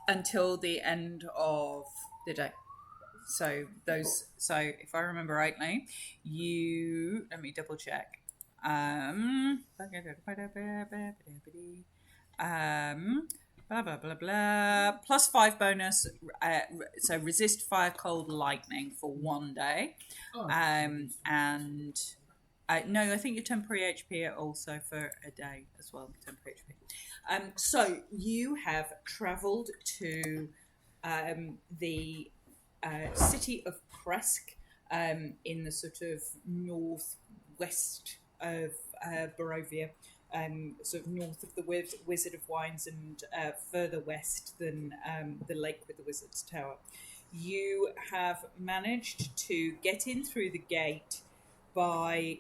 until the end of the day. So if I remember rightly, let me double check. Blah blah blah blah. +5 bonus. So resist fire, cold, lightning for 1 day. And no, I think your temporary HP are also for a day as well. Temporary HP. So you have travelled to the city of Kresk, in the sort of northwest of Barovia, sort of north of the Wizard of Wines, and further west than the lake with the Wizard's Tower. You have managed to get in through the gate by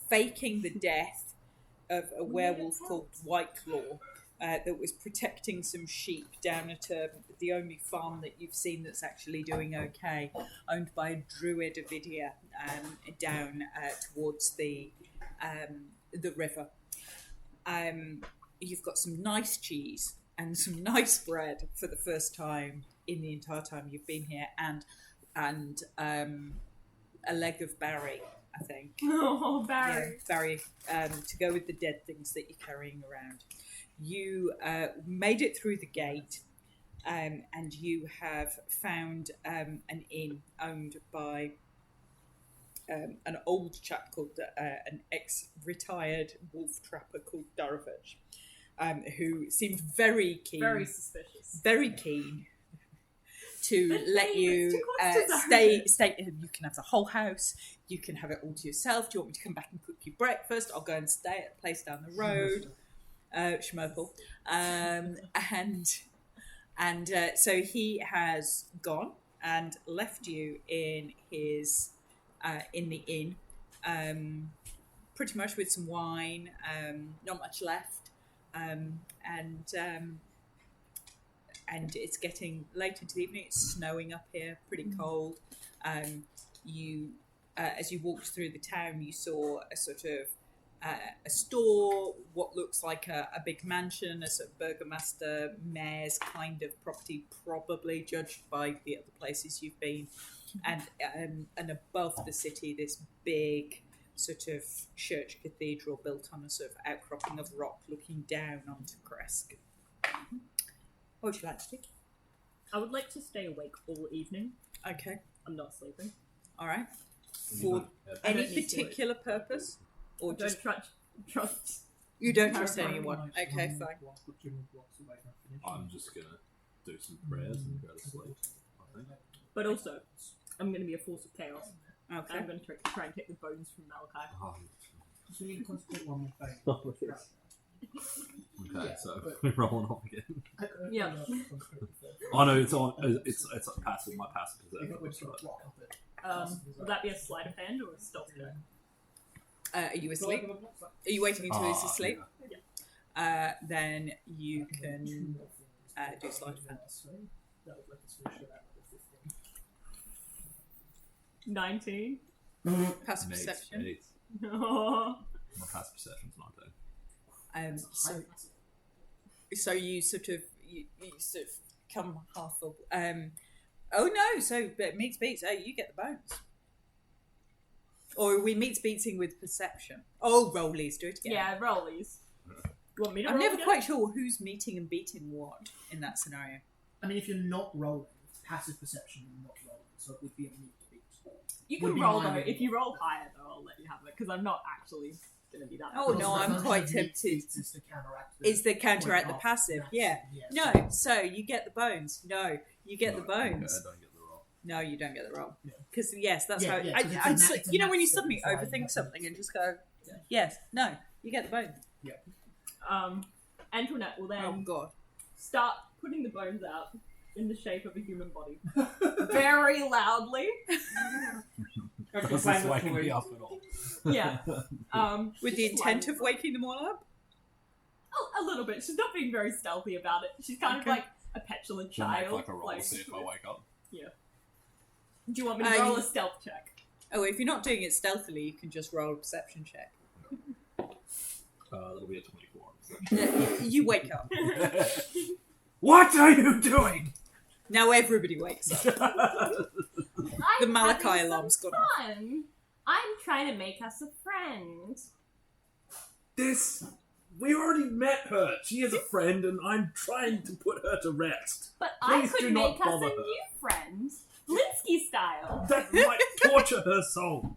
faking the death of a werewolf called Whiteclaw, that was protecting some sheep down at the only farm that you've seen that's actually doing okay, owned by a druid of Idia, down towards the river. You've got some nice cheese and some nice bread for the first time in the entire time you've been here, and a leg of Barry, I think. Oh, Barry. Yeah, Barry, to go with the dead things that you're carrying around. You made it through the gate, and you have found an inn owned by an old chap called an ex-retired wolf trapper called Darovich, who seemed very keen, very suspicious, very keen to let you stay. You can have the whole house. You can have it all to yourself. Do you want me to come back and cook you breakfast? I'll go and stay at a place down the road. Schmerple. And so he has gone and left you in his in the inn, pretty much with some wine, not much left, and it's getting late into the evening. It's snowing up here, pretty cold. You as you walked through the town, you saw a sort of a store, what looks like a big mansion, a sort of burgomaster, mayor's kind of property, probably judged by the other places you've been, and above the city, this big sort of church cathedral built on a sort of outcropping of rock, looking down onto Kresk. What would you like to do? I would like to stay awake all evening. Okay. I'm not sleeping. All right. For any particular purpose? Or just trust. You don't trust anyone. Okay, fine. I'm just gonna do some prayers and go to sleep, I think. But also, I'm gonna be a force of chaos. Okay. I'm gonna try and take the bones from Malachi. So you need to concentrate one more thing. Okay, so we're rolling off again. Yeah. Oh no, it's on. It's passive. My passive is Would that be a sleight of hand or a stealth check? Are you asleep? Are you waiting until he's asleep? Yeah. Then you can do sleight of hand. 19. Passive perception. No. My passive perception's 19. So you sort of come half of. Oh no! So but meets beats. Oh, you get the bones. Or are we meets beating with perception? Oh, rollies, do it again. Yeah, rollies. You want me to I'm roll never again? quite sure who's meeting and beating what in that scenario. I mean, if you're not rolling, passive perception, you're not rolling, so it would be a meet to beat. You can Would be roll my though. roll. If you roll higher though, I'll let you have it because I'm not actually going to be that. Oh, bad. no, I'm quite tempted. Is to counteract the Is the counteract the point passive? off. Yeah. Yeah. No, so you get the bones. No, you get the bones. Okay, I don't get the roll. No, you don't get the roll. Yeah. Because, yes, that's Yeah, how... yeah, 'cause it's a it's nat- you know when you it's a suddenly nat 75, overthink yeah. something and just go, Yeah. yes, no, you get the bones. Antoinette will then Oh, God. start putting the bones out in the shape of a human body, very loudly. Does this wake me up at all? Yeah. With the she's intent slightly- of waking them all up? a little bit. She's not being very stealthy about it. She's kind of Okay. like a petulant Should I child. make like a roll to see if I wake up? Do you want me to roll a stealth check? Oh, if you're not doing it stealthily, you can just roll a perception check. That'll be a 24. You wake up. What are you doing? Now everybody wakes up. The I'm Malachi having some alarm's gone off. fun. I'm trying to make us a friend. We already met her. She is a friend, and I'm trying to put her to rest. But Please I do could not make us a bother her. new friend. Blinsky style. That might torture her soul.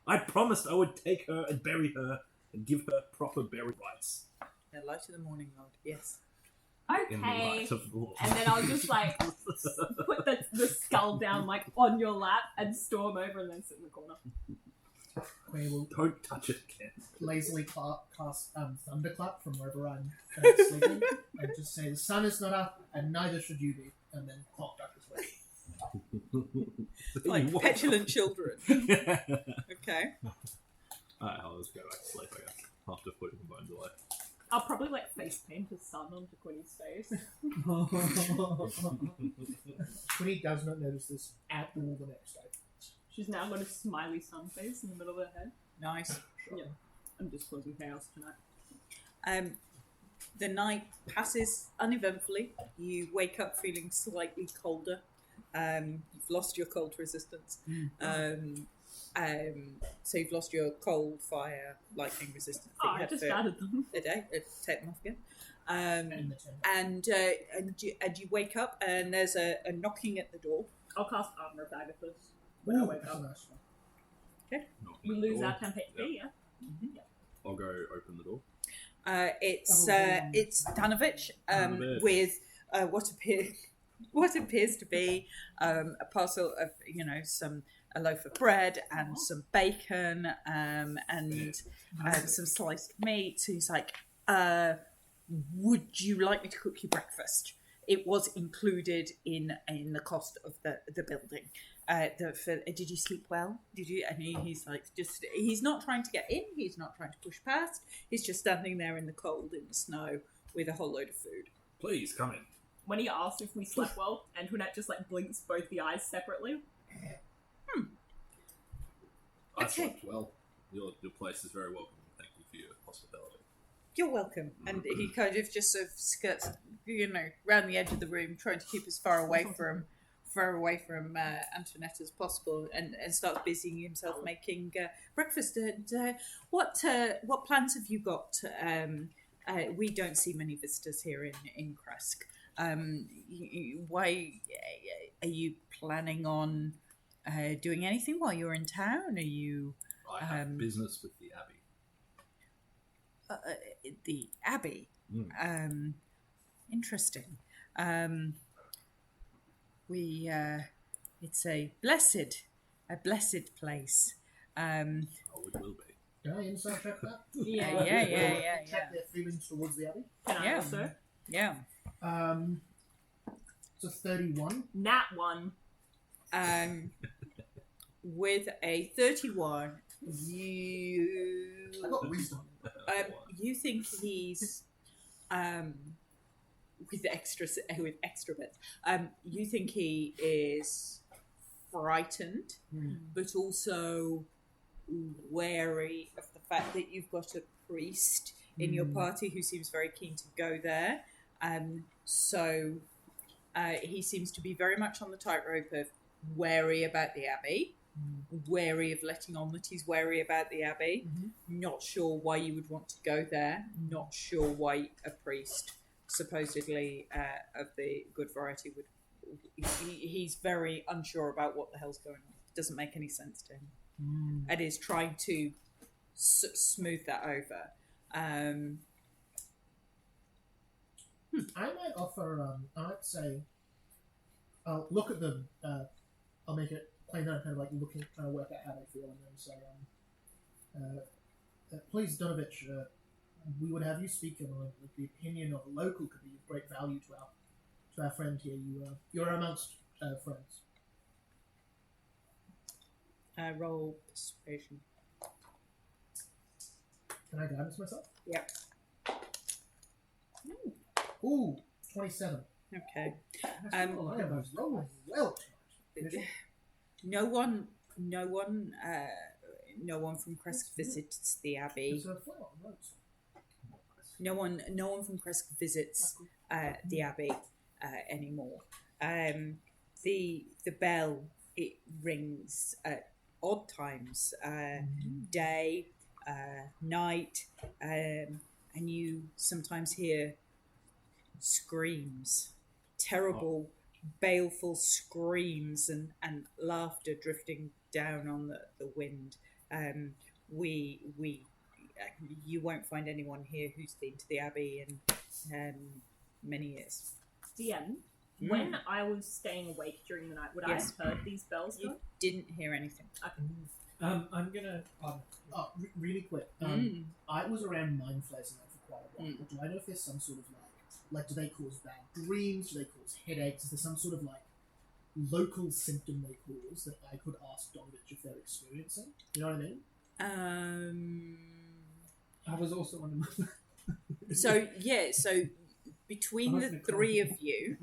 I promised I would take her and bury her and give her proper burial rites. The light of the morning, Lord. Yes. In the Okay. light of the Lord. And then I'll just like put the skull down like on your lap and storm over and then sit in the corner. Quay will Don't touch it, Ken. lazily cast thunderclap from wherever I'm sleeping and just say, the sun is not up and neither should you be, and then clock back this way. Like What? petulant children. Okay. Alright, I'll just go back to sleep, I guess. After putting the bones away. I'll probably like face paint a sun onto Quinny's face. Quinny does not notice this at all the next day. She's now got a smiley sun face in the middle of her head. Nice. Yeah. I'm just causing chaos tonight. The night passes uneventfully. You wake up feeling slightly colder. You've lost your cold resistance. So you've lost your cold, fire, lightning resistance that Oh, you I had just for added them. a day. Take them off again. And the ten. And you wake up and there's a knocking at the door. I'll cast Armor of Agathis when I Ooh, wake that's a up. nice one. Knocking We at the lose door. our temp HP, yeah? I'll go open the door. It's Danovich Danovich. with what appears to be a parcel of a loaf of bread and some bacon and some sliced meat. So he's like, "Would you like me to cook you breakfast?" It was included in the cost of the building. Did you sleep well? Did you? And he's like, he's not trying to get in. He's not trying to push past. He's just standing there in the cold, in the snow, with a whole load of food. Please, come in. When he asks if we slept well, Antoinette just like blinks both the eyes separately. I Okay. slept well. Your place is very welcome. Thank you for your hospitality. You're welcome. And he kind of just sort of skirts, round the edge of the room, trying to keep as far away from Antoinette as possible, and starts busying himself making breakfast. And what plans have you got? We don't see many visitors here in Kresk. Why are you planning on doing anything while you're in town? Are you I have business with the Abbey. the Abbey? Interesting. It's a blessed place. Oh, it will be. Can I insight check that? Yeah. Check their feelings towards the Abbey. Can I Yeah. also? Yeah. It's a 31. Nat 1. With a 31, you I got wisdom. you think he's with extra bits. You think he is frightened, but also wary of the fact that you've got a priest in your party who seems very keen to go there. So he seems to be very much on the tightrope of wary about the Abbey, wary of letting on that he's wary about the Abbey, not sure why you would want to go there, not sure why a priest, supposedly of the good variety, would. He's very unsure about what the hell's going on. It doesn't make any sense to him. And is trying to smooth that over. I might offer, I might say, I'll look at them, I'll make it plain out, kind of like looking, trying to work out how they feel, and then say, please, Donovich, we would have you speak your mind. The opinion of a local could be of great value to our friend here. You're amongst friends. Roll persuasion. Can I guidance myself? Yep. Ooh, 27. Okay. I am rolling well tonight. No one from Kresk visits the Abbey. There's a flower on notes. No one from Kresk visits the abbey anymore. The bell, it rings at odd times, day, night, and you sometimes hear screams, terrible, baleful screams and laughter drifting down on the wind. You won't find anyone here who's been to the abbey in many years. DM, when I was staying awake during the night, would Yes. I have heard these bells go? You didn't hear anything. I'm gonna. Really quick. I was around mind flares in there for quite a while. Do I know if there's some sort of like, do they cause bad dreams? Do they cause headaches? Is there some sort of like local symptom they cause that I could ask Dongich if they're experiencing? You know what I mean? I was also on the. So between the three of you,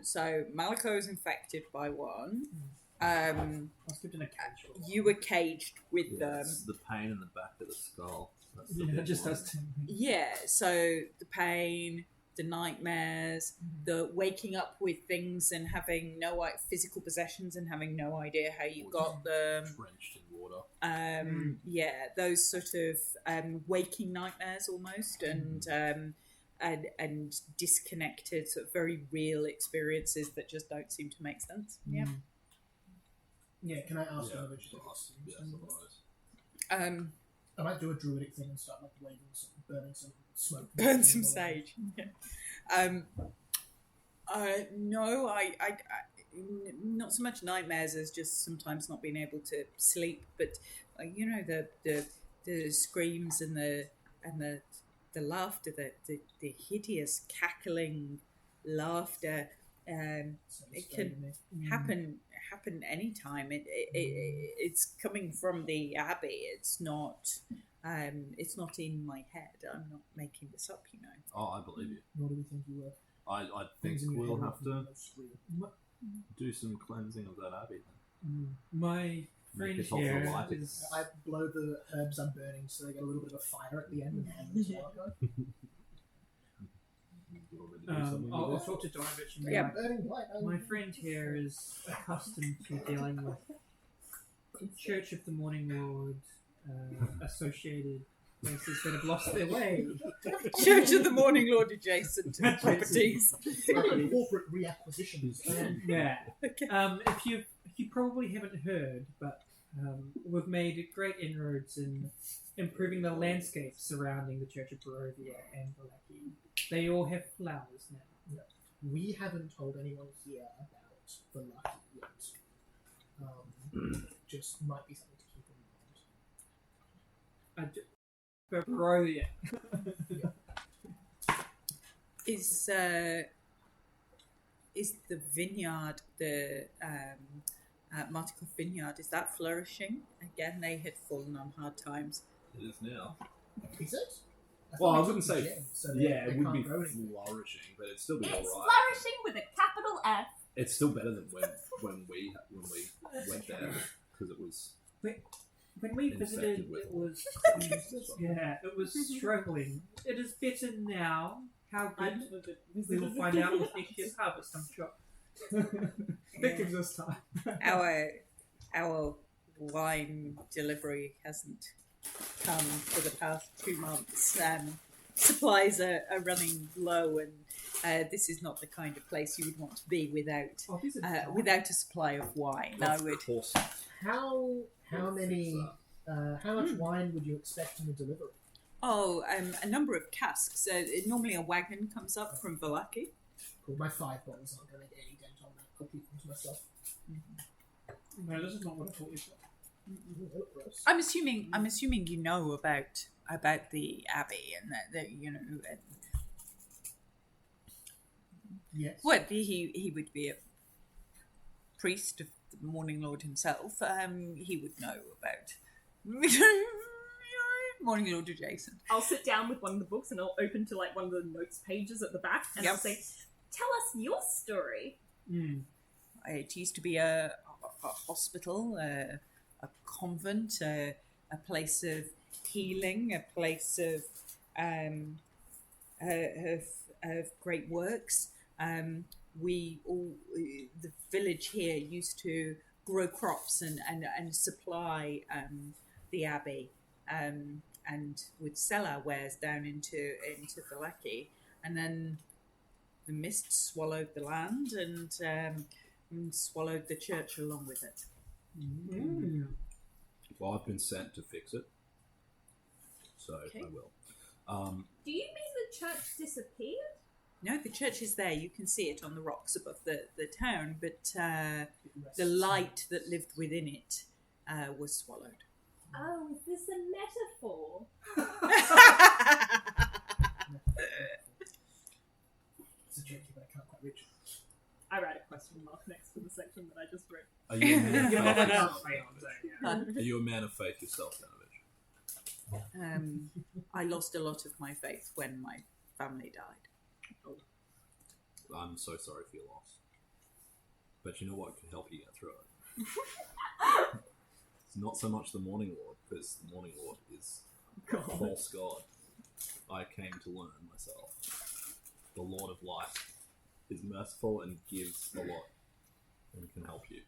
so Malako is infected by one. I was kept in a cage. You were caged with them. It's the pain in the back of the skull. That's the Yeah, big it just one. does to me. Yeah, so the pain, the nightmares, the waking up with things and having no physical possessions and having no idea how you got them. Drenched in water. Yeah, those sort of waking nightmares almost, and disconnected, sort of very real experiences that just don't seem to make sense. Yeah. Yeah, can I ask Yeah, Dongich to yes, otherwise. I might do a druidic thing and start like waving burning some smoke. Burn some sage. Yeah. No, I not so much nightmares as just sometimes not being able to sleep, but the screams and the laughter, the hideous cackling laughter. It can happen anytime. It's coming from the abbey. It's not in my head. I'm not making this up, you know. Oh, I believe you. Nor do we think you were. I think Things in your we'll head have often to most real. do some cleansing of that abbey then. My friend Make it here also light. is. I blow the herbs I'm burning so they get a little bit of a fire at the end and hang as well. You want me to do something I'll with it? talk to Donovich and be Yeah. like, Burning light. my friend here is accustomed to dealing with Church of the Morning Lord associated places that have lost their way. Church of the Morning Lord adjacent properties. Corporate reacquisitions. Yeah. Okay. If you probably haven't heard, but we've made great inroads in improving the landscape surrounding the Church of Barovia and Valaki. They all have flowers now. We haven't told anyone here about the lucky yet. Just might be something to keep in mind. Barovia. Is the vineyard, the Martikov vineyard, is that flourishing? Again, they had fallen on hard times. It is now. Is it? Well, I thought wouldn't it was say. gems, so Yeah, they it would can't be grow anything. flourishing, but it'd still be It's alright. flourishing with a capital F. It's still better than when we went there because it was. When we Infected visited, with- it was it was struggling. It is better now. How good? We will find out with next year's harvest, I'm sure. That gives us time. Our wine delivery hasn't come for the past 2 months. Supplies are running low, and this is not the kind of place you would want to be without a supply of wine. I would. Of course. How many? How much wine would you expect in the delivery? A number of casks. Normally a wagon comes up from Valaki. Cool. My 5 bottles aren't going to make any dent on that. I'll keep them to myself. No, this is not what I thought you said. They look gross. I'm assuming you know about the abbey and that you know. Yes. What he would be a priest of the Morning Lord himself. He would know about Morning Lord adjacent. I'll sit down with one of the books and I'll open to like one of the notes pages at the back and I'll say, "Tell us your story." It used to be a hospital, a convent, a place of healing, a place of of great works. The village here used to grow crops and supply the abbey, and would sell our wares down into Valaki, and then the mist swallowed the land and swallowed the church along with it. Well, I've been sent to fix it, so Okay. I will. Do you mean the church disappeared? No, the church is there. You can see it on the rocks above the town, but the light that lived within it was swallowed. Oh, is this a metaphor? It's a tricky, but I can't quite reach it. I write a question mark next to the section that I just read. Are you a man of Yeah, faith? that's right on zone, Are you a man of faith yourself, Danovich? I lost a lot of my faith when my family died. I'm so sorry for your loss. But you know what could help you get through it? It's not so much the Morning Lord, because the Morning Lord is a false god. I came to learn myself. The Lord of Light is merciful and gives a lot and can help you.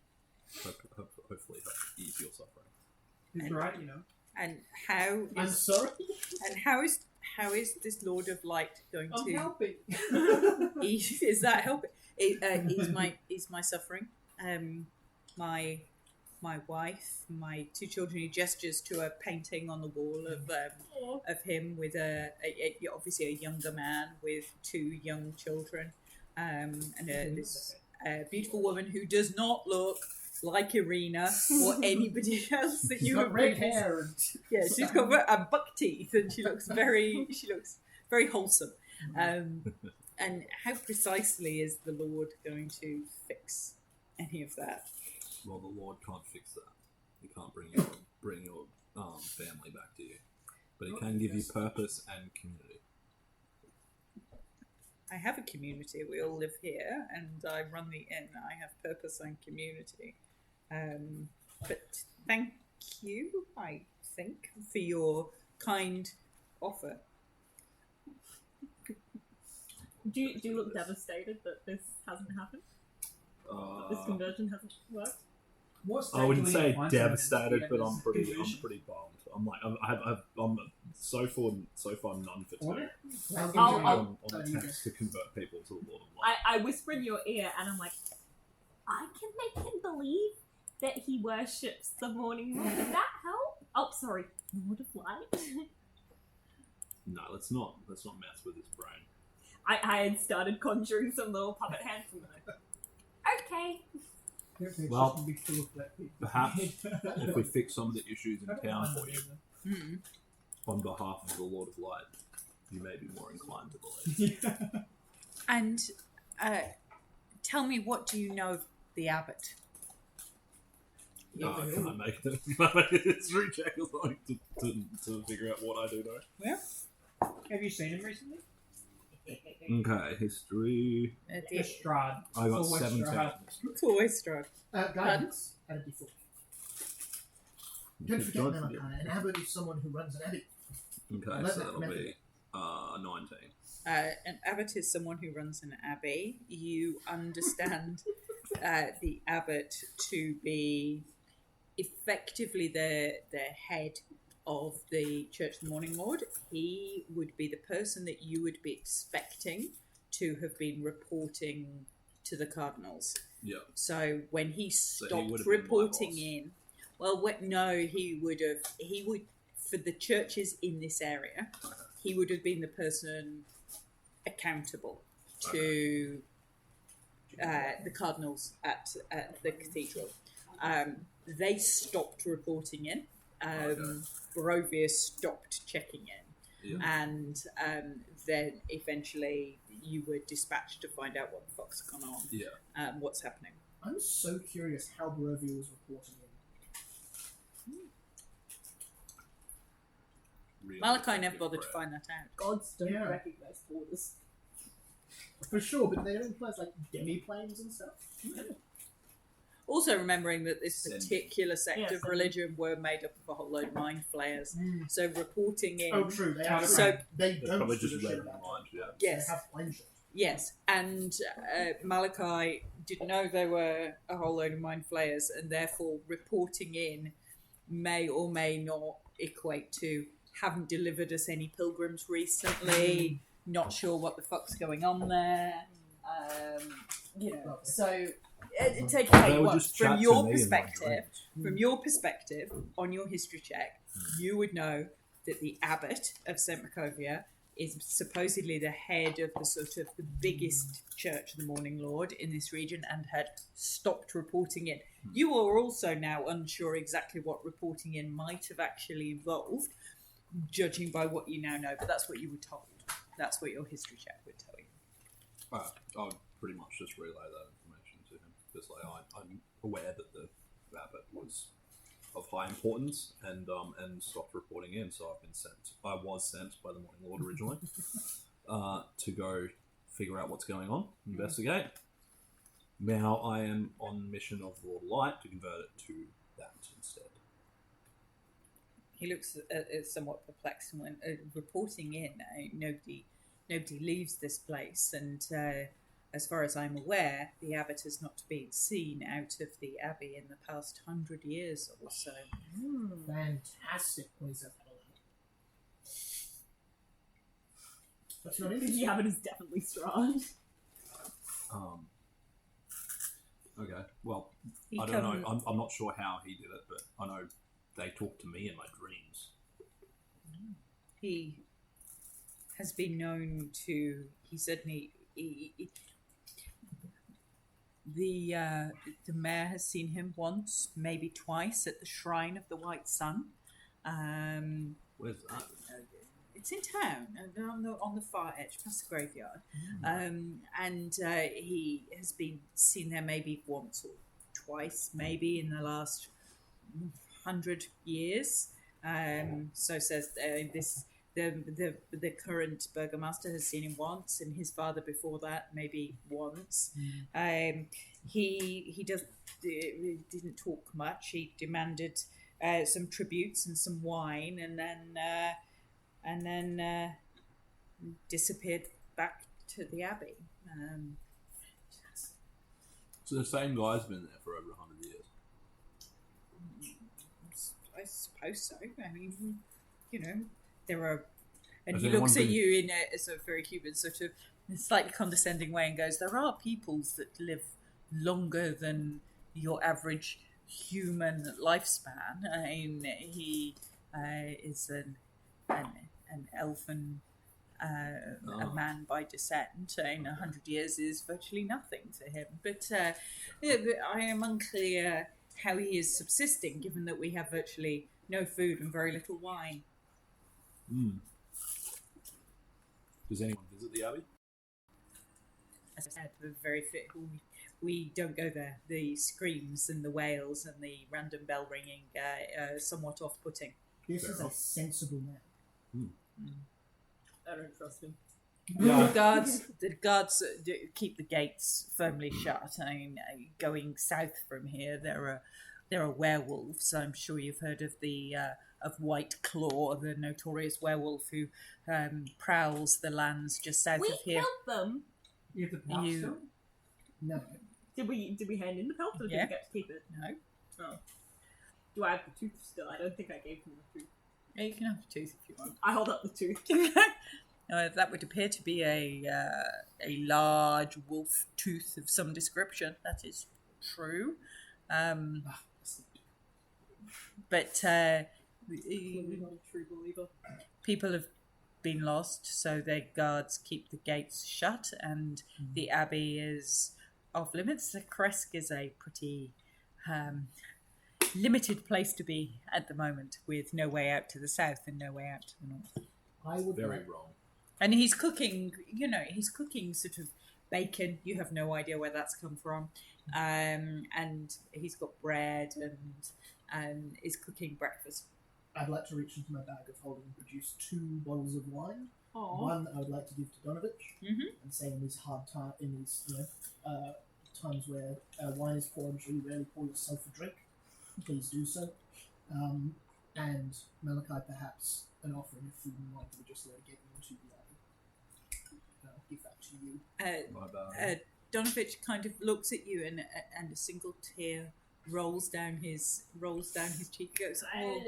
Hopefully help ease your suffering. He's right, you know. And how I'm is sorry. and how is this Lord of Light going I'm to helping. ease? Is that helping? Ease my suffering? My wife, my 2 children. He gestures to a painting on the wall of him with obviously a younger man with 2 young children, and this beautiful woman who does not look like Irina or anybody else that She's you got have red previously- hair and Yeah, she's got buck teeth, and she looks very wholesome. And how precisely is the Lord going to fix any of that? Well, the Lord can't fix that. He can't bring your family back to you. But he can give you purpose and community. I have a community. We all live here, and I run the inn. I have purpose and community. But thank you, I think, for your kind offer. Do you look devastated that this hasn't happened? This conversion hasn't worked? what's I wouldn't say Once devastated, and but then I'm it's pretty conversion. bummed. I'm like I'm so far none for 2. Audit? On the attempts to convert people to the Lord of Light. I whisper in your ear and I'm like, I can make him believe that he worships the morning moon. Does that help? Oh, sorry, Lord of Light. No, let's not mess with his brain. I had started conjuring some little puppet hands from it. Okay. Well, Just be full of black people. Perhaps if we fix some of the issues in town for you, Mm. on behalf of the Lord of Light, you may be more inclined to believe. And tell me, what do you know of the abbot? Can I make a history check or something to figure out what I do know? Have you seen him recently? Okay, history. Estrad. I got Or 17. Estrad. It's always strong. Guidance at a default. Don't forget Don't an forget. arcana. An abbot is someone who runs an abbey. Okay, Let so that that'll method. be 19. An abbot is someone who runs an abbey. You understand the abbot to be effectively the head of the Church of the Morning Lord. He would be the person that you would be expecting to have been reporting to the cardinals. Yeah. So when he he stopped would have been my reporting boss. in, well, no, he would for the churches in this area. He would have been the person accountable to the cardinals at the cathedral. They stopped reporting in. Barovia stopped checking in, Yeah. and then eventually you were dispatched to find out what the fuck's gone on, Yeah. what's happening. I'm so curious how Barovia was reporting in. Really Malachi never effective bothered to prayer. find that out. Gods don't Yeah. recognize borders. For sure, but they don't imply like demi-planes and stuff. Also remembering that this Send. particular sect Yeah, of send. religion were made up of a whole load of mind flayers. So reporting in... Oh, true. They actually, So- they It's don't probably give just a shit read about mind, it. yeah. Yes. They have plain shit. Yes, and Malachi didn't know they were a whole load of mind flayers, and therefore reporting in may or may not equate to haven't delivered us any pilgrims recently, not sure what the fuck's going on there. So take They it would once. just From chat to your me in my perspective, dreams. on your history check, you would know that the abbot of St. Macovia is supposedly the head of the sort of the biggest church of the Morning Lord in this region and had stopped reporting in. You are also now unsure exactly what reporting in might have actually involved, judging by what you now know, but that's what you were told. That's what your history check would tell you. I would pretty much just relay that information to him because I'm aware that the abbot was of high importance and stopped reporting in. So I was sent by the Morning Lord originally to go figure out what's going on, investigate. Now I am on mission of Lord Light to convert it to that instead. He looks somewhat perplexed and when reporting in, nobody leaves this place, and as far as I'm aware, the abbot has not been seen out of the abbey in the past 100 years or so. Fantastic place of That's not The interesting. abbot is definitely strong. Okay, well, He I don't come- know. I'm not sure how he did it, but I know they talked to me in my dreams. He has been known to. He certainly. The mayor has seen him once, maybe twice, at the Shrine of the White Sun. Where's that? It's in town, on the far edge, past the graveyard. And he has been seen there maybe once or twice, maybe in the last 100 years. So says this. The current burgomaster has seen him once, and his father before that maybe once. He didn't talk much. He demanded some tributes and some wine, and then disappeared back to the abbey. So the same guy's been there for over 100 years. I suppose so. I mean, there are, and Has he anyone looks at been- you in a sort of very Cuban, sort of slightly condescending way, and goes, "There are peoples that live longer than your average human lifespan." I mean, he is an elfin. A man by descent, and 100 years is virtually nothing to him. But I am unclear how he is subsisting, given that we have virtually no food and very little wine. Does anyone visit the abbey? As I said, we don't go there. The screams and the wails and the random bell ringing are somewhat off-putting. This is a sensible man. I don't trust him. The guards keep the gates firmly shut. I mean, going south from here, there are werewolves. I'm sure you've heard of of White Claw, the notorious werewolf who prowls the lands just south We of here. killed them. You have the pouch You- still? No. Did we hand in the pelt, or did Yeah. we get to keep it? No, Oh. Do I have the tooth still? I don't think I gave him the tooth. yeah, you can have a tooth if you want. I hold up the tooth. That would appear to be a large wolf tooth of some description. That is true. But Clearly not a true believer. people have been lost, so their guards keep the gates shut, and the abbey is off limits. The Kresk is a pretty limited place to be at the moment, with no way out to the south and no way out to the north. I would Very like, wrong. And he's cooking, he's cooking sort of bacon. You have no idea where that's come from. And he's got bread and is cooking breakfast. I'd like to reach into my bag of holding and produce 2 bottles of wine. Aww. One I would like to give to Donovich Mhm. and say in these hard times, in these times where wine is poured, I'm sure you rarely pour yourself a drink. Please do so. And Malachi, perhaps an offering of food and wine that would just let get into the abbey. I'll give that to you. Donovich kind of looks at you, and a single tear rolls down his cheek. Goes, "Oh,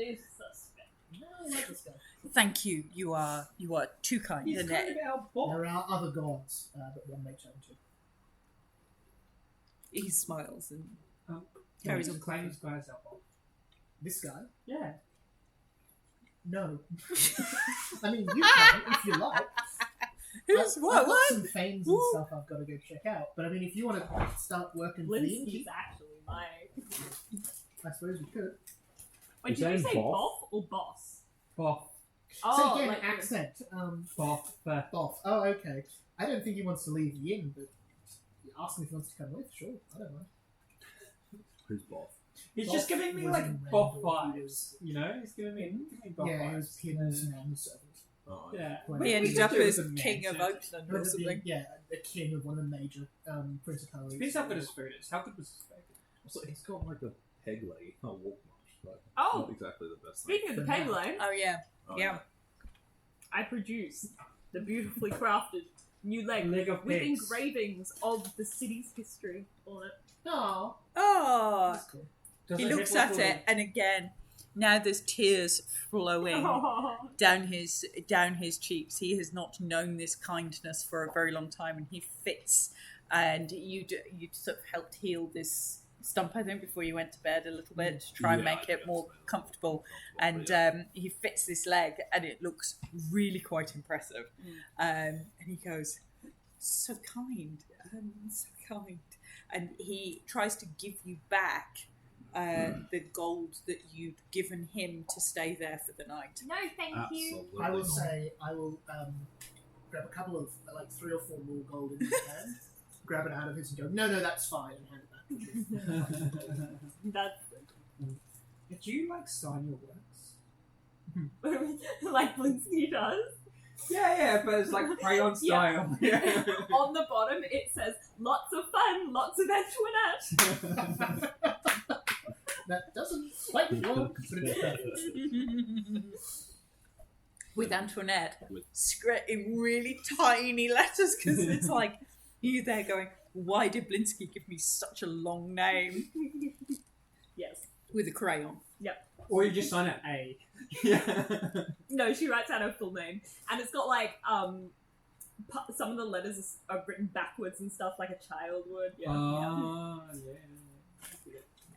No, let this go. thank you. You are too kind." He's And, kind of our boss. There are other gods that one may turn to. he smiles and Carries carries on. claim this guy's our boss. This guy? Yeah. No. I mean, you can if you like. Who's I've what? got What? some fanes and stuff I've got to go check out. But I mean, if you want to start working for the Linsky's innkeep, actually my. I suppose we could. Wait, Is did you that say Boff? boff or boss? Boss. So again, like accent. Boss. Boff. Oh, okay. I don't think he wants to leave the inn, but ask him if he wants to come with. Sure, I don't mind. Who's Boff? He's Boff just giving me was like in boss Randall. He vibes. was- You know, he's giving me boss Yeah, he vibes. was Kim's manservant. Oh, Yeah. We ended could up do as with a king of mansion. Oakland or something. Yeah, the king of one of the major principalities. Depends how good his food is. How good was his food? Also, he's got like a peg leg. He can't walk much. Like, Oh. not exactly the best Speaking of the peg leg, Oh yeah. thing. Yeah. I produce the beautifully crafted new leg Leg of with pigs. engravings of the city's history on it. Oh, Oh. that's cool. Does He it looks have at like it, and again, now there's tears flowing down his cheeks. He has not known this kindness for a very long time, and he fits. And you sort of helped heal this stump, I think, before you went to bed a little bit to try and Yeah, make I it guess more so. comfortable. Comfortable, And he fits this leg, and it looks really quite impressive. And he goes, "So kind, so kind." And he tries to give you back the gold that you'd given him to stay there for the night. No, thank you. Absolutely. I will not. say, I will grab a couple of, like, 3 or 4 more gold in his hand, grab it out of his and go, no, that's fine, and hand it back to you. That's Did you like sign your works? like Blinsky does. Yeah, but it's like crayon style. Yeah. On the bottom, it says lots of fun, lots of Antoinette. That doesn't quite work, but it's perfect. With Antoinette, With- in really tiny letters, because it's like you there going, "Why did Blinsky give me such a long name?" Yes. With a crayon. Or you just sign it A. Yeah. No, she writes out her full name, and it's got like some of the letters are written backwards and stuff, like a child would. Yeah.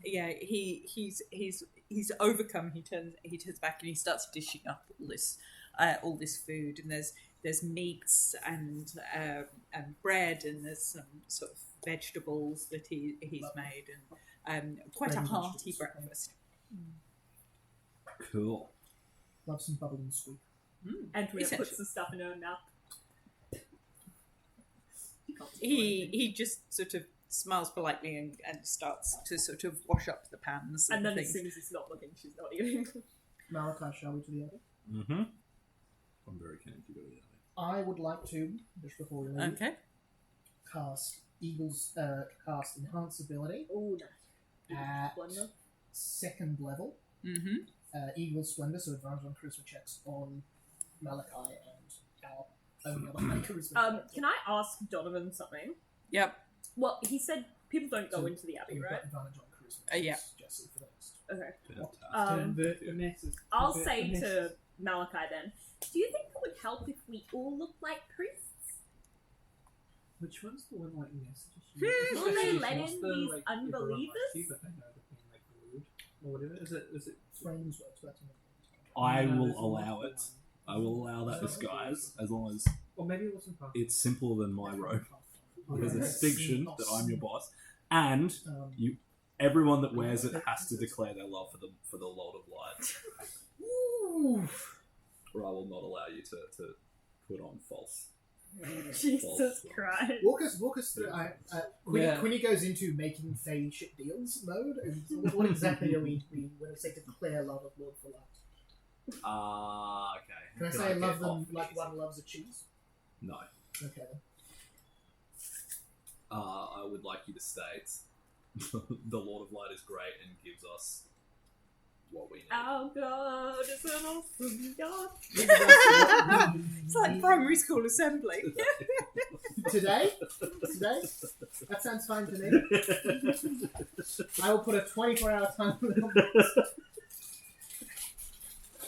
Yeah, he's overcome. He turns back and he starts dishing up all this food, and there's meats and bread, and there's some sort of vegetables that he's made, and quite Bread a and hearty vegetables. breakfast. Cool. Love some bubble and sweet. Antoinette puts Essentially. the stuff in her mouth. He just sort of smiles politely and starts to sort of wash up the pans And then as things. soon as he's not looking, she's not eating. Malachi, shall we to the other? Mm-hmm. I'm very keen to go to the I would like to, just before we leave, Okay. cast cast Enhance Ability Oh, nice. at Splendor. 2nd level. Mm-hmm. Eagle Splendor, so advantage on charisma checks on Malachi and our only other charisma. Can I ask Donovan something? Yep. Well, he said people don't go So, into the abbey, We've right? got advantage on charisma Yeah. checks, Jesse, for the next. Okay. Fantastic. Convert the messes. I'll Convert say the messes. to Malachi then, do you think it would help if we all look like priests? Which one's the one like messages? Will they let in these unbelievers? But they know they're being like rude or whatever. Is it? Frames works, that's I No, will there's allow another it. one. I will allow that disguise as long as Or maybe it wasn't part. it's simpler than my robe. There's a Okay. distinction that I'm your boss, and everyone that wears it has to declare their love for the Lord of Light, or I will not allow you to put on false. Jesus Christ. Walk us through. Yeah. Quinny goes into making Faye shit deals mode. And what exactly are we when I say declare love of Lord for Light? Okay. Can I Can say I love get them off like easy? one loves a cheese? No. Okay. I would like you to state the Lord of Light is great and gives us what we need. Oh God, it's an awesome God. It's like primary school assembly. Today? That sounds fine to me. I will put a 24-hour time limit on this.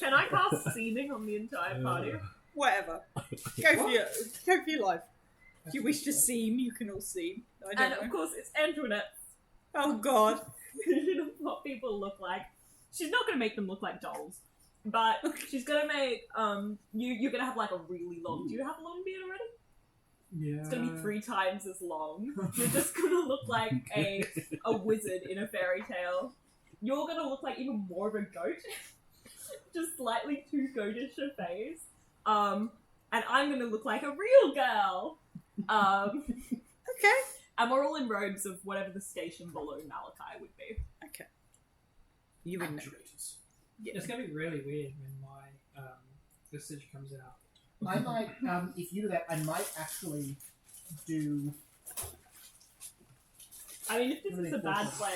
Can I cast seeming on the entire party? Whatever. Go for your life. If you wish to seem, you can all seem. I don't And know. of course, it's Antoinette. Oh God. What people look like. She's not going to make them look like dolls, but she's going to make you're going to have like a really long. Do you have a long beard already? Yeah. It's going to be 3 times as long. You're just going to look like a wizard in a fairy tale. You're going to look like even more of a goat, just slightly too goatish a face. And I'm going to look like a real girl. Okay. And we're all in robes of whatever the station below Malachi would be. Okay. You would know. Actuators. It's gonna be really weird when my message comes out. I might, if you do that, I might actually do. I mean, if this is a bad plan.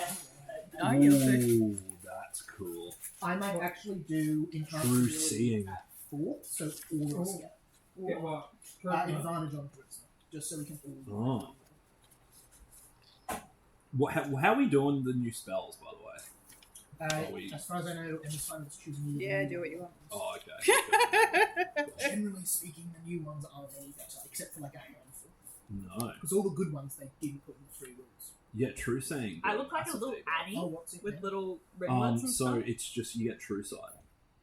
No, you'll do. Ooh, that's cool. I might actually do enhanced True ability seeing. at 4, so all of us get Get what? advantage on charisma, just so we can all. Oh. How are we doing the new spells, by the way? As far as I know, any time it's choosing you. Yeah, do what you want. Oh, okay. Generally speaking, the new ones are very better, except for like a handful. No. Because all the good ones they didn't put in the 3 rules. Yeah, true saying. I look like a little Annie Oh, what's it? with now? little ringlets and So stuff. it's just you get true sight.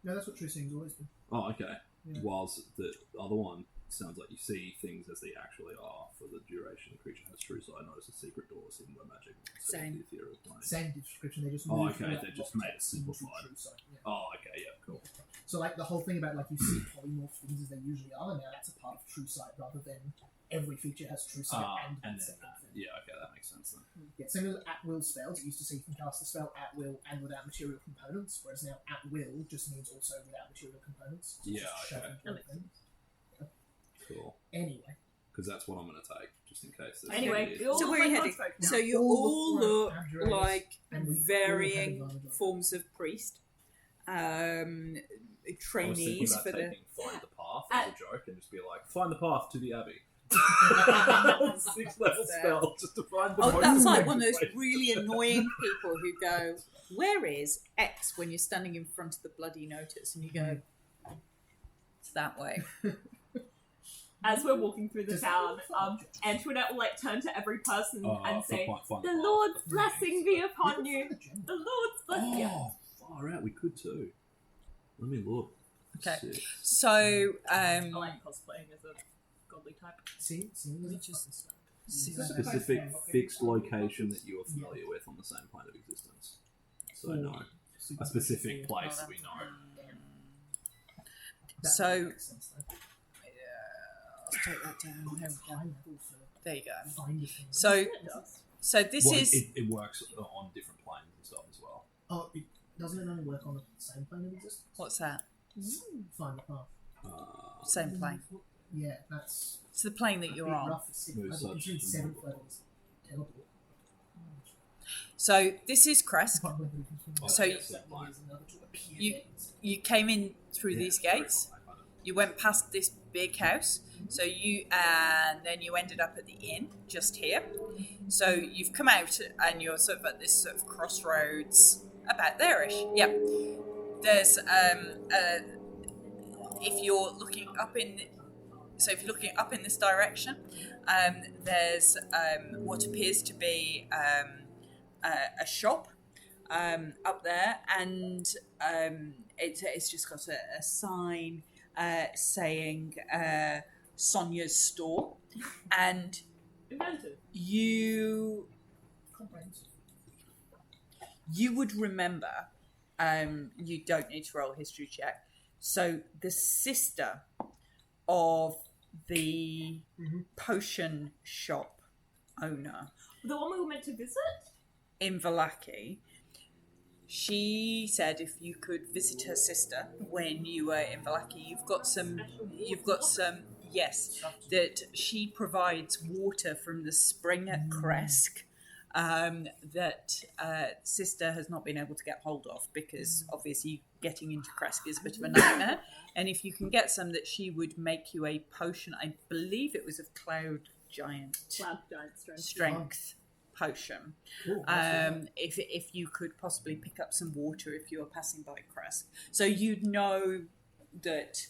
No, that's what True Seeing's always been. Oh, okay. Yeah. Whilst the other one sounds like you see things as they actually are for the duration. The creature has true sight. Notice the secret doors hidden by magic. Same. The ethereal plane. Same description, they just Oh, moved okay, from, they like, just locked made it text into simplified. True Sight, yeah. Oh, okay. Yeah, cool. So like the whole thing about like you see polymorph things as they usually are now, that's a part of True Sight rather than every feature has True Sight and and that then second that. thing. Yeah, okay, that makes sense then. Yeah, same with at will spells. It used to say you can cast the spell at will and without material components, whereas now at will just means also without material components. So it's Yeah, just okay. shoving That makes things. Cool. Anyway, Because that's what I'm going to take, just in case. there's Anyway, any- we all So look where are like you heading? townsfolk now. So you All all look look like abjurators, like and we all have varying advantage on it. forms of priest. I was thinking Trainees about for the. taking Find the Path as a joke and just be like, find the path to the Abbey. 6-level spell just to find the Oh, most that's like effective one of those way. really annoying people who go, "Where is X?" when you're standing in front of the bloody notice, and you go, "It's that way." As we're walking through the Does town, that look like Antoinette will like turn to every person and for say, find "The path. Lord's blessing be upon We you. could find the The Lord's blessing." Yeah. Oh, far out. We could too. Let me look. Okay. Sick. So, I like cosplaying as a godly type. See, We just just- Specific fixed location that you are familiar with on the same plane of existence. So no. A specific place that we know. So- I'll take that down. There we go. So, so this Well, is it works on different planes and stuff as well. Oh, doesn't it only work on the same plane of existence? what's that? Find the path. Same plane. Yeah, that's It's the plane that you're pretty on. rough for 6th No level. such Between thing. 7th levels. Teleport. So this is Kresk. So yeah, same plane. You came in through these gates. You went past this big house. So and then you ended up at the inn just here. So you've come out and you're sort of at this sort of crossroads, about there-ish. Yeah. There's if you're looking up in this direction, there's what appears to be a shop up there, and it's just got a sign saying Sonia's store, and Invented. you would remember. You don't need to roll a history check. So the sister of the potion shop owner The one we were meant to visit? in Vallaki, she said if you could visit her sister when you were in Vallaki, you've got some yes, that she provides water from the spring at Kresk that Sister has not been able to get hold of because obviously getting into Kresk is a bit of a nightmare. And if you can get some, that she would make you a potion. I believe it was of Cloud Giant strength potion. Ooh, If you could possibly pick up some water if you were passing by Kresk. So you'd know that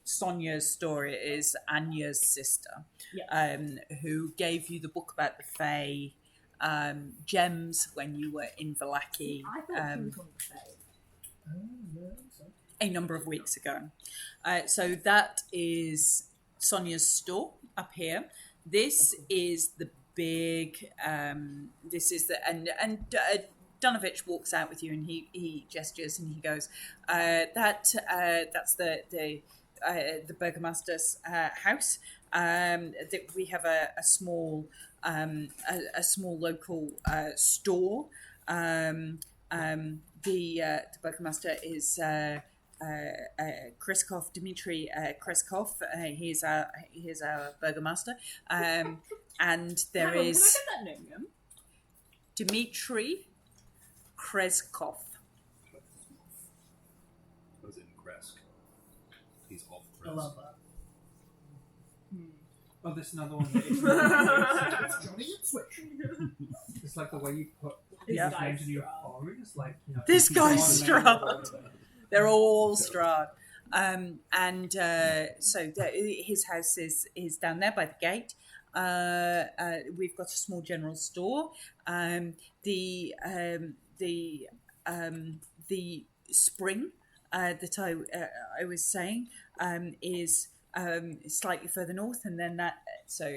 Sonia's story is Anya's sister, who gave you the book about the Fae gems when you were in Vallaki I thought she was on the Fae. a number of weeks ago. So that is Sonia's store up here. This is the big. This is the and Donovich walks out with you and he gestures and he goes, that's the Burgomaster's house. That we have a small local store. The Burgomaster is Kriskov, Dmitry Kriskov. He's our Burgomaster. And there Hang on, is can I get that name again? Dmitry Kreskov. As in Kresk. He's off I Kresk. love that. Oh, there's another one. That It's Johnny and Switch. it's like the way you put Yeah. his names in your phone. It's like, you know, This guy's Strahd. They're all Strahd. So his house is down there by the gate. We've got a small general store. The spring that I was saying is slightly further north, and then that. So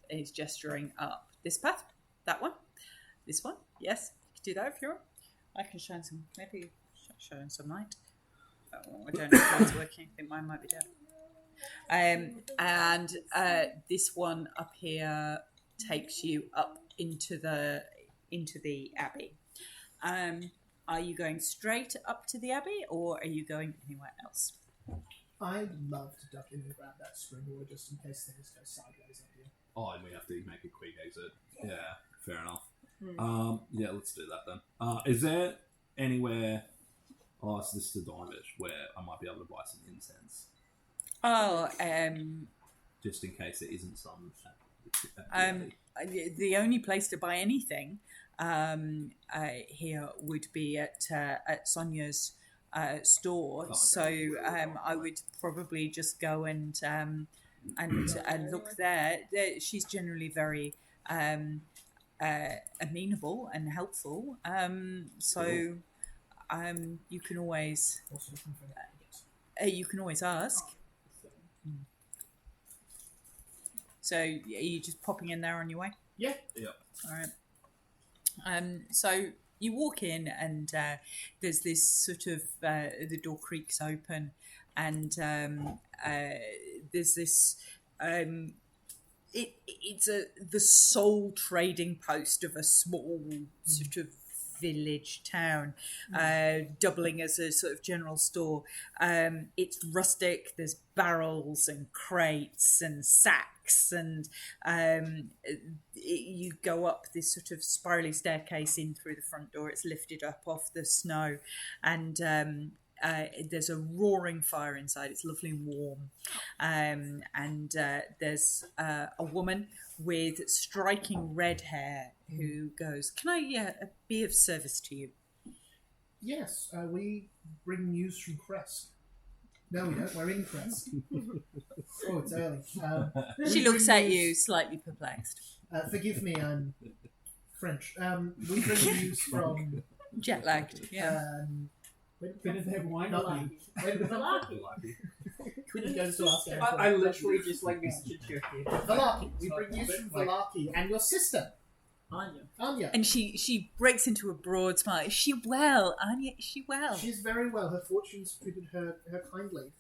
he's gesturing up this path, that one, this one. Yes, you can do that if you want. I can shine some. Maybe shine some light. Oh, I don't know if it's working. I think mine might be dead. And this one up here takes you up into the abbey. Are you going straight up to the abbey, or are you going anywhere else? I'd love to duck in and grab that spring water just in case things go sideways up here. Oh, and we have to make a quick exit. Yeah, fair enough. Hmm. Yeah, let's do that then. Is there anywhere? Oh, so this is the Donovich where I might be able to buy some incense, Oh, just in case there isn't some. the only place to buy anything here would be at Sonia's store. Oh, okay. So I would probably just go and look there. She's generally very amenable and helpful. So you can always Also looking for that. ask. So are you just popping in there on your way? Yeah. All right. So you walk in, and there's this sort of the door creaks open, and there's this. It's the sole trading post of a small sort of village town, doubling as a sort of general store. It's rustic. There's barrels and crates and sacks, and you go up this sort of spirally staircase in through the front door. It's lifted up off the snow, and there's a roaring fire inside. It's lovely and warm, and there's a woman with striking red hair who goes, "Can I be of service to you?" Yes, we bring news from Kresk. No, we don't. We're in Kresk. Oh, it's early. She We looks bring at news- you, slightly perplexed. Forgive me, I'm French. We bring news from. Jet lagged, yeah. Bit of that wine. Not Like, you. Vallaki. Couldn't go to ask her. I literally just like messaged your kid. Vallaki. We bring news from Vallaki and your sister, Anya. Anya. And she breaks into a broad smile. Is she well, Anya? Is she well? She's very well. Her fortunes treated her kindly.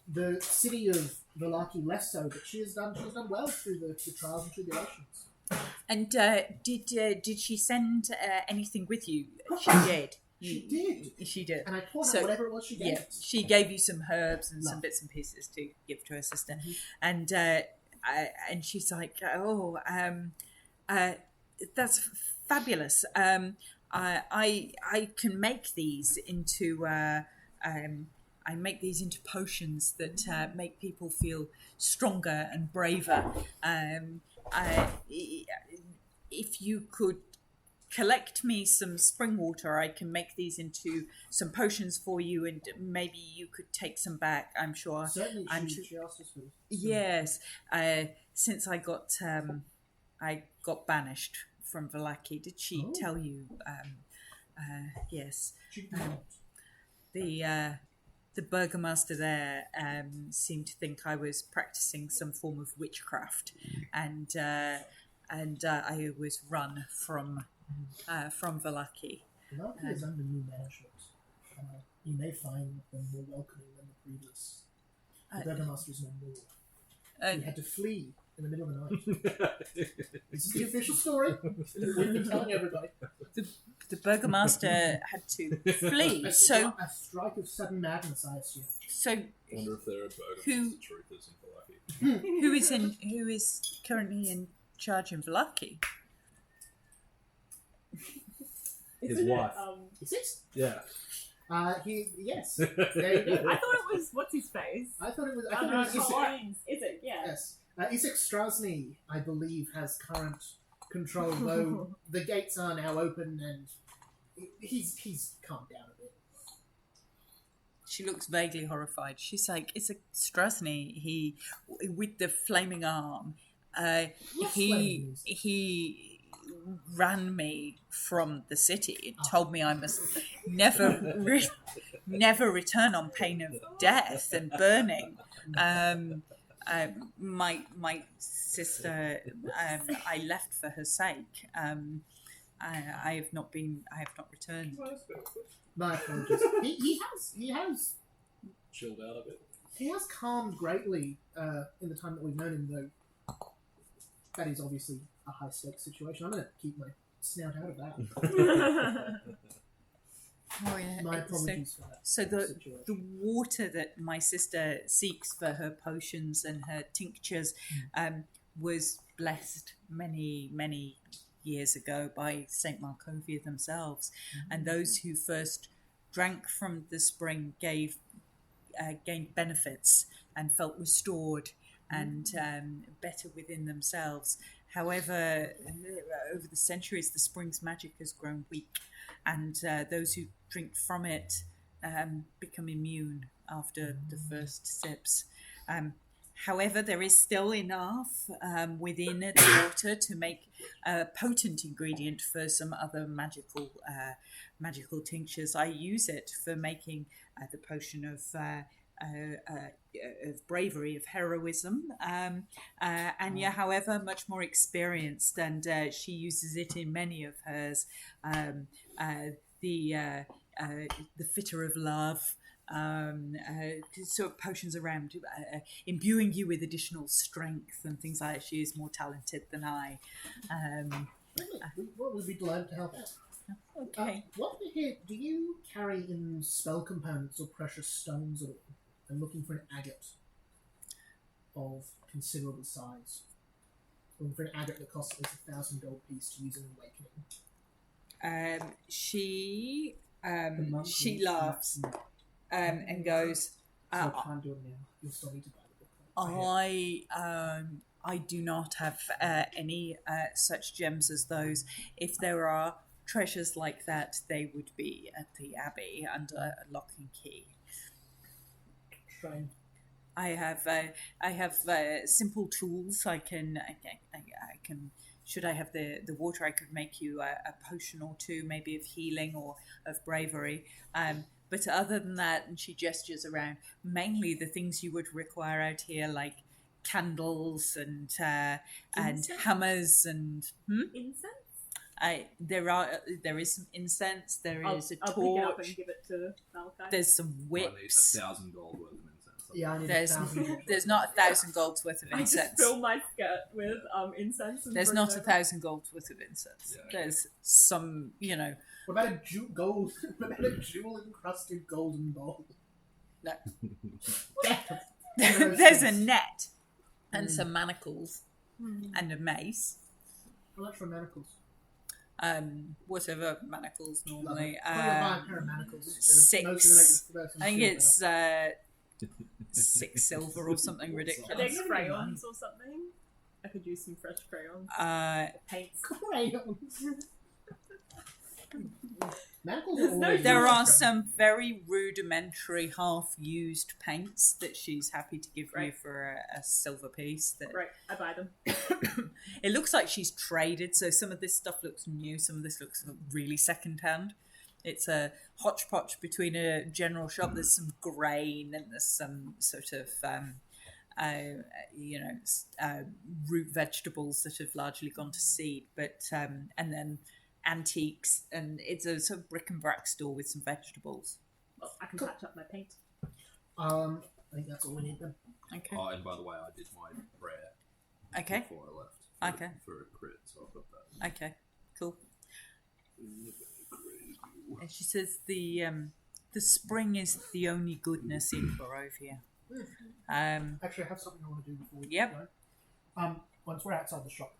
The city of Vallaki less so, but she's done well through the trials and tribulations. And did she send anything with you? She did. She did. She did. And I poured So, out whatever it was she gave Yeah, us. she gave you some herbs and some Love. bits and pieces to give to her sister, Mhm. and she's like, "Oh, that's fabulous. I can make these into I make these into potions that make people feel stronger and braver. If you could collect me some spring water, I can make these into some potions for you, and maybe you could take some back. I'm sure. Certainly, I'm she sure- asked us for. Yes, since I got banished from Valaki. Did she Oh. tell you? Yes. She did not. The burgomaster there seemed to think I was practicing some form of witchcraft, and I was run from Valaki. Valaki is under new management. You may find them more welcoming than the previous. The burgomaster is no more. He had to flee in the middle of the night. This is the official story. We've been telling everybody. The burgomaster had to flee. So A strike of sudden madness, I assume. so I wonder if there are burgers Who- the truth is in Valaki. who is currently in charge in Valaki? His Isn't wife. Is it? Yeah. Yes. There you go. I thought it was what's his face. I thought it was. I I thought don't it know. was Isaac. Collins. Is it? Yeah. Yes. Isaac Strasny, I believe, has current control, though the gates are now open and he's calmed down a bit. She looks vaguely horrified. She's like, "It's a Strasny. He with the flaming arm. He ran me from the city. It told me I must never return on pain of death and burning. My sister, I left for her sake. I have not returned. My apologies. He has Chilled out a bit. He has calmed greatly in the time that we've known him, though. That is obviously a high-stakes situation. I'm going to keep my snout out of that. Oh yeah. My apologies for that So the situation. water that my sister seeks for her potions and her tinctures was blessed many years ago by Saint Markovia themselves, and those who first drank from the spring gained benefits and felt restored and better within themselves. However, over the centuries, the spring's magic has grown weak, and those who drink from it become immune after the first sips. However, there is still enough within the water to make a potent ingredient for some other magical tinctures. I use it for making the potion of bravery, of heroism. Anya, however, much more experienced, and she uses it in many of hers. The fitter of love. Sort of potions around imbuing you with additional strength and things like that. She is more talented than I. Well, we'd be delighted to help out. Okay. What we hear, do you carry in spell components or precious stones at all? I'm looking for an agate of considerable size. Looking for an agate that costs us 1,000 gold piece to use in awakening. She The monk she will laughs snap and goes, so I can't do it now. You'll still need to buy the book. I do not have any such gems as those. If there are treasures like that, they would be at the abbey under lock and key. Trying. I have simple tools. I can. Should I have the water, I could make you a potion or two, maybe of healing or of bravery. But other than that, and she gestures around, mainly the things you would require out here, like candles and Incense? hammers and Incense? there is some incense. There is a I'll pick it up torch. and give it to Malachi. There's some I need whips. 1,000 gold worth of incense. Yeah, I need There's 1,000. there's not 1,000 gold's worth of I just incense. fill my skirt with incense. And There's bring not it over. 1,000 gold's worth of incense. Yeah. There's some, What about a gold? What about a jewel encrusted golden bowl? No. No, There's a it's- net and some manacles and a mace. How much for manacles? Whatever manacles normally. Buy a pair of manacles. Six. I think it's 6 silver or something Are ridiculous. there crayons or something? I could use some fresh crayons. Paints. crayons. Manacles There's are no always There used. are some very rudimentary, half-used paints that she's happy to give you Right. for a silver piece. That Great, I buy them. it looks like she's traded, so some of this stuff looks new, some of this looks really second-hand. It's a hodgepodge between a general shop. There's some grain and there's some sort of root vegetables that have largely gone to seed, but and then antiques, and it's a sort of brick and brack store with some vegetables. Well, I can patch up my paint. I think that's all we need then. Okay. Oh, and by the way, I did my prayer Okay. before I left. Okay. For a crit, so I've got that. Okay. Cool. And she says the spring is the only goodness in Barovia. Actually, I have something I want to do before we Yep. go. Once we're outside the shop,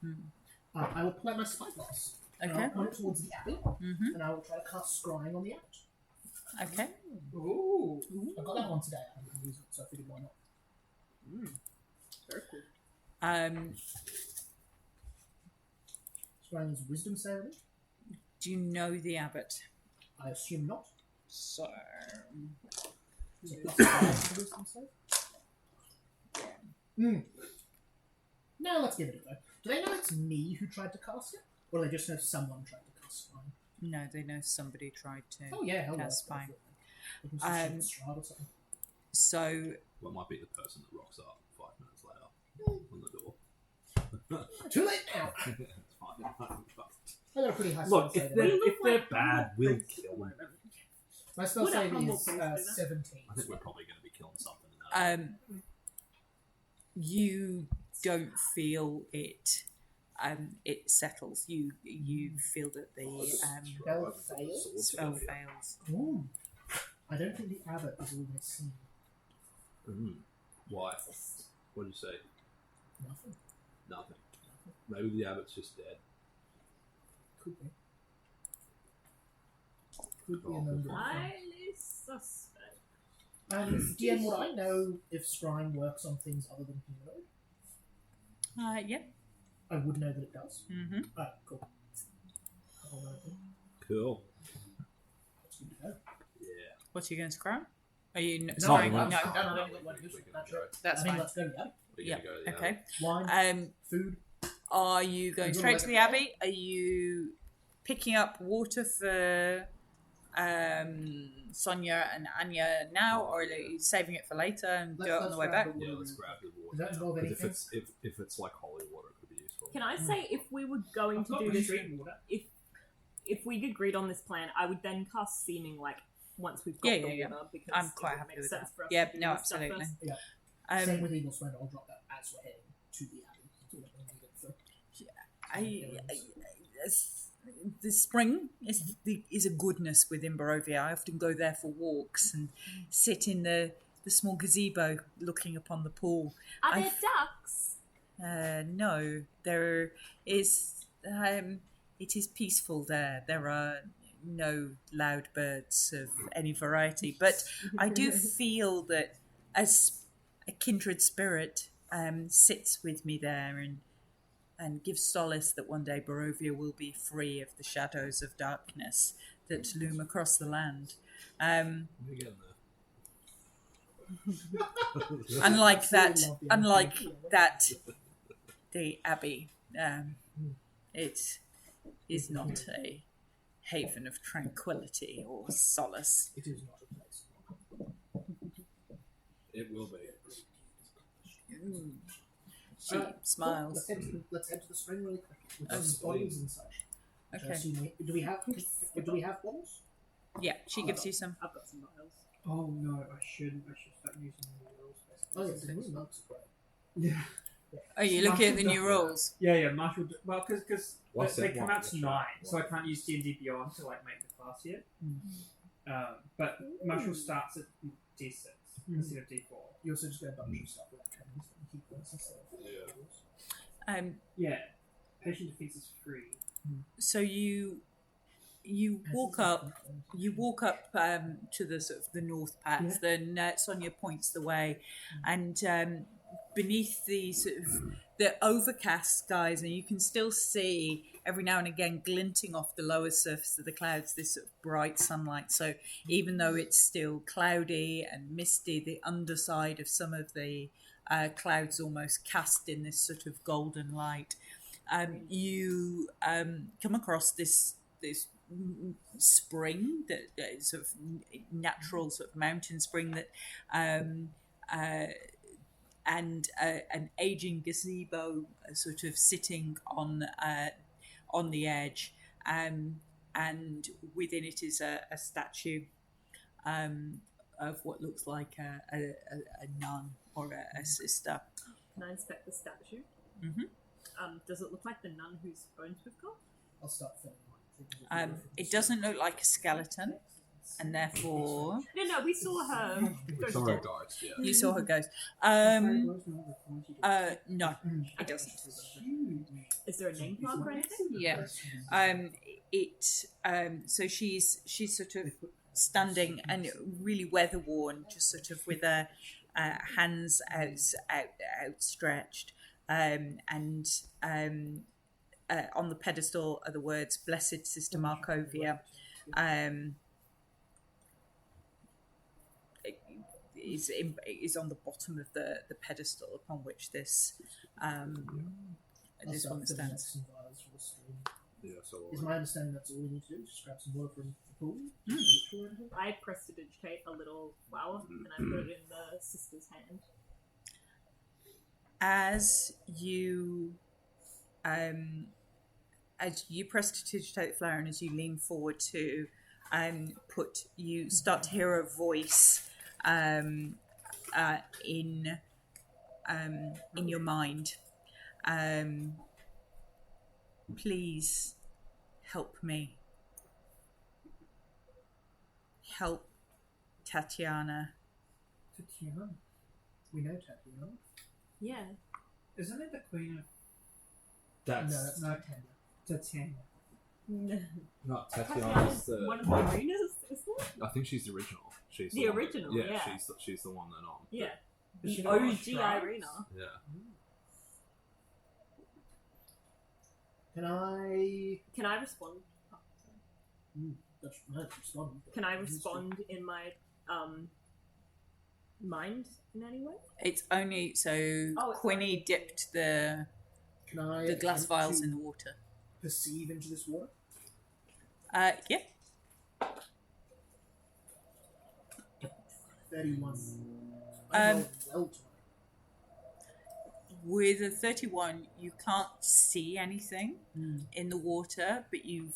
I will pull out my spyglass. And Okay. I'll point it towards the abbey, Mm-hmm. and I will try to cast scrying on the abbot. Okay. Ooh. I got that one today. I haven't used it, so I figured why not. Very cool. Scrying is wisdom saving. Do you know the abbot? I assume not. So Is it plus 5 for wisdom save? No, let's give it a go. Do they know it's me who tried to cast it? Or do they just know someone tried to cast scrying? no, they know somebody tried to. Oh yeah, hell Cast yeah. spying. Looking for some shroud or something. So Well, it might be the person that rocks up 5 minutes later on the door. Too late now! It's fine. I got a pretty high Look, spell if save. they're, anyway. if they're bad, we'll kill them. My spell Would a save humble is priest do that? 17. I think we're probably going to be killing something in that. you don't feel it. It settles. You feel that the Spell fails? spell fails. Ooh. I don't think the abbot is all they've seen. Why? What did you say? Nothing. Nothing. Maybe the abbot's just dead. Could be. Could be a Oh, number of things. Highly suspect. DM, would I know if scrying works on things other than humanoid? Yeah. I would know that it does. Mm-hmm. Alright, cool. Alright, Cool. that's good to go. Yeah. What are you going to scry? Are you No, scrying? no, No, no, I don't get one use. That's right. that's I think fine. let's go, yeah. We're Yeah. going to go to the Okay. Wine, food. Are you going You straight wanna to let the it abbey? Are you picking up water for Sonia and Anya now, or are you saving it for later and do it on the way back? Yeah, let's grab the water. Does that involve 'Cause anything? if it's like holy water, it could be useful. Can I say if we were going to do this, if we agreed on this plan, I would then cast seeming like once we've got the Yeah. water because I'm it quite would happy make with sense that. for us Yeah, to do no, this stuff absolutely. first. Same with Eagle Splendor, I'll drop that as we're heading to the abbey. So that we need it for- The spring is a goodness within Barovia. I often go there for walks and sit in the small gazebo looking upon the pool. Are there I've- ducks? No, there is. It is peaceful there. There are no loud birds of any variety, but I do feel that as a kindred spirit sits with me there and gives solace that one day Barovia will be free of the shadows of darkness that loom across the land. We're getting there. Unlike that, Absolutely unlike love the that, the abbey, it is not a haven of tranquility or solace. It is not a place. It will be. She smiles. Cool. Let's head to the spring really quick with Oh, some bottles and such. Which I Okay. assume do we have bottles? Yeah, she gives you some. I've got some vials. Oh no, I shouldn't. I should start using the rules. Oh, yes, the new monks are great. Yeah. Oh, you looking at the new Marshall- rules? Yeah, Marshall. Well, because What's they that come one? out tonight, so I can't use D&D Beyond to like make the class yet. But Marshall starts at D6 instead of D4. You also just get a bunch of stuff like trainings and keep those instead of Yeah. Yeah, patient defense is free. So you walk up to the sort of the north path. Then Sonia points the way, and beneath the sort of the overcast skies, and you can still see every now and again glinting off the lower surface of the clouds this sort of bright sunlight. So even though it's still cloudy and misty, the underside of some of the clouds almost cast in this sort of golden light. You come across this spring that is sort of natural sort of mountain spring that and an aging gazebo sort of sitting on the edge, and within it is a statue of what looks like a nun or a sister. Can I inspect the statue? Mm-hmm. Does it look like the nun whose bones we've got? I'll start filling. It doesn't look like a skeleton, and therefore No, we saw her. Saw a ghost, yeah. you saw her ghost. No, it doesn't. Is there a name plaque or anything? Yeah. So she's sort of standing and really weather worn, just sort of with her hands outstretched, and on the pedestal are the words "Blessed Sister Markovia." Is on the bottom of the pedestal upon which this woman stands. Yeah, so Is my understanding that's all we need to do? Just grab some water from the pool? I prestidigitate a little flower and I put it in the sister's hand. As you prestidigitate the flower and as you lean forward to you start to hear a voice in your mind. Please help me. Help Tatiana. Tatiana? We know Tatiana. Yeah. Isn't it the queen of that's No, Tatiana? no, Tatiana's Tatiana's the. one of the arenas, isn't it? I think she's the original. She's The one original, that, yeah. She's the one that Yeah. Is she The not on OG strikes? arena. Yeah. Can I? Can I respond? That's right, respond. Can I respond in my mind in any way? It's only so Oh, it's Quinny dipped the Can I? glass attempt vials to in the water. Perceive into this water. Yeah. 31. Um, rolled well tonight. With a 31, you can't see anything in the water, but you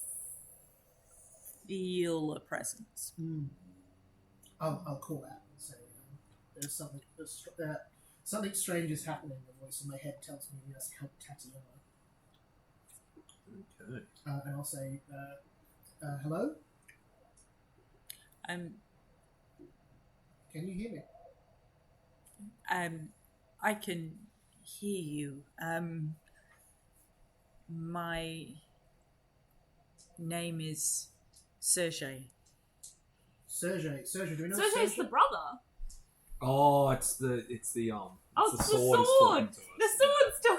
feel a presence. I'll call out and say there's something strange is happening. The voice in my head tells me we must help Tatiana. Okay. And I'll say, hello? Can you hear me? I can hear you. My name is Sergei. Sergei, do we know Sergei's the brother. Oh, it's the Oh, the it's the sword. is sword. talking to us. The sword's still.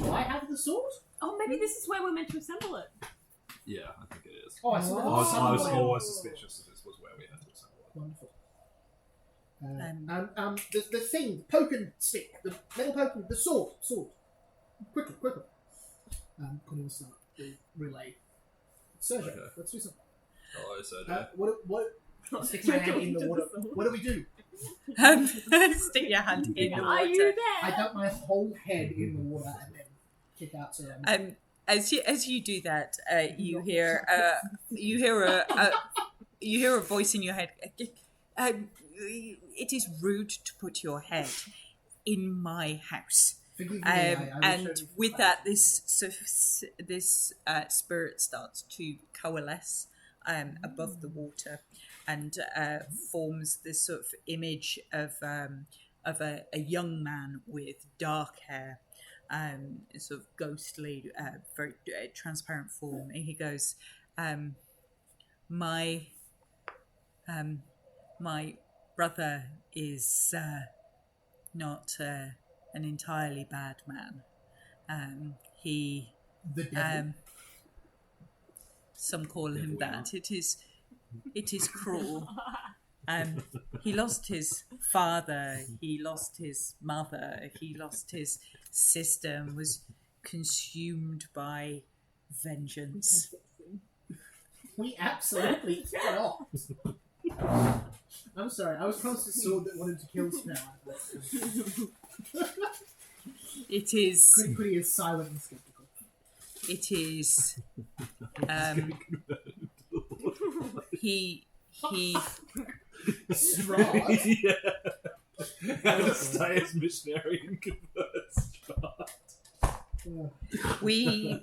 Do I have the sword? Oh, maybe this is where we're meant to assemble it. Yeah, I think it is. Oh, I see. I was always suspicious that this was where we had to assemble it. Wonderful. The thing, the poking stick, the metal poking, the sword. Quickly. Connie will start the relay. Sergei, Okay. let's do something. Hello, Sergei. What? Stick my hand in the water. What do we do? Stick your hand in the Are water. you I there? dump my whole head in the water and then kick out to them. As you do that, you hear a voice in your head. it is rude to put your head in my house. Forgive me, I will And show you with the that, flowers. this spirit starts to coalesce above the water, and forms this sort of image of a young man with dark hair, sort of ghostly, very transparent form. And he goes, my brother is not an entirely bad man. He The devil. some call him Devil, that. It is cruel. He lost his father, he lost his mother, he lost his sister, and was consumed by vengeance. We absolutely cannot. I'm sorry, I was promised a sword that wanted to kill Snow. It is. Pretty is silent and skeptical. It is. He. Strahd. Yeah. How to stay as missionary and convert Strahd. We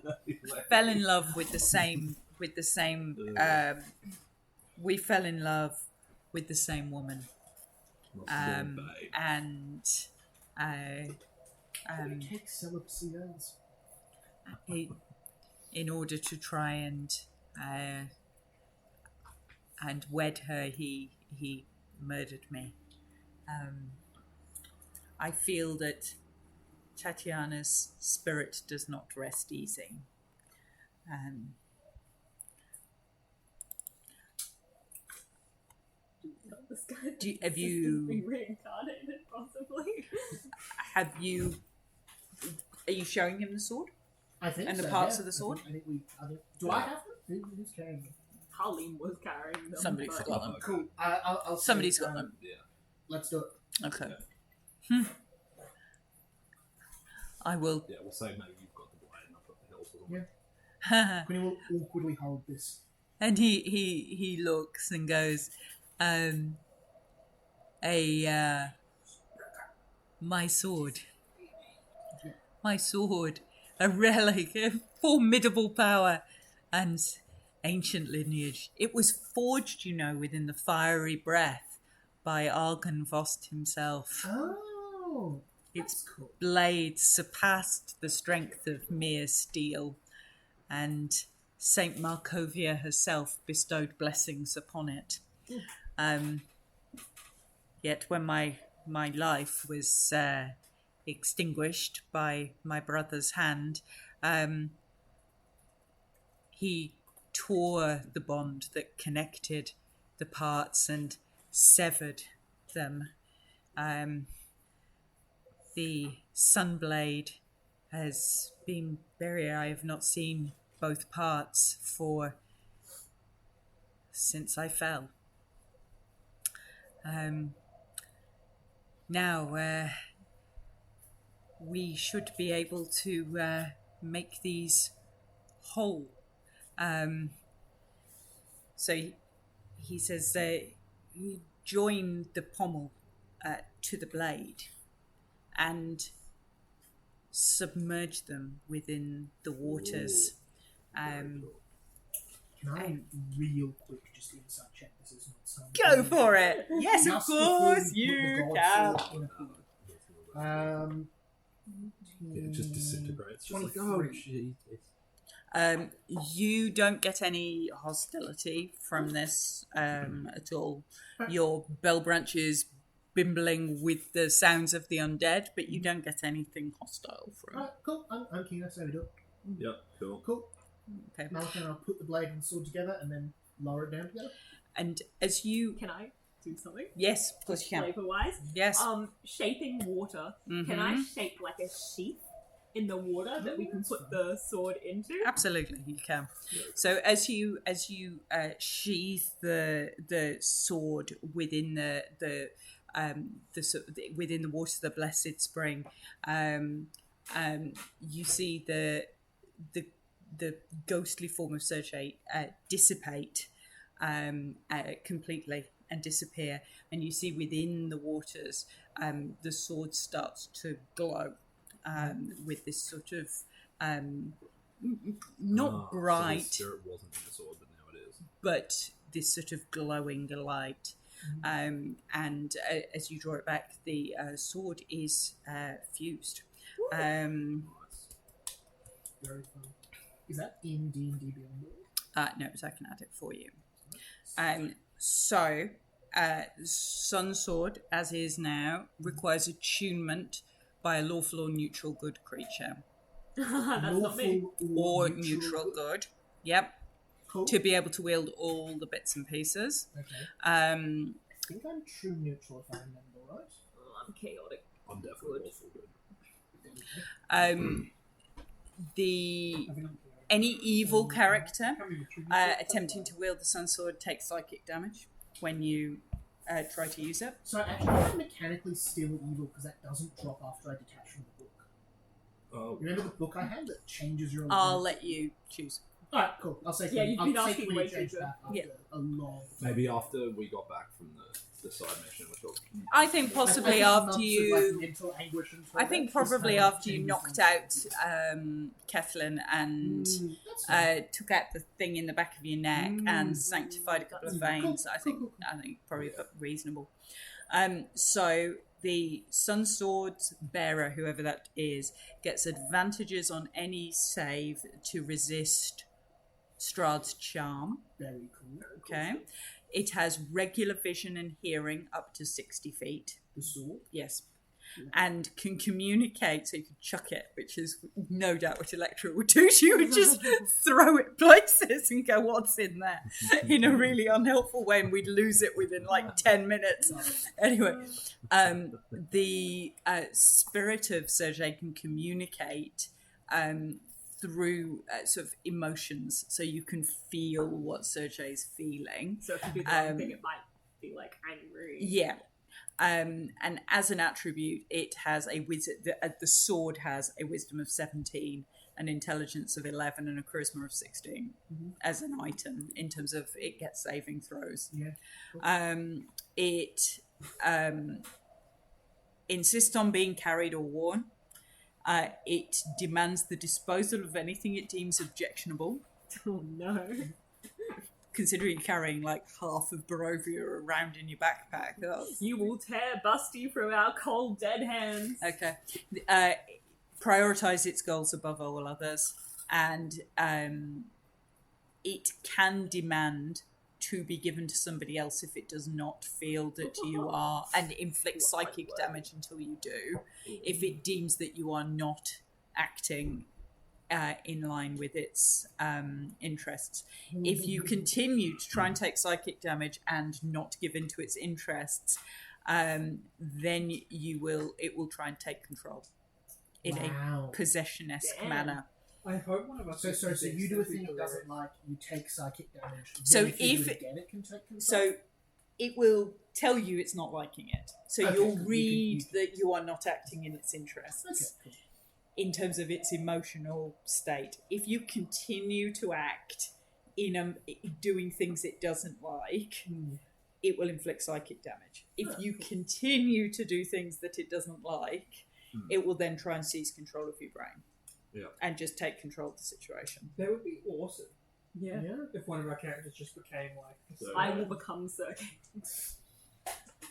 fell in love with the same. We fell in love with the same woman, and It takes celibacy else. in order to try and wed her, he murdered me. I feel that Tatiana's spirit does not rest easy. This guy Have you been reincarnated, possibly. Are you showing him the sword? I think And the so, parts yeah. of the sword? I think do I have them? Who's carrying them? Harleen was carrying them. Somebody's but- got them. Cool. I'll Somebody's say, got them. Yeah. Let's do it. Okay. Yeah. I will. Yeah, we'll say maybe you've got the blade and I've got the hills or something. Yeah. Quinny will awkwardly hold this. And he looks and goes, my sword, a relic, a formidable power, and ancient lineage. It was forged, within the fiery breath by Argynvost himself. Oh, Its that's cool. blade surpassed the strength of mere steel, and Saint Markovia herself bestowed blessings upon it. Yet when my life was extinguished by my brother's hand, he tore the bond that connected the parts and severed them. The Sunblade has been buried. I have not seen both parts since I fell. Now, we should be able to make these whole. So he says you join the pommel to the blade and submerge them within the waters. Can I real quick just insight check this is not some Go for it! Yes, of Just before course we put you the can. god sword in a pool. Yeah, it just disintegrates. Just like, 23. You don't get any hostility from this at all. Your bell branch is bimbling with the sounds of the undead, but you don't get anything hostile from it. Alright, cool. I'm keen. That's how we do it. Yep, cool. Cool. Okay. Malcolm and I'll put the blade and the sword together and then lower it down together. And as you... Can I do something? Yes, of course you can. Flavor-wise? Yes. Shaping water. Can I shape like a sheath in the water that we can put the sword into? Absolutely, you can. So as you sheath the sword within within the waters of the blessed spring, you see the ghostly form of Sergei dissipate completely, and disappear. And you see within the waters, the sword starts to glow with this sort of not bright, So the spirit wasn't in the sword, but now it is. but this sort of glowing light. And as you draw it back, the sword is fused. Nice. Very fun. Is that in D&D Beyond? No, so I can add it for you. So, Sun Sword, as is now, requires attunement by a lawful or neutral good creature. That's not me. Or neutral good. Yep. Cool. To be able to wield all the bits and pieces. Okay. Um, I think I'm true neutral if I remember right. I'm chaotic. I'm definitely lawful good. the I think I'm any evil character Can't remember true. attempting to wield the Sun Sword takes psychic damage when you try to use it. So actually, I'm mechanically still evil because that doesn't drop after I detach from the book. Oh, Remember the book I had that changes your... I'll let you choose. Alright, cool. I'll say Yeah, you've been asking when way you change too back after Yeah. a long... maybe after we got back from the side mission, which was I think possibly after you. mental anguish and I think probably after you knocked out Kethlin and took out the thing in the back of your neck and sanctified a couple of veins. I think probably reasonable. So the Sun Sword's bearer, whoever that is, gets advantages on any save to resist Strahd's charm. Very cool. Okay. It has regular vision and hearing up to 60 feet. The sword? Yes. And can communicate, so you can chuck it, which is no doubt what Electra would do. She would just throw it places and go, what's in there? In a really unhelpful way, and we'd lose it within like 10 minutes. Anyway, the spirit of Sergei can communicate through sort of emotions, so you can feel what Sergei's feeling. So if you do the wrong thing, it might be like angry. Yeah. And as an attribute, it has a the sword has a wisdom of 17, an intelligence of 11, and a charisma of 16 as an item in terms of it gets saving throws. Yeah. Cool. It insists on being carried or worn. It demands the disposal of anything it deems objectionable. Oh no. Considering you're carrying like half of Barovia around in your backpack. You will tear Busty from our cold dead hands. Okay. Prioritize its goals above all others. And it can demand to be given to somebody else if it does not feel that you are, and inflict psychic damage until you do, if it deems that you are not acting in line with its interests. If you continue to try and take psychic damage and not give in to its interests, then it will try and take control in a possession-esque manner. I hope one of us. So you do a thing it doesn't like, you take psychic damage. So then if you do it again, it can take control? So it will tell you it's not liking it. So Okay, you'll cool. read that you are not acting in its interests. Okay, cool. In terms of its emotional state. If you continue to act in doing things it doesn't like, it will inflict psychic damage. If you continue to do things that it doesn't like, it will then try and seize control of your brain. Yeah. And just take control of the situation. That would be awesome Yeah. if one of our characters just became like. So- I will become Sergei.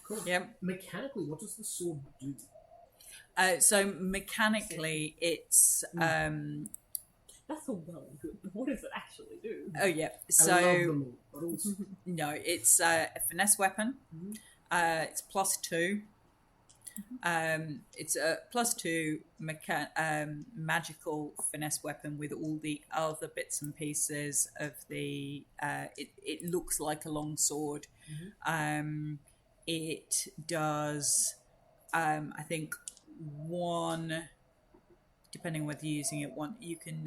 Cool. Yep. Mechanically, what does the sword do? So mechanically, it's That's all well and good. What does it actually do? oh yeah. I love the So law, but also... no, it's a finesse weapon. It's +2. It's a +2 magical finesse weapon with all the other bits and pieces of the. It looks like a long sword. It does, I think, one. Depending on whether you're using it, one you can.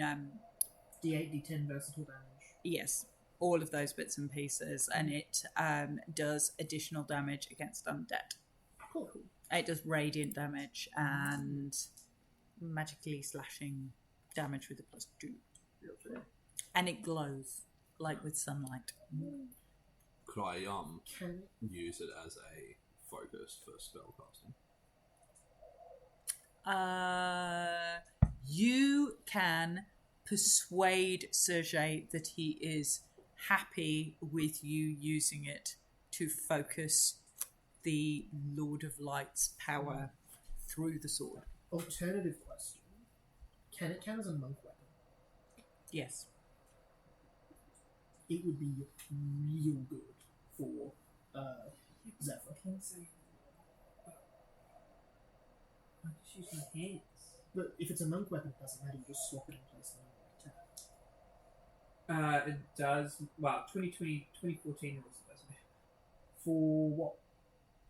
D8, D10 versatile damage. Yes, all of those bits and pieces, and it does additional damage against undead. Cool. It does radiant damage and magically slashing damage with a +2. And it glows, like with sunlight. Could I Can use it as a focus for spellcasting? You can persuade Sergei that he is happy with you using it to focus the Lord of Light's power through the sword. alternative question? Can it count as a monk weapon? Yes. It would be real good for Zephyr. I can say. I just use my hands. But if it's a monk weapon, it doesn't matter. You just swap it in place and attack. It does. Well, 2020, 2014 rules it doesn't matter. For what?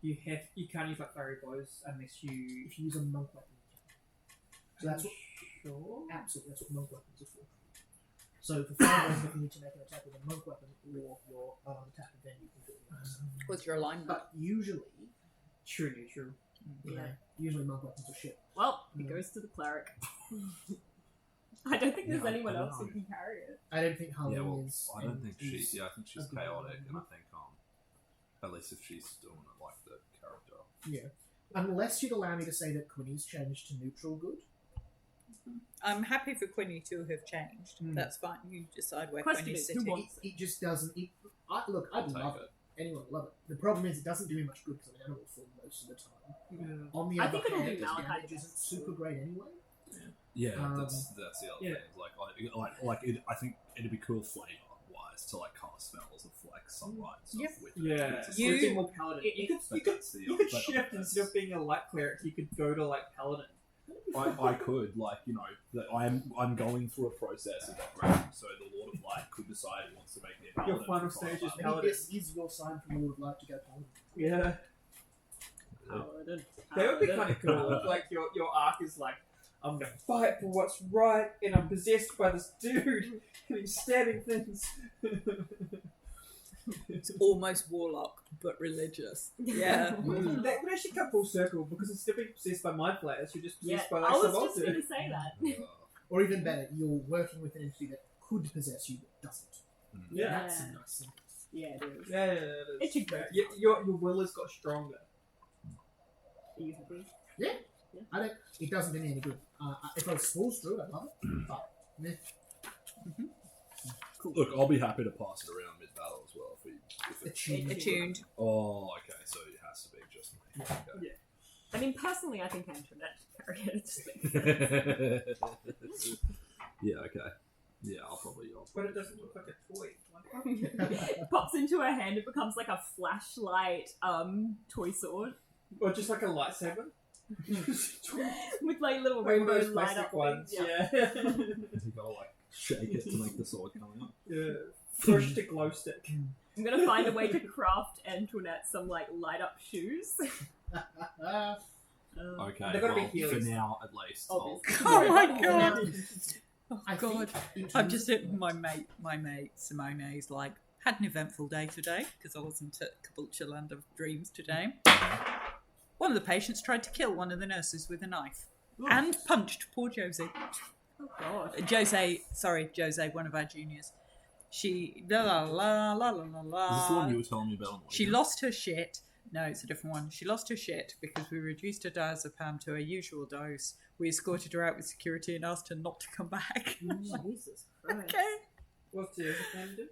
You can't use like fiery blows unless you. If you use a monk weapon, you can. So that's what. Sure. Absolutely, that's what monk weapons are for. So for fire if you need to make an attack with a monk weapon or your attack, then you can do it. What's your alignment? But usually, True. usually monk weapons are shit. Well, it goes to the cleric. I don't think there's Yeah, anyone I don't else who know. can carry it. I don't think Harleen Yeah, well, is. I don't think is- she's. Yeah, I think she's a good chaotic, one. and I think at least if she's doing it like the character. Yeah. Unless you'd allow me to say that Quinny's changed to neutral good. I'm happy for Quinny to have changed. Mm. That's fine. You decide where Question Quinny's is, who sitting. wants It just doesn't. Look, I'd Take love it. it. Anyone would love it. The problem is it doesn't do me much good because I'm an animal form most of the time. Yeah. On the I other think it'll do hand, its Malachi damage the isn't best. super great anyway. Yeah, Um, that's the other yeah. thing. Like it, I think it'd be cool flavor wise to like cast spells of like sunlight and stuff Yep. with it. Yeah. It's You- Or be more paladin. You could that's the you other could thing. shift instead of being a light cleric. You could go to like paladin. I could like that I'm going through a process of upgrading, so the Lord of Light could decide he wants to make me a Your paladin final for stage is Paladin. Maybe Paladin. this is your sign from the Lord of Light to go paladin. Yeah. Paladin? That would be Paladin. kind of cool. Like your arc is like, I'm gonna fight for what's right, and I'm possessed by this dude, and he's stabbing things. It's almost warlock, but religious. Yeah. That would actually come full circle because instead of being possessed by mind flayers, you're just Yeah, possessed by like I was some just altar. going to say that. Or even better, you're working with an entity that could possess you but doesn't. Yeah. That's a nice thing. Yeah, it is. Yeah, it is. It's a great Your will has got stronger. Easily. It doesn't do me any good. If I was small through it, I'd love it. But meh. Look, I'll be happy to pass it around mid battle as well if it's. Attuned. Oh, okay, so it has to be just me. Okay. I mean, personally, I think Antoinette should carry it. It just makes sense. Yeah, okay. Yeah, I'll probably. But it doesn't look like a toy. It pops into her hand. It becomes like a flashlight toy sword Or just like a lightsaber. with like little Like rainbow those light plastic up ones. things. Yeah. You gotta like shake it to make the sword come out. Yeah. First a glow stick. I'm gonna find a way to craft Antoinette some like light up shoes. Okay, They're gonna be well, for healers. now at least. Obviously. Oh my Yeah. god. Oh I god. think in I've terms just of- hit my mate Simone is like, had an eventful day today because I wasn't at Caboolture Land of Dreams today. One of the patients tried to kill one of the nurses with a knife and punched poor Josie. Oh god. Jose, one of our juniors. She la la la la la la Is this the one la. you were telling me about on the She weekend? lost her shit. No, it's a different one. She lost her shit because we reduced her diazepam to her usual dose. We escorted her out with security and asked her not to come back. Jesus Christ. Okay. What's the other thing to do?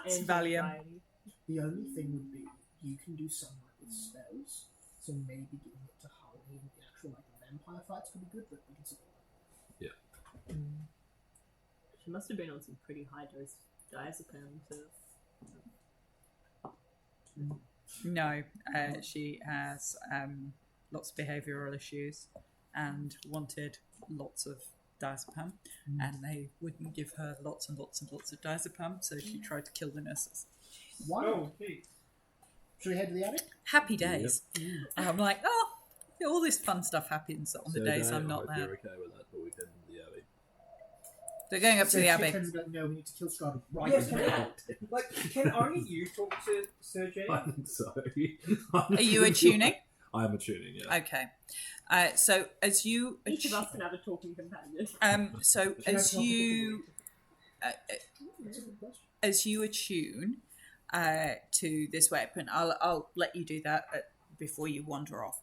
It's And Valium. anxiety. The only thing would be you can do sunlight with spells, so maybe giving it to Harleen in the actual like vampire fights could be good, but we can see. She must have been on some pretty high dose diazepam to. No, she has lots of behavioural issues and wanted lots of diazepam, and they wouldn't give her lots and lots and lots of diazepam, so she tried to kill the nurses. Why? Oh, hey. Should we head to the attic? Happy days. And I'm like, oh, all this fun stuff happens on the So, days Dave, I'm I not hope there. You're okay with that, but we head into the abbey. They're going up to the abbey. No, we need to kill Strider right Yes, now. Like, can only you talk to Sergei? I think so. Are you attuning? I am attuning, yeah. Okay. So as you Each of us can have a talking companion. so Can I as talk to you That's a good question. as you attune, to this weapon. I'll let you do that before you wander off.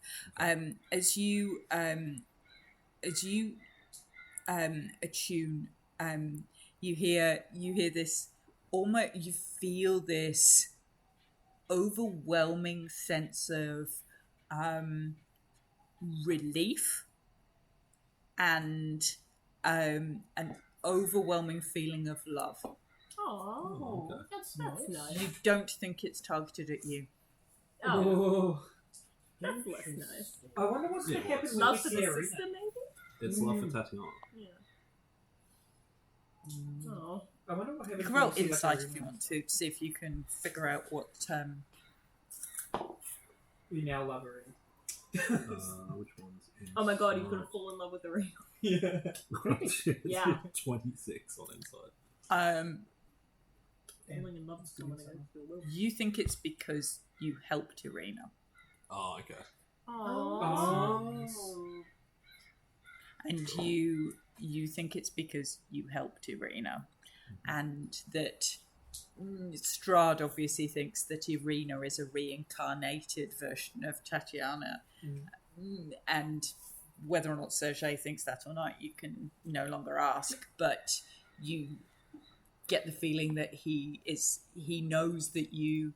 As you attune, you hear this almost, you feel this overwhelming sense of relief and an overwhelming feeling of love. Oh, okay. that's nice. You don't think it's targeted at you. Oh, that's less nice. I wonder what's going to Yeah, happen it's with Love this for the area. sister, maybe? It's love for Tatiana. Yeah. Oh. I wonder what You happens can when roll we see, like, insight a if you want to see if you can figure out what. We now love her. Which one's in? Oh my god, he's gonna fall in love with the ring. Yeah. Yeah. 26 on inside. Falling in love with someone against your will. You think it's because you helped Irina, Oh, okay. Oh. and you think it's because you helped Irina, and that Strahd obviously thinks that Irina is a reincarnated version of Tatiana, and whether or not Sergei thinks that or not, you can no longer ask, but you get the feeling that he knows that you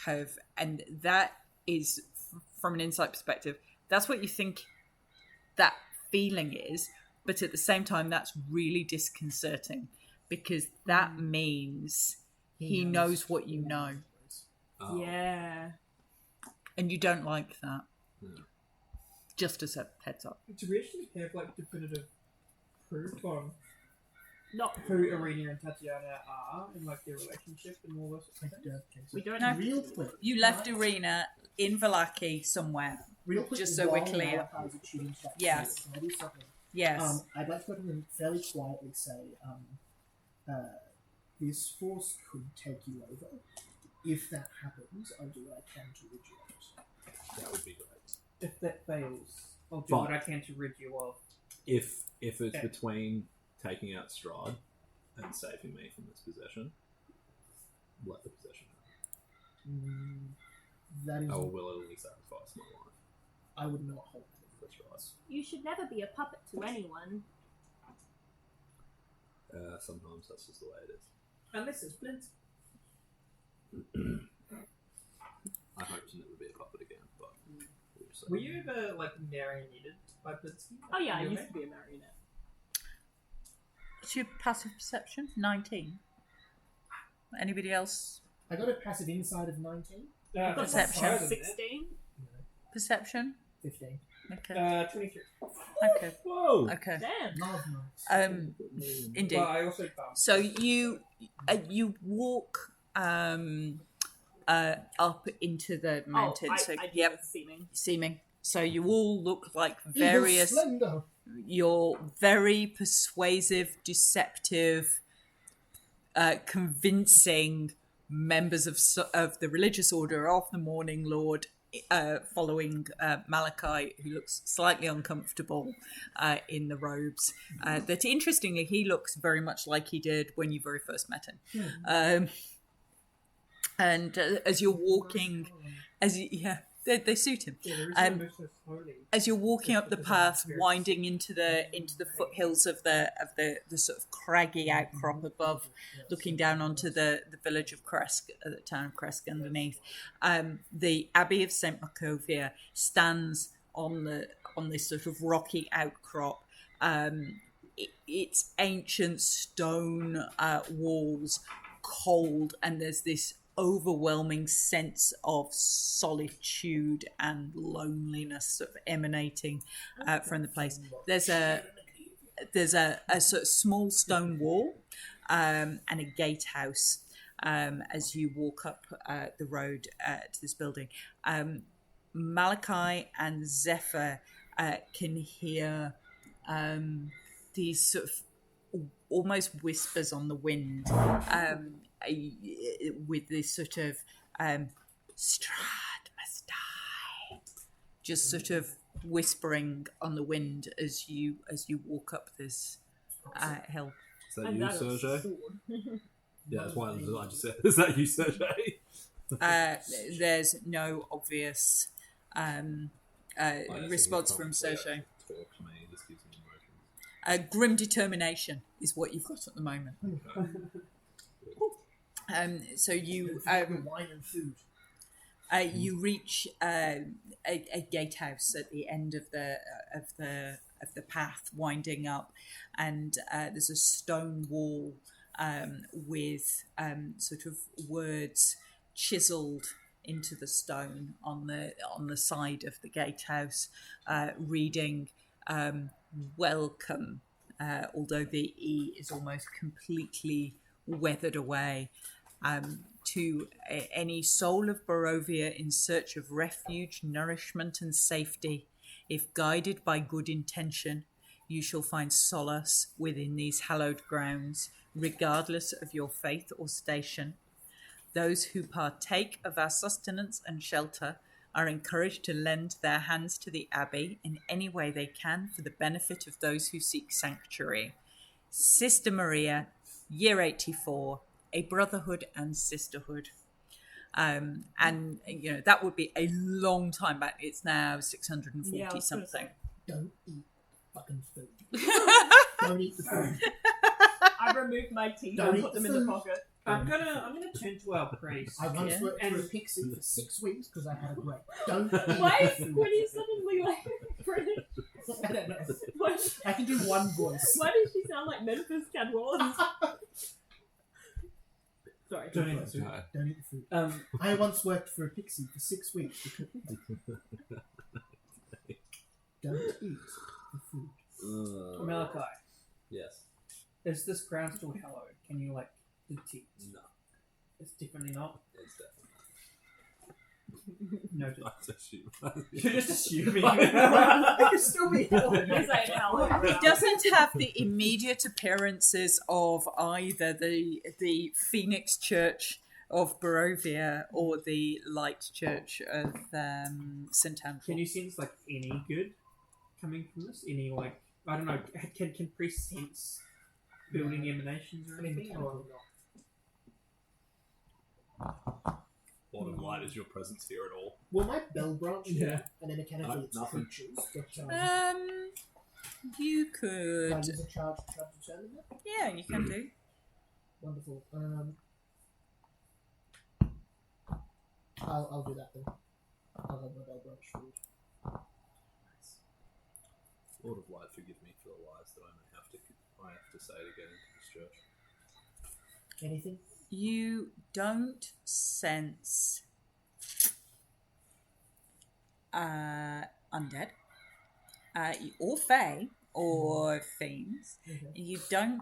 have, and that is, from an insight perspective, that's what you think that feeling is, but at the same time that's really disconcerting, because that means he knows what you know, Oh. Yeah. and you don't like that. Yeah. Just as a heads up. Do we actually have like definitive proof on Not who Irina and Tatiana are and like their relationship and all this? we don't No. Real quick. You left Irina in Valaki somewhere. Real quick, Just so we're while clear. Malachi's attuning to that Yes. state, can I do something? Yes. I'd like to go and fairly quietly say, this force could take you over. If that happens, I'll do what I can to rid you of it. That would be great. If that fails, I'll do Fine. what I can to rid you of. If it's Okay. between taking out Strahd and saving me from this possession, let the possession happen. That is, I will willingly sacrifice my life. I would not hold it. That's right. You should never be a puppet to anyone. Sometimes that's just the way it is. Unless it's Blint. I hope to never be a puppet again, but we'll see. Were you ever like marioneted by Blinsky? Oh yeah, I used to be a marionette. What's your passive perception? 19. Anybody else? I got a passive inside of 19, I've got Perception. 16. Perception? 15. Okay. 23. Okay. Whoa! Okay. Damn. Love nice. Indeed. But I also bumped. So you walk up into the mountains. Oh, So I yep, seeming. So you all look like various. Splendor. You're very persuasive, deceptive, convincing members of the religious order of the Morning Lord, following Malachi, who looks slightly uncomfortable in the robes. That interestingly, he looks very much like he did when you very first met him. And as you're walking, they suit him. Yeah, there is Um, no move so slowly. As you're walking up the path, winding into the foothills of the sort of craggy outcrop above, looking down onto the village of Kresk, the town of Kresk underneath, the Abbey of Saint Macovia stands on this sort of rocky outcrop. It's ancient stone walls, cold, and there's this overwhelming sense of solitude and loneliness sort of emanating from the place. There's a sort of small stone wall and a gatehouse as you walk up the road to this building. Malachi and Zephyr can hear these sort of almost whispers on the wind, with this sort of Strahd must die, just sort of whispering on the wind as you walk up this hill. Is that you, Sergio? Yeah, that's why I just said. Is that you, Sergey? There's no obvious response from Sergey. Talk to me. This gives me emotions. Grim determination is what you've got at the moment. So you wine and food. you reach a gatehouse at the end of the path winding up, and there's a stone wall with sort of words chiseled into the stone on the side of the gatehouse, reading "Welcome," although the E is almost completely weathered away. To any soul of Barovia in search of refuge, nourishment, and safety, if guided by good intention, you shall find solace within these hallowed grounds, regardless of your faith or station. Those who partake of our sustenance and shelter are encouraged to lend their hands to the Abbey in any way they can for the benefit of those who seek sanctuary. Sister Maria, Year 84, a brotherhood and sisterhood. And, you know, that would be a long time back. It's now 640 something. Don't eat fucking food. Don't eat the food. I removed my teeth and put them in the pocket. I'm gonna turn to our priest. I once worked for a pixie for 6 weeks because I had a break. Don't eat Why food. when you suddenly like British? I don't know. Why, I can do one voice. why does she sound like Memphis Cadwallader? Sorry. Don't eat the food. Don't eat the food. I once worked for a pixie for 6 weeks to cook. Don't eat the food. Malachi, Yes. is this ground still hallowed? Can you like detect? No. It's definitely not. It's definitely. Noted. I just assume. You're just assuming. It could still be hallowed. Is that hallowed? It doesn't have the immediate appearances of either the Phoenix Church of Barovia or the Light Church of St. Andrew. Can you sense like any good coming from this? Any like I don't know. Can priests sense building emanations or I mean, anything? mechanical not. What of light is your presence here at all? Well, my bell branch, Yeah. and then mechanically it's Nothing. creatures. But, You can I could, use a charge to try to determine that? yeah, you can do. Wonderful. I'll do that then. I'll have my bell branch food. Lord of Light, forgive me for the lies that I have to say to get into this church. Anything? You don't sense undead or fae or fiends. Okay. You don't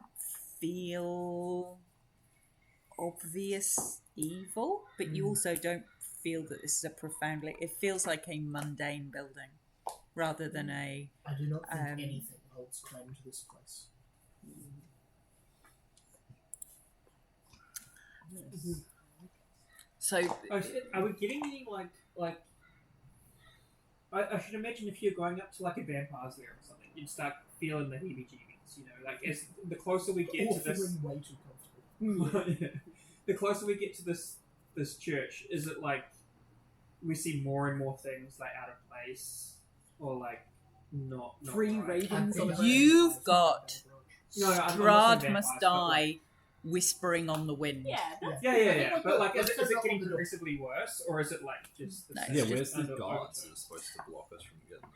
feel obvious evil, but you also don't feel that this is a profoundly... It feels like a mundane building rather than a... I do not think anything holds claim to this place. So, Are we getting any like? I should imagine if you're going up to like a vampire's lair or something, you'd start feeling the heebie-jeebies. You know, like as the closer we get to this, feeling way too comfortable. the closer we get to this church, is it like we see more and more things like out of place, or like not Three right? ravens on the You've got No, I'm not Strahd saying must vampires, but, like- die whispering on the wind. Yeah, that's Yeah. But like, Let's is figure it out getting what to do. progressively worse, or is it like just? No, Yeah, it's where's the under guards water? that are supposed to block us from getting there?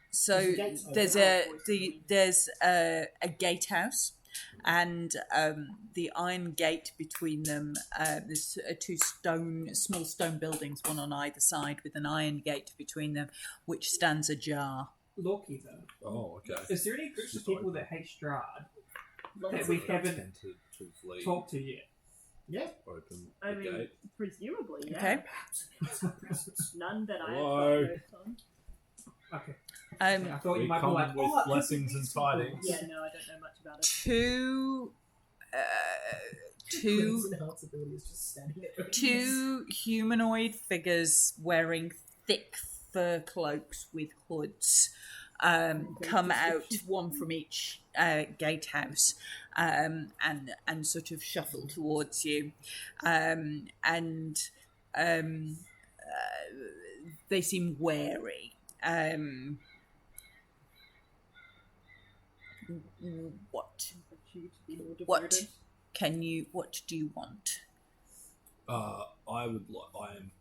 So there's a gatehouse, and the iron gate between them. There's two small stone buildings, one on either side, with an iron gate between them, which stands ajar. Lawkeeper. Oh, okay. Is there any groups of Just people open. that hate Strahd Lots that of we them. haven't Tend to flee, talked to yet? Yeah. open I the mean, gate. presumably, yeah. Okay. None that I Hello. have got notes on. Okay. Um, I thought We you might be come like, with oh, it could blessings be and these people." tidings. Yeah, no, I don't know much about it. two Crane's enhanced ability is just standing there. two humanoid figures wearing thick fur cloaks with hoods come out, one from each gatehouse and sort of shuffle towards you, and they seem wary. What do you want? I am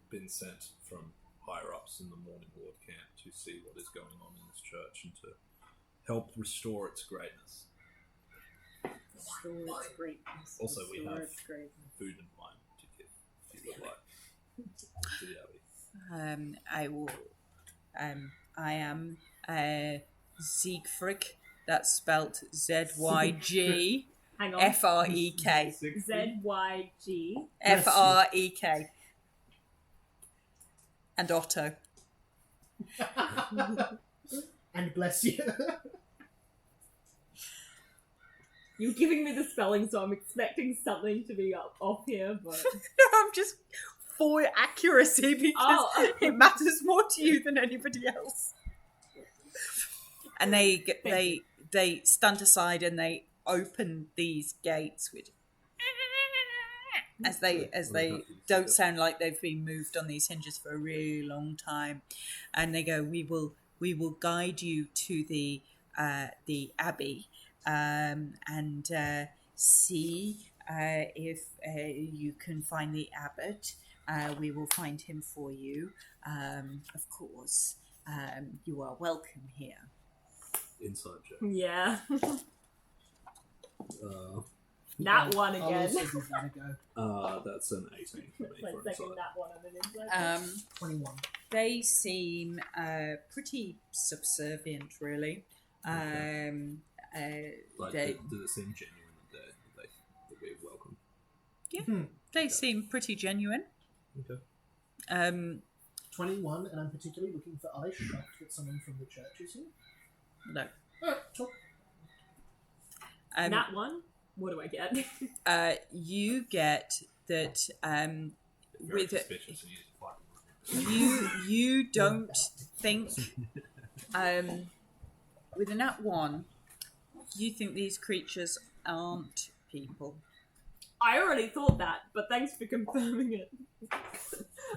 been sent from higher ups in the Morning Lord camp to see what is going on in this church and to help restore its greatness. Also, we have food and wine to give if you would like. To the Abbey. I will. I am Siegfried. That's spelt ZYG. Hang on. FREK. ZYG. FREK. And Otto. And bless you. You're giving me the spelling, so I'm expecting something to be off here, but... No, I'm just for accuracy because it matters more to you than anybody else. And they stand aside and they open these gates with as they don't sound like they've been moved on these hinges for a really long time, and they go, we will guide you to the abbey and see if you can find the abbot. We will find him for you. Of course, you are welcome here. Inside joke. Yeah. That one again. That's an 18 for me. Like For second inside. that one on an inside. 21. They seem pretty subservient, really. Like, they does it seem genuine that we're welcome? yeah, they seem pretty genuine. Okay. 21, and I'm particularly looking for, are they shocked that someone from the church is here? No. Alright, talk. That one? What do I get? You get that Very with suspicious and you just fight. you don't think with a nat 1 you think these creatures aren't people. I already thought that, but thanks for confirming it.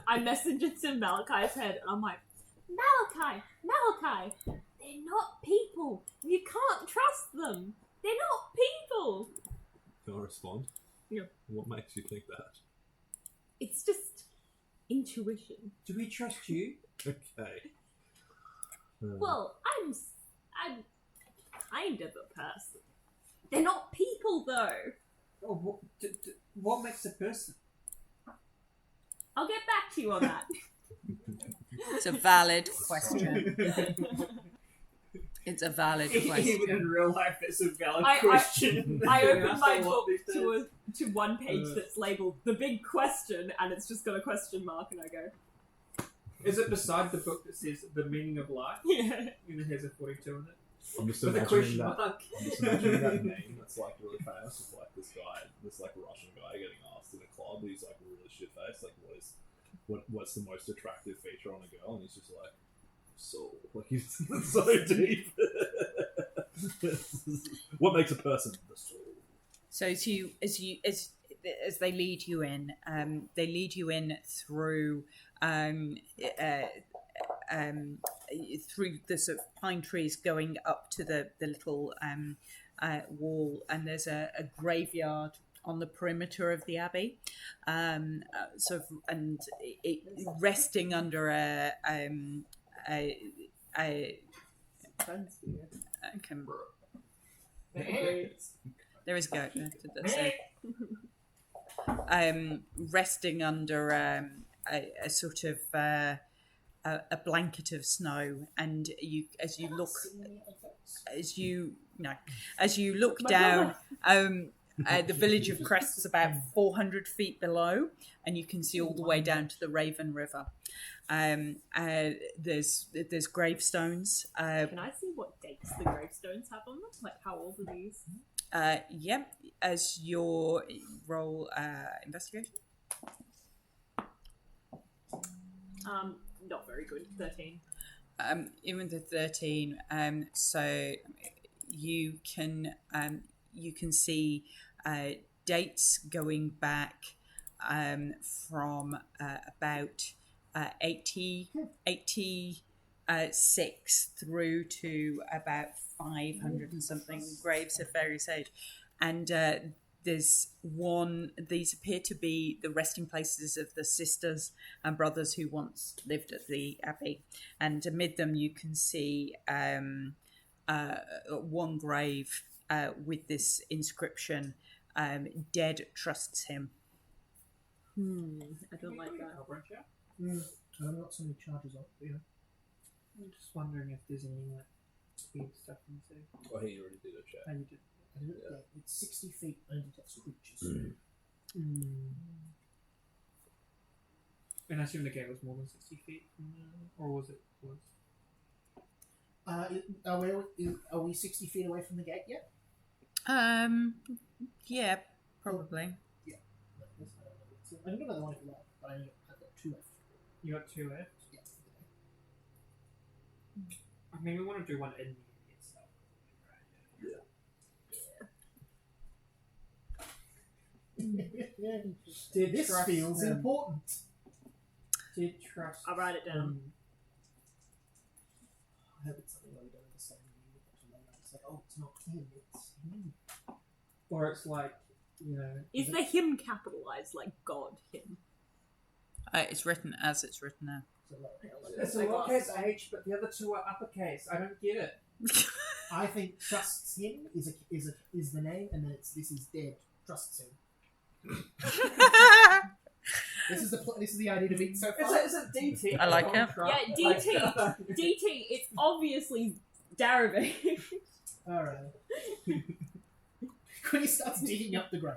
I messaged it to Malachi's head, and I'm like, Malachi, they're not people. You can't trust them. They're not people. Can I respond? Yeah. What makes you think that? It's just intuition. Do we trust you? Okay. Well, I'm kind of a person. They're not people, though. Oh, what makes a person? I'll get back to you on that. It's a valid question. It's a valid question. Even in real life, it's a valid I question. I opened my book to one page that's labelled "The Big Question," and it's just got a question mark, and I go, Is it beside the book that says "The Meaning of Life"? "Yeah." And it has a 42 in it. I'm just With a imagining question that. mark. I'm just imagining that name that's like really famous of like this guy, this like Russian guy getting asked in a club. He's like really shit faced. Like, what's the most attractive feature on a girl? And he's just like, soul. Like, he's so deep. What makes a person? The soul. So as they lead you in through through the sort of pine trees going up to the little wall, and there's a graveyard on the perimeter of the abbey, sort of, and it resting under a there is a goat. Resting under a sort of a blanket of snow, and as you look down, the village of Crest is about 400 feet below, and you can see all the way down to the Raven River. There's gravestones. Can I see what dates the gravestones have on them? Like, how old are these? Yep. As your roll investigation. Not very good. 13. Even the 13. So you can see dates going back from about 86 through to about 500 and something graves of various age. And these appear to be the resting places of the sisters and brothers who once lived at the abbey. And amid them you can see one grave with this inscription, "Dead trusts him." I don't like that. I've got so many charges off, but I'm just wondering if there's any like weird stuff in there. Oh, hey, you already did a check. Oh, you did. it's 60 feet and detects creatures. And I assume the gate was more than 60 feet from or was it close? Are we 60 feet away from the gate yet? Yeah, probably. Yeah. I don't know the one for that, but I've got 2 left. You got 2 left? Yeah. I mean, we want to do one in the itself. Did This trust feels him. important. Did trust I'll write it down. I hope it's something where we don't understand. It's like, oh, it's not him, it's him. Or it's like, you know... Is the him capitalized like God him? It's written as it's written now. So, It's a lowercase h, but the other 2 are uppercase. I don't get it. I think trusts him is the name, and then this is dead. Trusts him. This is the idea to beat so far. It's a DT. I like it. Yeah, DT. DT. It's obviously deriving. All right. When he starts digging up the grave.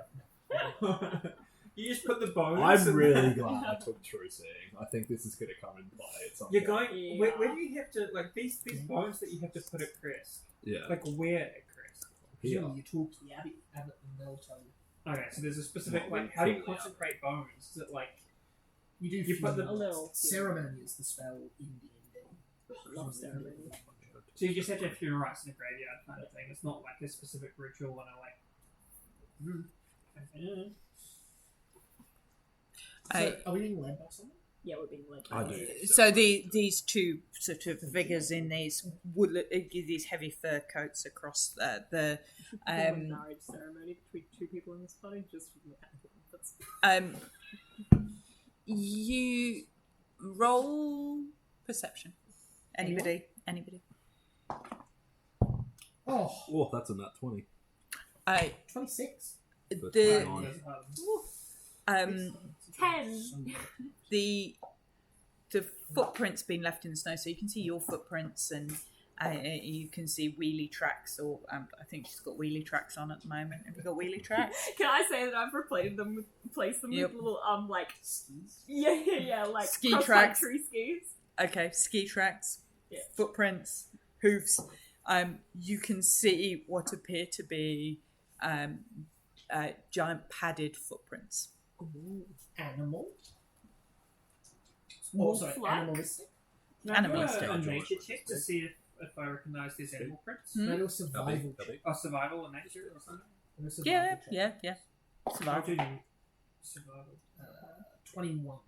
You just put the bones. I'm really glad I took true seeing. I think this is going to come in play at some You're point. going. Yeah. Where do you have to like these bones that you have to put at crest? Yeah. Like where at crest? Here. Presumably you talk to the abbot, and they'll tell you. Okay, so there's a specific Not like how do you fully consecrate bones? Is it like You put them a little ceremony is the spell in D&D. Love ceremony. so you just have to have funeral rites in a graveyard kind of thing? It's not like a specific ritual and So, are we being led by someone? Yeah, we're being led. I do. So these two sort of figures in these these heavy fur coats across the marriage ceremony between 2 people in this party. Just that's you roll perception. Anybody? Oh, that's a nat 20. 26. The 29. 10. the footprints being left in the snow, so you can see your footprints and you can see wheelie tracks, or I think she's got wheelie tracks on at the moment. Have you got wheelie tracks? Can I say that I've replaced them with Yep. little like Skis. yeah like Ski cross tracks. country skis. Okay, ski tracks, Yeah. footprints, hoofs. You can see what appear to be giant padded footprints. Animal. Wolf-like. Animalistic. Animalistic. a nature check to see if I recognise these animal prints. Hmm? No, How survival. big? How big? Or survival or nature or something. No survival check. Yeah. I'll Survival. do survival. 21.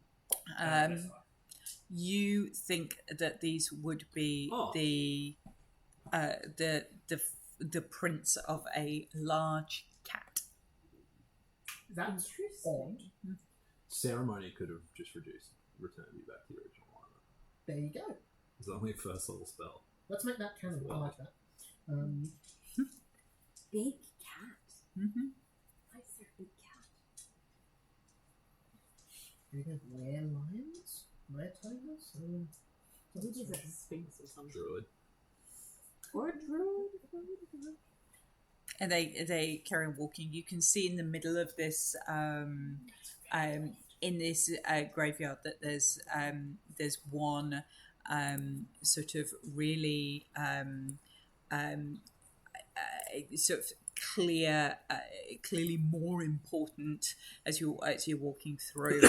You think that these would be Oh. the prints of a large cat. That's odd. Ceremony could have just returned you back to the original armor. There you go. It's only a first level spell. Let's make that canon. I like that. Big cat. Mm-hmm. Why is there a big cat? Are you going to wear lions? Wear tigers? I think he's a sphinx or something. Druid. Or a druid. And they carry on walking. You can see in the middle of this in this graveyard that there's one sort of really sort of clearly more important as you're walking through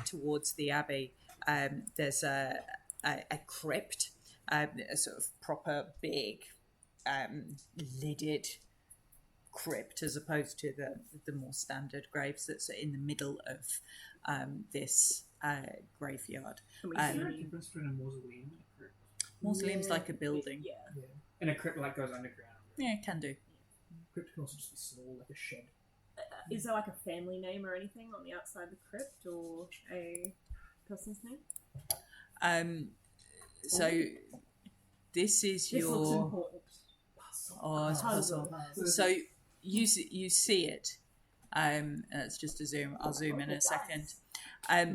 towards the abbey. There's a crypt, a sort of proper big lidded crypt as opposed to the more standard graves that's in the middle of this graveyard. Can we Is see there a any? difference between a mausoleum and a crypt? Mausoleum's Yeah. like a building. Yeah. Yeah. And a crypt like goes underground. Yeah, it can do. Crypt can also just be small, like a shed. Is there like a family name or anything on the outside of the crypt, or a person's name? So this is This looks your important. oh, it's a puzzle. So you see it. It's just a zoom. I'll zoom in a second.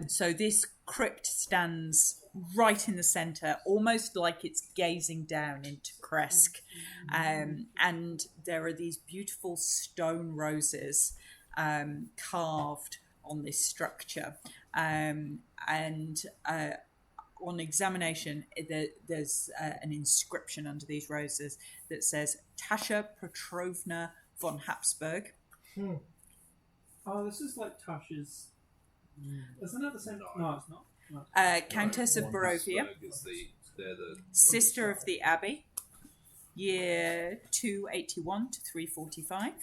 So this crypt stands right in the centre, almost like it's gazing down into Kresk. And there are these beautiful stone roses carved on this structure. And on examination, there's an inscription under these roses that says Tasha Petrovna von Habsburg. Oh, this is like Tasha's. Isn't that the same? No, it's not. No. Countess of Von Barovia, Habsburg is they're the sister of the Abbey, year 281 to 345.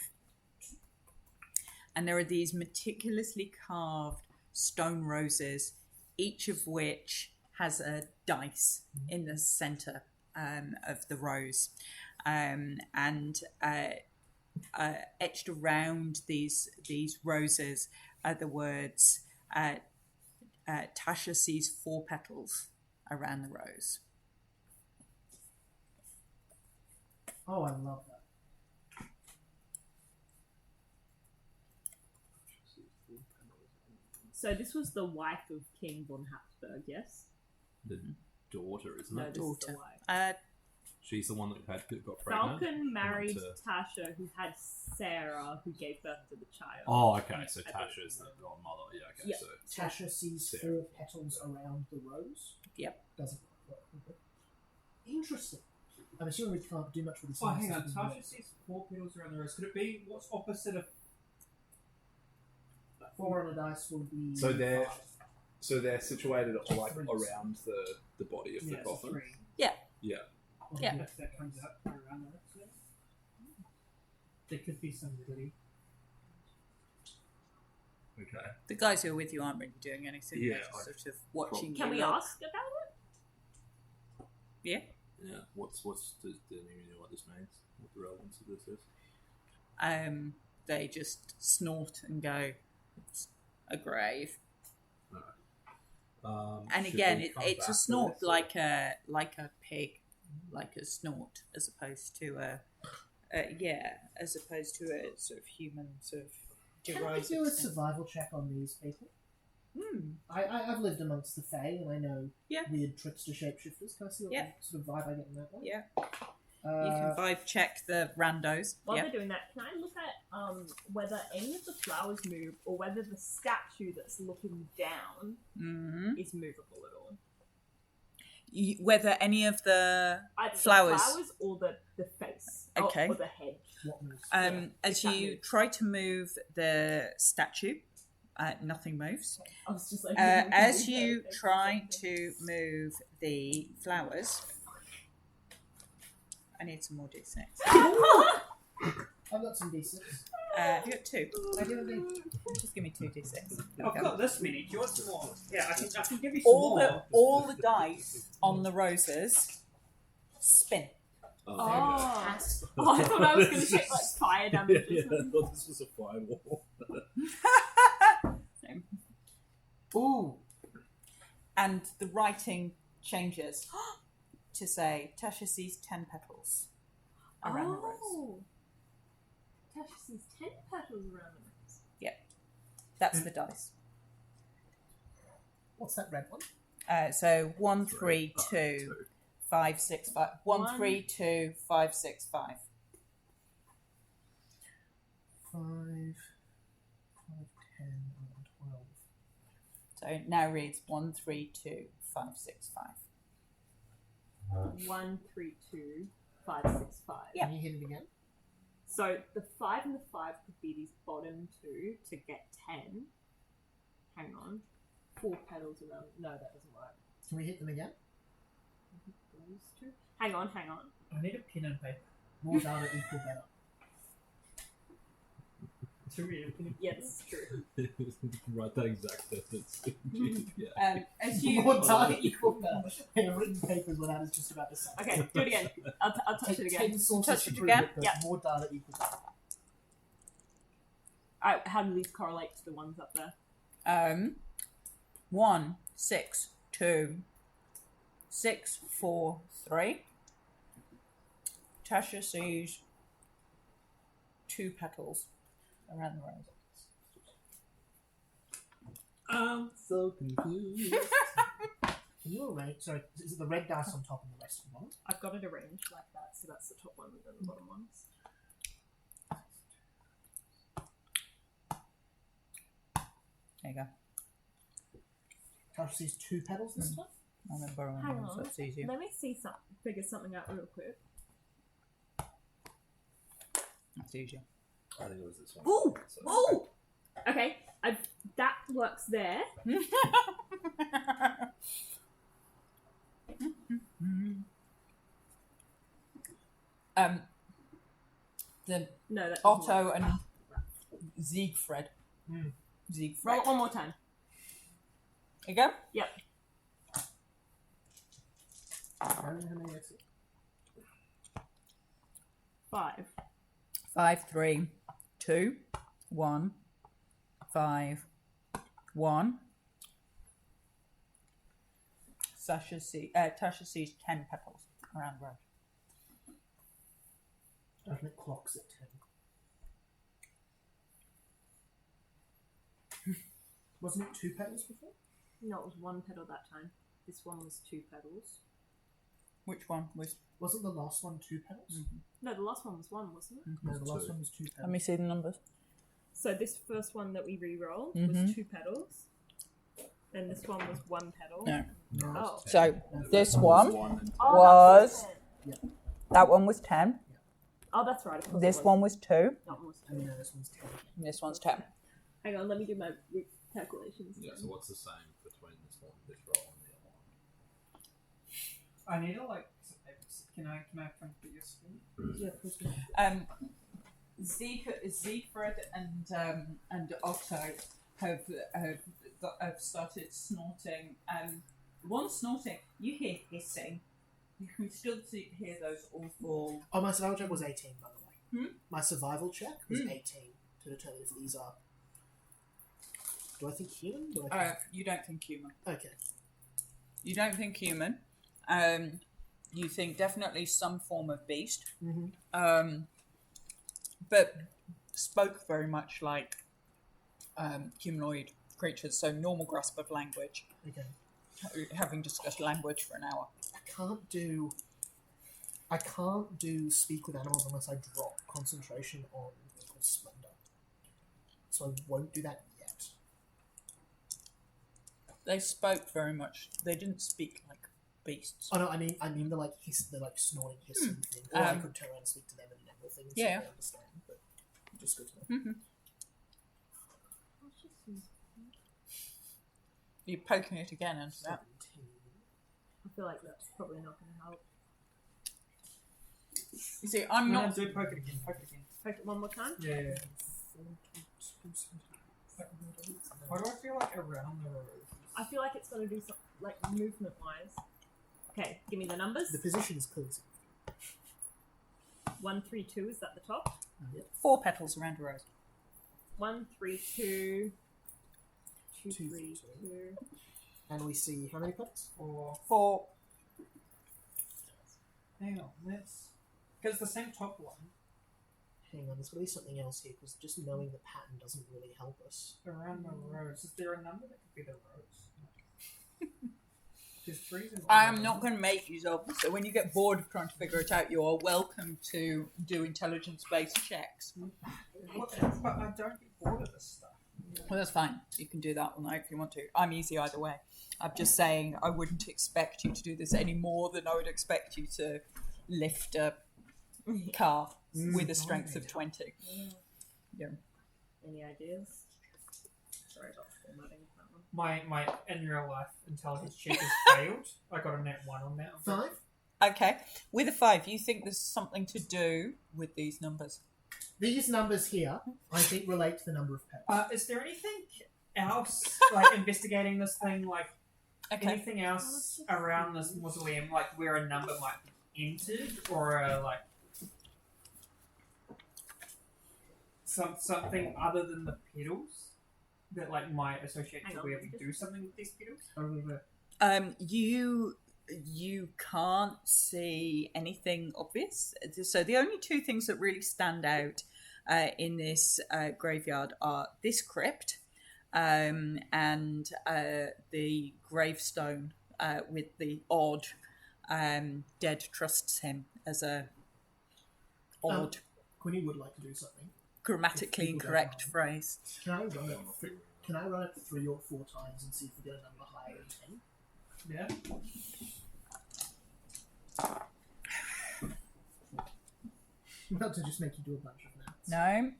And there are these meticulously carved stone roses, each of which has a dice in the centre of the rose. And etched around these roses are the words, Tasha sees 4 petals around the rose. Oh, I love that. So this was the wife of King von Habsburg, yes? the daughter, isn't No, it? this is the Daughter. wife. She's the one that got pregnant. Falcon married to- Tasha, who had Sarah, who gave birth to the child. Oh, okay. So I think Tasha's so. the godmother. Yeah, okay. Yeah. So Tasha sees Sarah. 4 petals around the rose. Yep. Doesn't quite work. Interesting. I'm assuming we can't do much with this. Oh, hang on. synthesis Tasha yet. sees 4 petals around the rose. Could it be what's opposite of? 4 on a dice will be. So they're- 5. So they're situated like Threes. around the body of the Yeah, it's a coffin. 3. Yeah. Yeah. Yeah. If that comes out around the rose. Yeah. There could be some really. Okay. The guys who are with you aren't really doing anything. Yeah, They're just I- sort of watching Can you we look. ask about it? Yeah. Yeah. What's does anyone know what this means? What the relevance of this is? They just snort and go, it's a grave. And Should again, we come it's back a to snort this, or- like a pig, like a snort, as opposed to as opposed to a sort of human sort of Can I derived. do a survival check on these people? I've lived amongst the Fae and I know Yeah. weird trickster shapeshifters. Can I see what Yeah. sort of vibe I get in that one? Yeah. You can vibe check the randos. While Yeah. they're doing that, can I look at whether any of the flowers move, or whether the statue that's looking down Mm-hmm. is movable at all? Whether any of the Either Flowers. the flowers or the face. Okay. Or the head. What moves? as if that you moves. try to move the statue, nothing moves. I was just like, As you try to move the flowers, I need some more d6. I've got some d6. Have you got 2? I do indeed. Just give me 2 d6. I've got this many. Do you want some more? Yeah, I can give you some more. All the dice on the roses spin. Oh. Oh, I thought I was going to check like fire Yeah, damage. yeah, or something. I thought this was a firewall. Ooh. And the writing changes to say, Tasha sees 10 petals around the rose. Oh. Tasha sees 10 petals around the rose. That's the dice. What's that red one? So 1, 3, 2, 5, 6, 5. 1, 3, 2, 5, 6, 5. 5, 10, 11, 12. So now reads 1, 3, 2, 5, 6, 5. 1, 3, 2, 5, 6, 5. Yeah. Can you hit it again? So the 5 and the 5 could be these bottom 2 to get 10. Hang on. 4 petals around. No, that doesn't work. Can we hit them again? Those 2. Hang on. I need a pen and paper. More data equal better. To me, Yeah, this is true. Write that exact sentence. Yeah. As you More data equal better. Hey, I've written papers when I was just about to say. Okay, do it again. I'll touch it Take again. 10 sources Touch to it prove again? it, but Yeah. more data equal better. Alright, how do these correlate to the ones up there? 1, 6, 2, 6, 4, 3. Tasha sees 2 petals around the rose. So confused. Can you arrange? Sorry, is it the red dice on top and the rest on bottom? I've got it arranged like that, so that's the top one and then the bottom ones. There you go. Tasha sees 2 petals this time. I'm going to borrow one Hang of those, on. that's easier. Let me figure something out real quick. That's easier. I think it was this one. Ooh! So- Ooh! Okay, that works there. The No, that doesn't Otto work. and Siegfried. Siegfried. Roll it one more time. There you go. Yep. How many exit? 5. 5, 3, 2, 1, 5, 1. Tasha sees 10 petals around the rose. Doesn't it clocks at 10? Wasn't it 2 petals before? No, it was 1 petal that time. This one was 2 petals. Which one was? Wasn't the last one 2 petals? No, the last one was 1, wasn't it? No, the last one was 2 petals. Let me see the numbers. So this first one that we re-rolled Mhm. was 2 petals. Then this one was 1 petal. No. No, Oh. it's So 10. this That one, and Oh, Was- that's it. that one was 10. Oh, that's right. Of course This it was. one was 2. That one was 2. And no, this one's 10. And this one's 10. Hang on, let me do my calculations. Yeah, again. so what's the same between this one, this roll, and the other one? I need to like. Can I come to your screen? Yeah, of course. Siegfried and Otto have started snorting. One snorting, you hear hissing. You can still hear those awful. Oh, my survival check was 18, by the way. Hmm? My survival check was 18 to determine if these are. Do I think human? Do I think... You don't think human. Okay. You don't think human. You think definitely some form of beast. Mm-hmm. But spoke very much like humanoid creatures, so normal grasp of language, Okay. having discussed language for an hour. I can't do speak with animals unless I drop concentration on equal splendor. So I won't do that yet. They spoke very much. They didn't speak like beasts. Oh no, I mean the like the like snorting hissing thing. Or I could turn around and speak to them in animal things Yeah. so they understand, but just good to know. You're poking it again into that. 17. I feel like that's probably not going to help. You see, I'm No, not. do poke it again. Poke it again. Poke it one more time. Yeah. 42, Why do I feel like around the rose? I feel like it's going to do something like movement wise. Okay, give me the numbers. The position is close. 1, 3, 2. Is that the top? 4 petals around a rose. 1, 3, 2. 2, 2, 3, 2. 2. And we see how many petals? 4. Hang on, let's. Because the same top one Hang on, there's got to be something else here because just knowing the pattern doesn't really help us. around the rose. Is there a number that could be the rose? There's 3s and I am not going to make you solve this. So when you get bored of trying to figure it out, you are welcome to do intelligence-based checks. But I don't get bored of this stuff. Well, that's fine. You can do that one if you want to. I'm easy either way. I'm just saying I wouldn't expect you to do this any more than I would expect you to lift a car with a strength of 20. Yeah. Any ideas? Sorry about formatting that one. My in real life intelligence check has failed. I got a net 1 on that. 5? Okay. With a 5, you think there's something to do with these numbers? These numbers here, I think, relate to the number of petals. Is there anything else, like, investigating this thing, like, anything else around this mausoleum, like, where a number might be entered, or, like, something other than the petals that, like, might associate to where we do something with these petals? You can't see anything obvious. So the only two things that really stand out in this graveyard are this crypt and the gravestone with the odd dead trusts him as a odd Quinny would like to do something. grammatically incorrect phrase. Can I run it 3 or 4 times and see if we get a number higher than 10? Yeah. Not to just make you do a bunch of maths. No.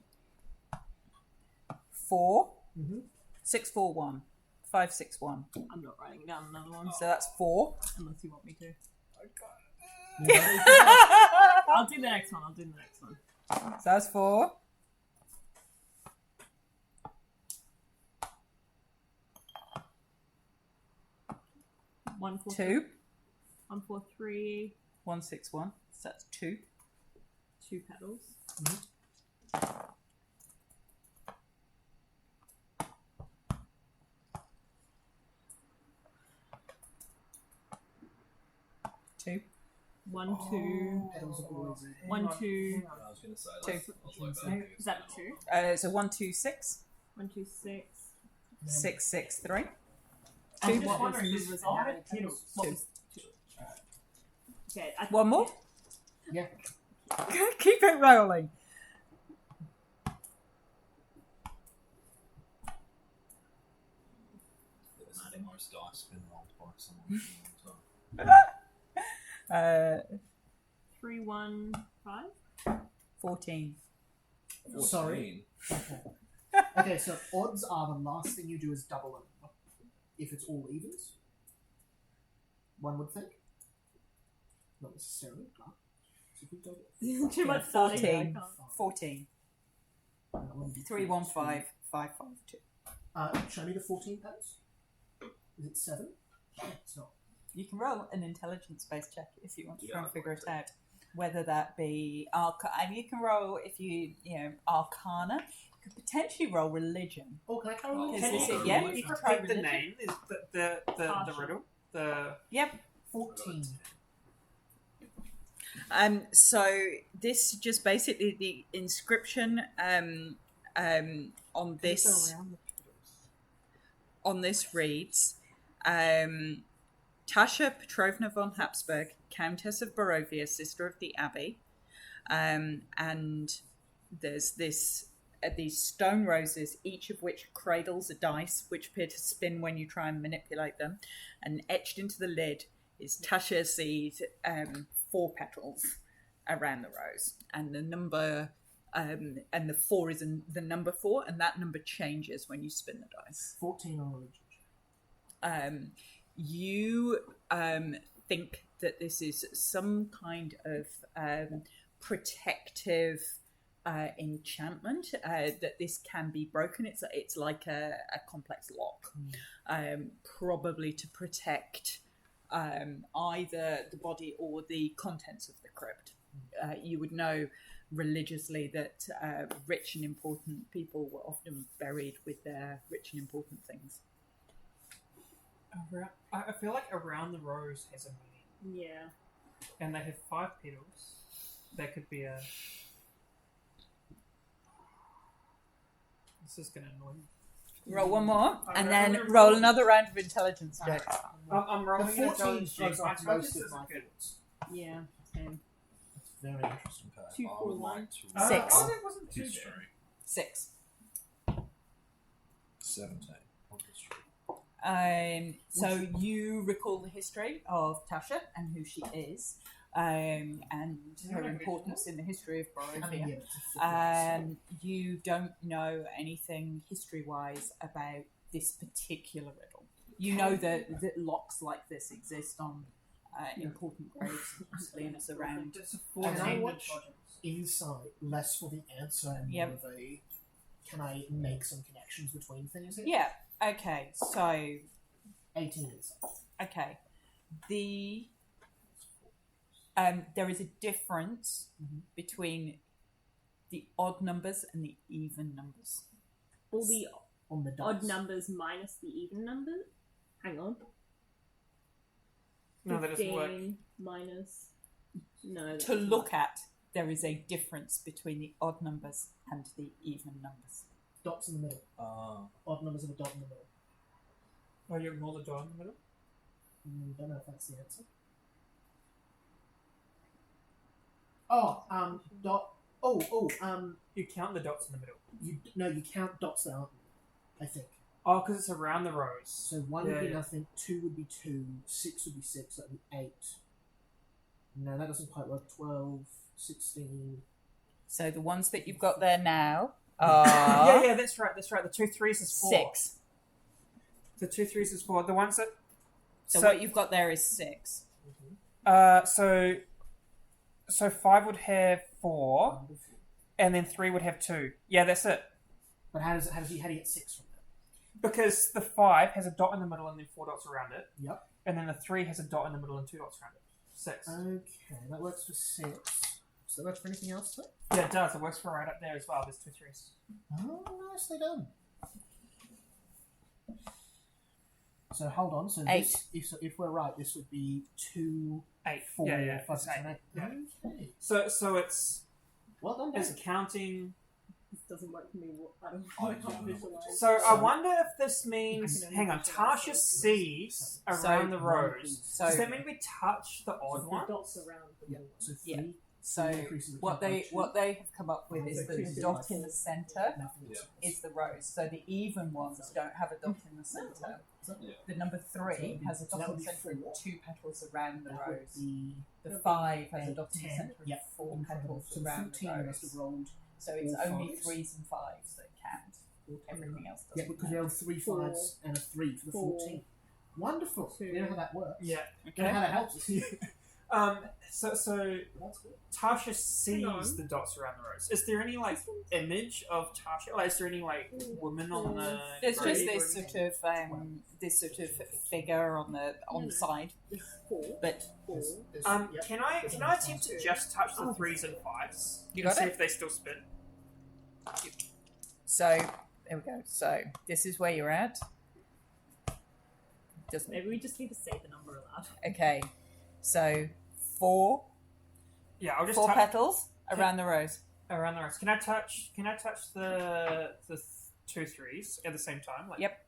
4, Mm-hmm. 6, 4, 1, 5, 6, 1. I'm not writing down another one, So that's 4. unless you want me to. Yeah, I'll do the next one. So that's 4. One, four, 2. 1, 4, 3, 1, 6, 1. So that's 2. 2 petals. Two. 1, 2, petals are always in. 1, 2. I was going to say, Two. let's look at Is that 2? So 1, 2, 6. 1, 2, 6. 6, 6, 3. I'm Two. just wondering Is who was all on the it. petals? What was 2? Okay. One more? Yeah. Keep it rolling. This is the most dice been rolled by someone in a long time. 3, 1, 5. 14. Sorry. 14. Okay, so odds are the last thing you do is double it. If it's all evens, one would think. Not necessarily, but so if we double Too much 14. starting. I can't. 14. that wouldn't be 3, 1, 5. 5, 5, 2. Show me the 14 petals. Is it 7? It's not. You can roll an intelligence-based check if you want to try and I'd figure like it to. out. Whether that be and you can roll if you Arcana. You could potentially roll religion. Oh, can I try rolling? Is this it? Yeah, Yeah, you you can can try repeat the religion. name, is the riddle. The Yep. 14. So this just basically the inscription on this reads Tasha Petrovna von Habsburg, Countess of Borovia, sister of the Abbey, and there's these stone roses, each of which cradles a dice, which appear to spin when you try and manipulate them, and etched into the lid is Tasha sees 4 petals around the rose, and the number and the 4 is the number 4, and that number changes when you spin the dice. 14 on religion. You think that this is some kind of protective enchantment, that this can be broken. It's like a complex lock, probably to protect either the body or the contents of the crypt. You would know religiously that rich and important people were often buried with their rich and important things. I feel like around the rose has a meaning, Yeah. and they have 5 petals. That could be a. This is gonna annoy me. Roll one more, and I'm then gonna roll roll- another round of intelligence checks. I'm The rolling an 14 intelligence check. shows My off most focus of is my good. thoughts. Yeah. Same. It's very interesting. Okay, 2, I 4, would 1. like to Uh, Six. Oh, that wasn't too history. bad. 6. 17. On history. So you recall the history of Tasha and who she is, and her importance in the history of I mean, Borovia. yeah, it's a footnote, You don't know anything history-wise about this particular riddle. You know that locks like this exist on important graves and mausoleums around. It's a Can I 400 watch project. insight less for the answer and more of a? Can I make some connections between things here? Yeah. Okay. So 18 insight. okay, the there is a difference between the odd numbers and the even numbers. All the On the dice. odd numbers minus the even numbers. Hang on. No, that doesn't work. 15 minus. No. that To doesn't look work. at, there is a difference between the odd numbers and the even numbers. Dots in the middle. Odd numbers have a dot in the middle. Oh, you ignore the dot in the middle? Don't know if that's the answer. Oh, dot. You count the dots in the middle. You count dots that aren't. I think. Oh, because it's around the rows. So 1 would be Yeah. nothing, 2 would be 2, 6 would be 6, that would be 8. No, that doesn't quite work. 12, 16. So the ones that you've got there now Yeah, are yeah, that's right. The 2 3s is 4. 6. The 2 3s is 4. The ones that. So what you've got there is 6. So 5 would have 4, and then 3 would have 2. Yeah, that's it. But how do you get 6 from that? Because the 5 has a dot in the middle and then 4 dots around it. Yep. And then the 3 has a dot in the middle and 2 dots around it. 6. Okay, that works for 6. Does that work for anything else too? Yeah, it does. It works for right up there as well. There's 2 3s. Oh, nicely done. So hold on. So 8. if we're right, this would be 2, 8. 4, Yeah, 5, it's 6, and 8. Yeah. Okay. So it's Well done, it's Dave. counting. This doesn't work for me. I don't Oh, I can't yeah. visualize. So I wonder if this means. I can Hang on. only visualize Tasha those. sees So- around the rows. So Does that mean we touch the odd The one? dots around the Yeah. blue one. So 3. Yeah. So increases the what count by they 2. what they have come up with is So the 2 dot by in the 4. centre Nothing Yeah. else. is the rows. So the even ones don't have a dot in the centre. Yeah. The number 3 has a So dot that in the would be centre and 4. 2 petals around the That would rows. be The 5 has a 8, dot in the 10. centre and Yep. 4 Incredible. petals So around 14 the you must have rows. rolled. So it's all only fives. 3s and 5s that count. Everything else doesn't Yeah, because we count. rolled 3 5s and a 3 for the 4. 14. Wonderful. 2. You know how that works. Yeah. You know how that helps us. So That's good. Tasha Hang sees on. the dots around the rows. Is there any image of Tasha? Like, is there any woman on the? There's grave just or this anything? sort of figure on the side, It's 4. but 4. Yep. Can I attempt to just touch the 3s and 5s? You and got see it? if they still spin. so there we go. So this is where you're at. Doesn't Maybe we just need to say the number aloud. okay. So 4 Yeah, I'll just 4 touch petals around the rows. around the rows. Can I touch the 2 3s at the same time? Like, Yep.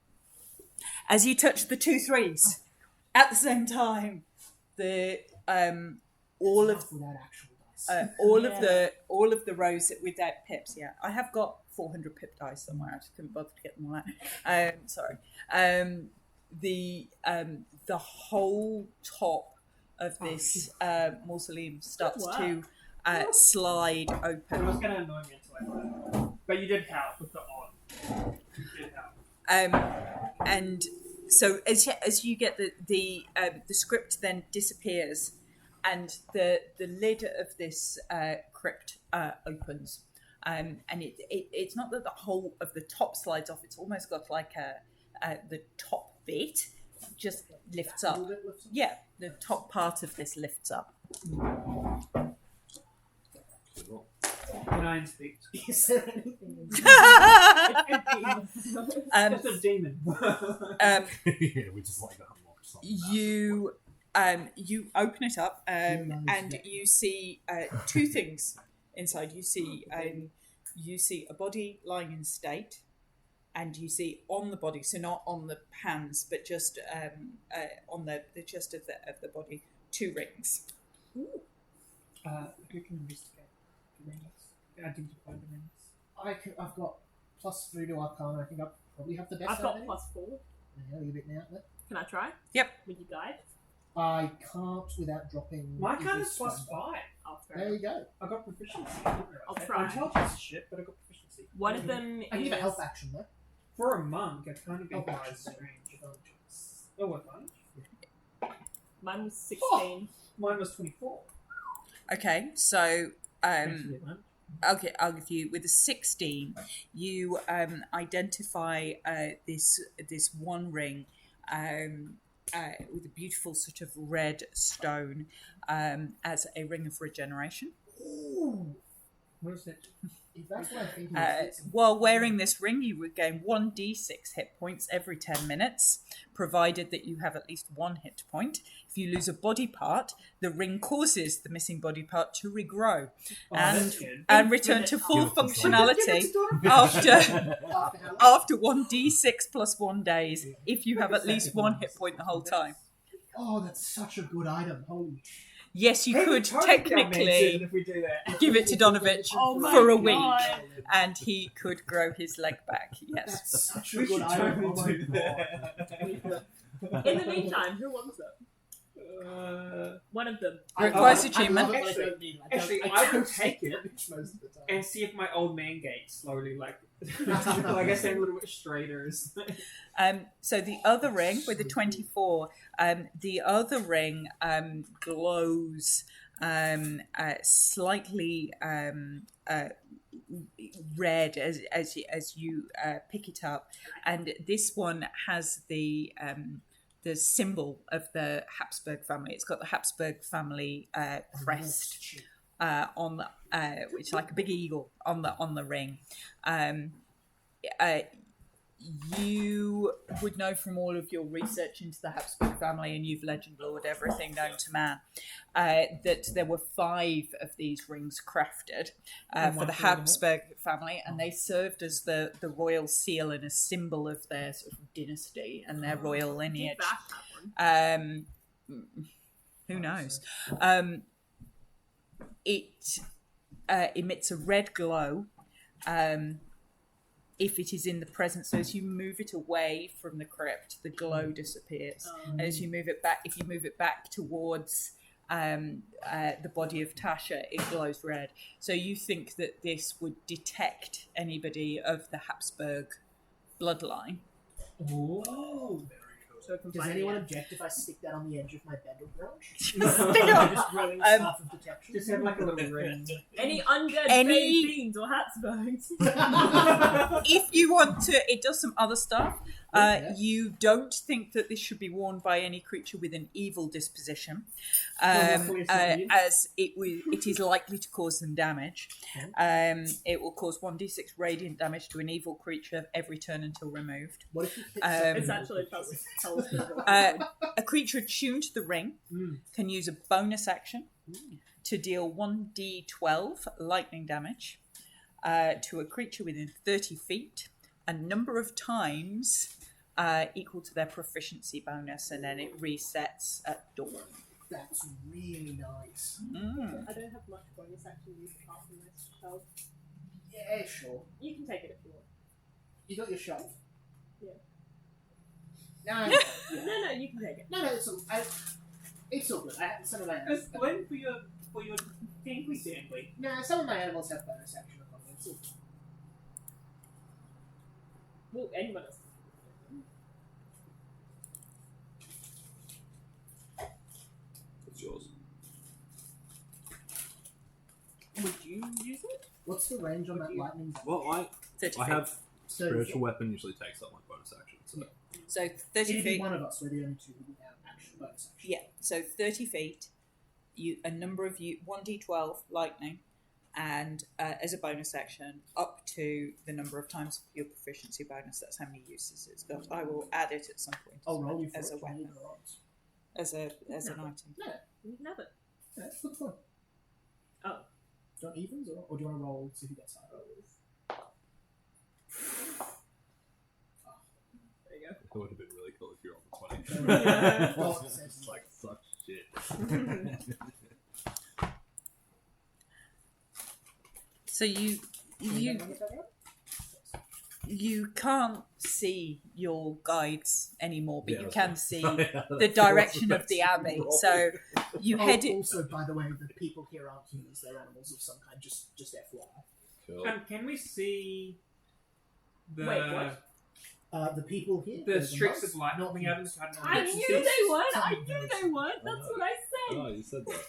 As you touch the 2 3s at the same time, the all of without actual dice. all of the rows without pips. Yeah, I have got 400 pip dice somewhere. I just couldn't bother to get them all out. Sorry. The whole top of this mausoleum starts Good to slide It was open. going to annoy me until I did. But you did help with the odd. You did help. And so as you get the script then disappears, and the lid of this crypt opens, and it's not that the whole of the top slides off. It's almost got like the top bit just lifts A up. little bit lifts up. Yeah, the top part of this lifts up. Can I speak? Is there anything? It's a demon. Yeah, we just like to unlock something. You open it up and you see 2 things inside. You see a body lying in state, and you see on the body, so not on the hands, but just on the chest of the body, 2 rings. Who can investigate the rings? Identify the rings. I've got +3 to Arcana. I think I probably have the best. I've out of got any. +4. Yeah, you bit me out there. Can I try? Yep. Would you guide? I can't without dropping. My card is this +5. Oh, fair There enough. you go. I got proficiency. I'll try. Intelligence is shit, but I got proficiency. One of them I is... need a health action though. For a monk, I kind of be Health wise action. strange advantages. Oh, advantage? Mine was 16. Mine was 24. Okay, so Thanks for that, man. I'll give you with a 16. You identify this one ring with a beautiful sort of red stone as a ring of regeneration. Ooh. What is it? If that's what I think it is, While wearing this ring, you regain 1d6 hit points every 10 minutes, provided that you have at least one hit point. If you lose a body part, the ring causes the missing body part to regrow That's good. and return to full Give it to functionality after after 1d6 plus 1 days, if you have at least one hit point the whole time. Oh, that's such a good item. Holy Yes, you could technically if we do that. give it to Donovich Oh my for a week, God. and he could grow his leg back. Yes. That's such a We good should item. totally Oh my do god. that. In the meantime, who wants it? One of them. Requires I achievement. love it, but I don't need it. Actually, I I will don't take it most of the time. and see if my old man gate slowly, like I guess they're a little bit straighter. So the other ring with the 24, the other ring glows slightly red as you pick it up, and this one has the symbol of the Habsburg family. It's got the Habsburg family crest on the, which is like a big eagle on the ring. You would know from all of your research into the Habsburg family, and you've legend lored everything known to man, that there were 5 of these rings crafted for the Habsburg family, and they served as the royal seal and a symbol of their sort of dynasty and their royal lineage. Did that happen? Who knows? It emits a red glow if it is in the presence. So as you move it away from the crypt, the glow disappears. And as you move it back, if you move it back towards the body of Tasha, it glows red. So you think that this would detect anybody of the Habsburg bloodline. Oh. So it can Does find anyone it. object if I stick that on the edge of my bendel branch? Stick it on. Just running staff of detection. Just have like a little ring. Any undead Any- fey fiends or Habsburgs? If you want to, it does some other stuff. Yeah. You don't think that this should be worn by any creature with an evil disposition, luckily it's not you. as it is likely to cause them damage. It will cause 1d6 radiant damage to an evil creature every turn until removed. What if you hit It's something actually with it? A creature attuned to the ring can use a bonus action to deal 1d12 lightning damage to a creature within 30 feet, a number of times equal to their proficiency bonus, and then it resets at dawn. That's really nice. I don't have much bonus action use apart from this spell. Yeah, sure. You can take it if you want. You got your shove? Yeah. No, No, you can take it. no, it's all, it's all good. Some of my Just one for your gameplay standpoint. no, some of my animals have bonus action upon them. It's all good. Well, anyone else. It's yours. Would you use it? What's the range on that lightning bolt? Well, I 30 I feet. have So spiritual weapon usually takes up my bonus action. So So 30 it'd be feet. one of us. We're the only two without action bonus action. Yeah, so 30 feet, a number of 1d12 lightning, and as a bonus action, up to the number of times your proficiency bonus. That's how many uses it's got. I will add it at some point I'll roll you for as a it. weapon, as an item. No, You can have it. no, it's good fun. Oh. Do you want evens or do you want to roll see who gets higher? There you go. it would have been really cool if you're on the 20. Yeah. Well, It's like such shit. So you can't see your guides anymore, but Yeah, you that's can right. see Yeah, the that's direction the of the best abbey. roll. So you head it. Also, by the way, the people here aren't humans; they're animals of some kind. Just FYI. Cool. Can we see the? Wait, what? The people here. The the streaks monks, of light not coming out of the humans. tunnel. I It's knew just- they weren't. I something knew very they simple. weren't. That's what I said. Oh, you said that.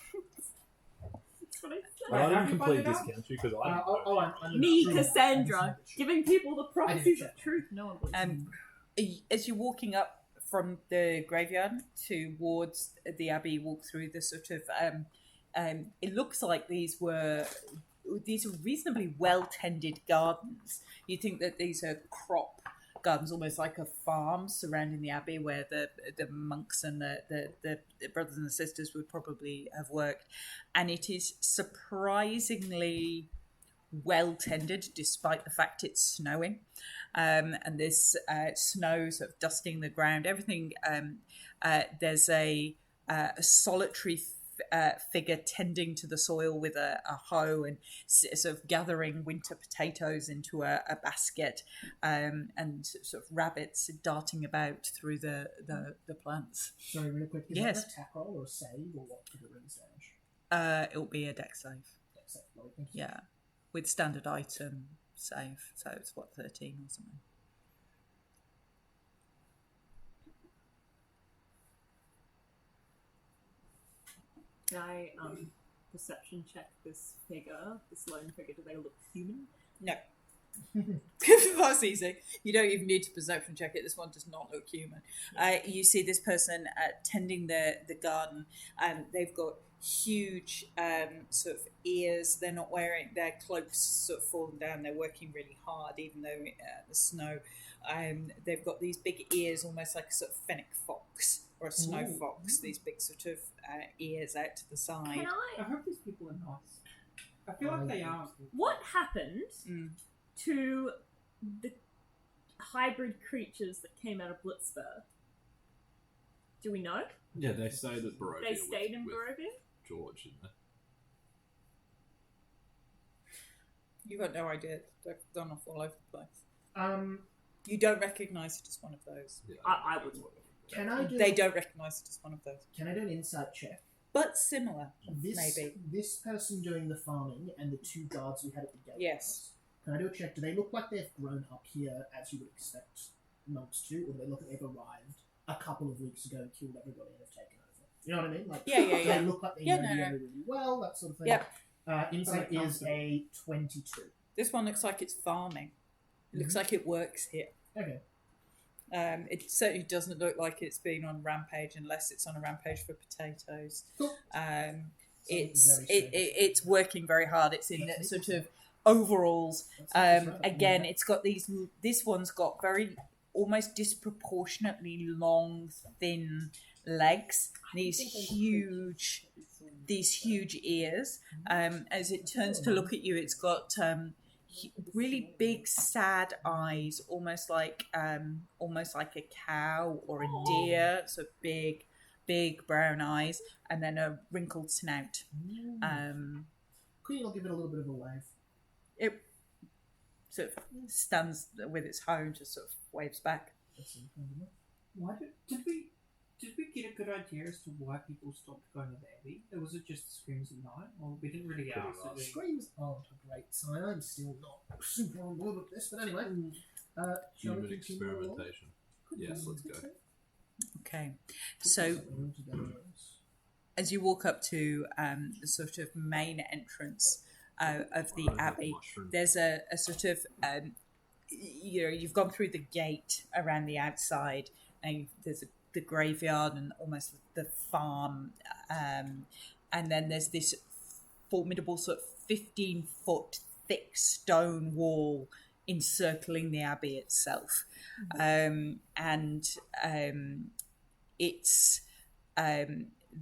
That's what I said. Well, I have didn't you completely found it out? discount you because I didn't know. I'm Me, sure. Cassandra, giving people the prophecies check. of truth. No one believes. As you're walking up from the graveyard towards the abbey, you walk through the sort of it looks like these are reasonably well tended gardens. You think that these are crop gardens, almost like a farm surrounding the abbey where the monks and the brothers and the sisters would probably have worked, and it is surprisingly well tended despite the fact it's snowing, and this snow sort of dusting the ground, everything. There's a solitary figure tending to the soil with a hoe and sort of gathering winter potatoes into a basket, and sort of rabbits darting about through the plants. Sorry, really quick. Is Yes. that an attack roll or a save or what for the ring stage? It'll be a deck save. That's it. Well, thank you. Yeah, with standard item save, so it's 13 or something. Can I perception check this figure, this lone figure? Do they look human? No. That's easy. You don't even need to perception check it. This one does not look human. You see this person tending the garden, and they've got huge sort of ears. They're not wearing their cloaks, sort of fallen down. They're working really hard, even though the snow. They've got these big ears, almost like a sort of fennec fox or a snow fox. These big sort of ears out to the side. Can I I? hope these people are nice. I feel like they are. What happened Mm. to the hybrid creatures that came out of Blitzburg? Do we know? Yeah, they stayed at Barovia. They stayed in with Barovia? George, didn't they? You've got no idea. They've gone off all over the place. You don't recognise it as one of those. Yeah, I wouldn't. Can I do? They don't recognise it as one of those. Can I do an insight check? But similar. This Maybe. this person doing the farming and the two guards we had at the gate. Yes. Can I do a check? Do they look like they've grown up here as you would expect monks to, or do they look like they've arrived a couple of weeks ago, killed everybody, and have taken over? You know what I mean? Like, Yeah. They look like they Yeah, know no, the no. area really well, that sort of thing. Yep. Insight Very is a 22. This one looks like it's farming. It looks like it works here. Okay. It certainly doesn't look like it's been on rampage unless it's on a rampage for potatoes. Cool. It's working very hard. It's in sort of overalls. Again, it's got these. This one's got very almost disproportionately long, thin legs. These huge ears. As it turns to look at you, it's got really big, sad eyes, almost like a cow or a deer. So big brown eyes, and then a wrinkled snout. Could you give it a little bit of a wave? It sort of stands with its hoe and just sort of waves back. Why did we get a good idea as to why people stopped going to the abbey? Or was it just the screams at night? Or we didn't really Pretty ask. much. did we? Screams aren't a great sign. I'm still not super on board with this, but anyway. Shall Human we continue along? experimentation. Yes, let's go. Okay, so as you walk up to the sort of main entrance of the abbey, Mushroom. there's a sort of you've gone through the gate around the outside, and there's the graveyard and almost the farm, and then there's this formidable sort of 15-foot thick stone wall encircling the abbey itself, it's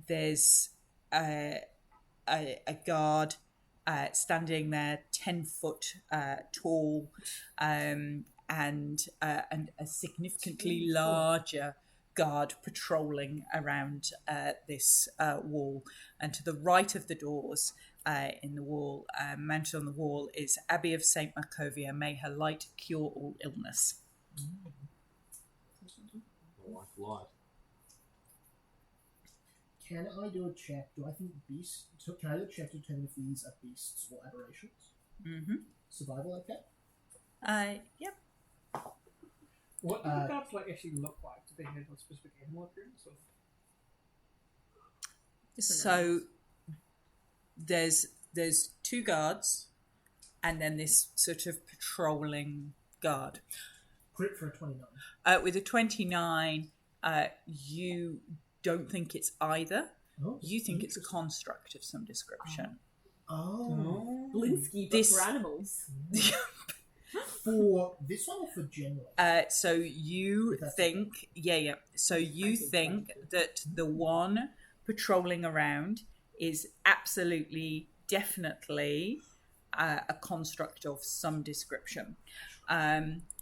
there's a guard standing there 10-foot tall, and a significantly larger guard patrolling around this wall. And to the right of the doors in the wall, mounted on the wall, is Abbey of St. Markovia, may her light cure all illness. I like light. Can I do a check? Do I think beasts? So can I do a check to determine if these are beasts or aberrations? Mm-hmm. Survival, okay? Yep. What do the guards actually look like? Do they have a specific animal appearance? Or? So there's 2 guards, and then this sort of patrolling guard. Crit for a 29. With a 29, you don't think it's either. Oh, You think it's a construct of some description. Oh. Blinsky, but This- for animals. For this one or for general? So you That's think, yeah. So you think that the one patrolling around is absolutely, definitely a construct of some description.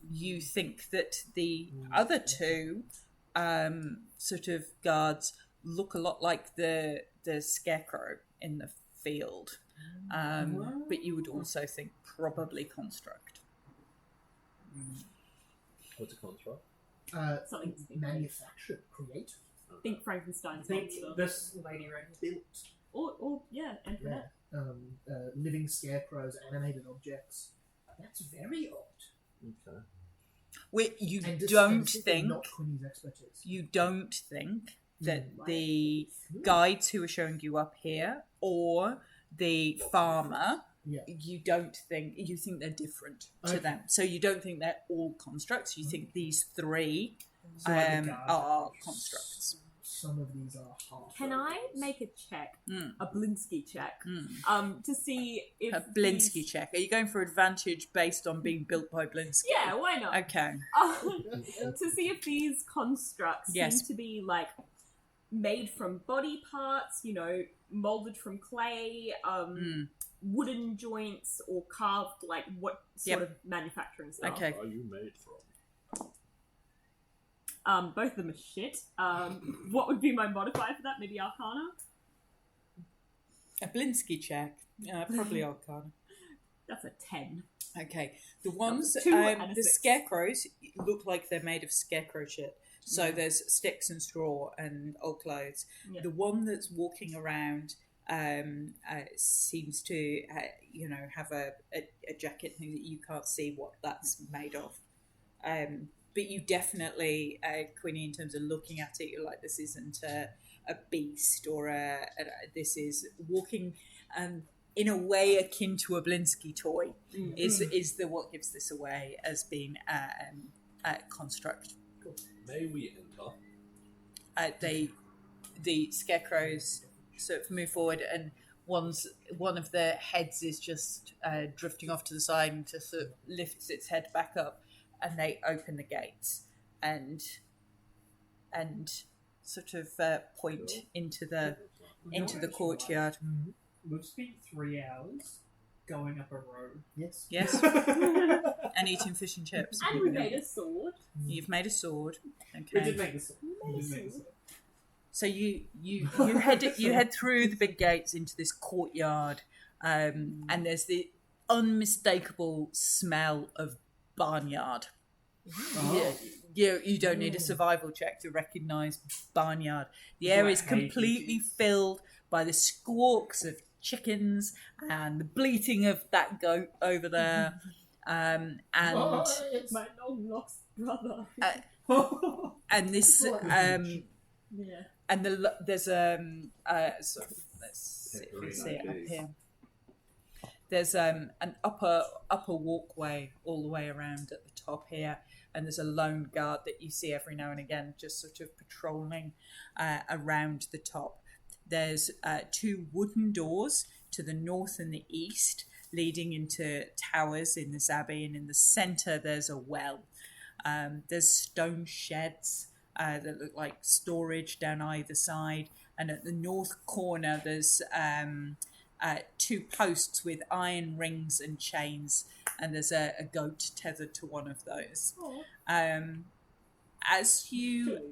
You think that the other 2 sort of guards look a lot like the scarecrow in the field, but you would also think probably construct. What's a construct? Something's been Manufactured, create, Think Frankenstein's I think monster. this lady right here. built. Or yeah, and for Yeah. that. Living scarecrows, animated objects. That's very odd. Okay. You And don't specifically think not Quinny's expertise. you don't think that Right. the guides who are showing you up here or the farmer, Yeah. you think they're different to Okay. them. So you don't think they're all constructs. You think these 3 So like the guards are constructs. Some of these are half. Can I make a check, Mm. a Blinsky check, Mm. to see if A Blinsky these- check. Are you going for advantage based on being built by Blinsky? Yeah, why not? Okay. To see if these constructs Yes. seem to be like made from body parts, molded from clay, wooden joints, or carved, like what sort Yep. of manufacturing stuff. Okay. What are you made from? Both of them are shit. What would be my modifier for that? Maybe Arcana? A Blinsky check. Probably Arcana. That's a 10. Okay. The ones, 2 and a the 6. scarecrows look like they're made of scarecrow shit. So there's sticks and straw and old clothes. Yeah. The one that's walking around seems to, have a jacket thing that you can't see what that's made of. But you definitely, Quinny, in terms of looking at it, you're like, this isn't a beast or this is walking in a way akin to a Blinsky toy. Is the what gives this away as being a construct. May we enter? The scarecrows sort of move forward, and one of the heads is just drifting off to the side and just sort of lifts its head back up, and they open the gates and sort of point into the courtyard. We've spent 3 hours going up a road. Yes. Yes, and eating fish and chips. And we made a sword. You've made a sword. We Okay. did make this. We made a sword. So you head through the big gates into this courtyard, and there's the unmistakable smell of barnyard. Oh. You don't need a survival check to recognise barnyard. The air is completely filled by the squawks of chickens and the bleating of that goat over there, and My long lost brother. and this Yeah. and there's sort of, let's see if we see it up here. There's an upper walkway all the way around at the top here, and there's a lone guard that you see every now and again just sort of patrolling around the top. There's 2 wooden doors to the north and the east leading into towers in this abbey, and in the centre there's a well. There's stone sheds that look like storage down either side, and at the north corner there's 2 posts with iron rings and chains, and there's a goat tethered to one of those. As you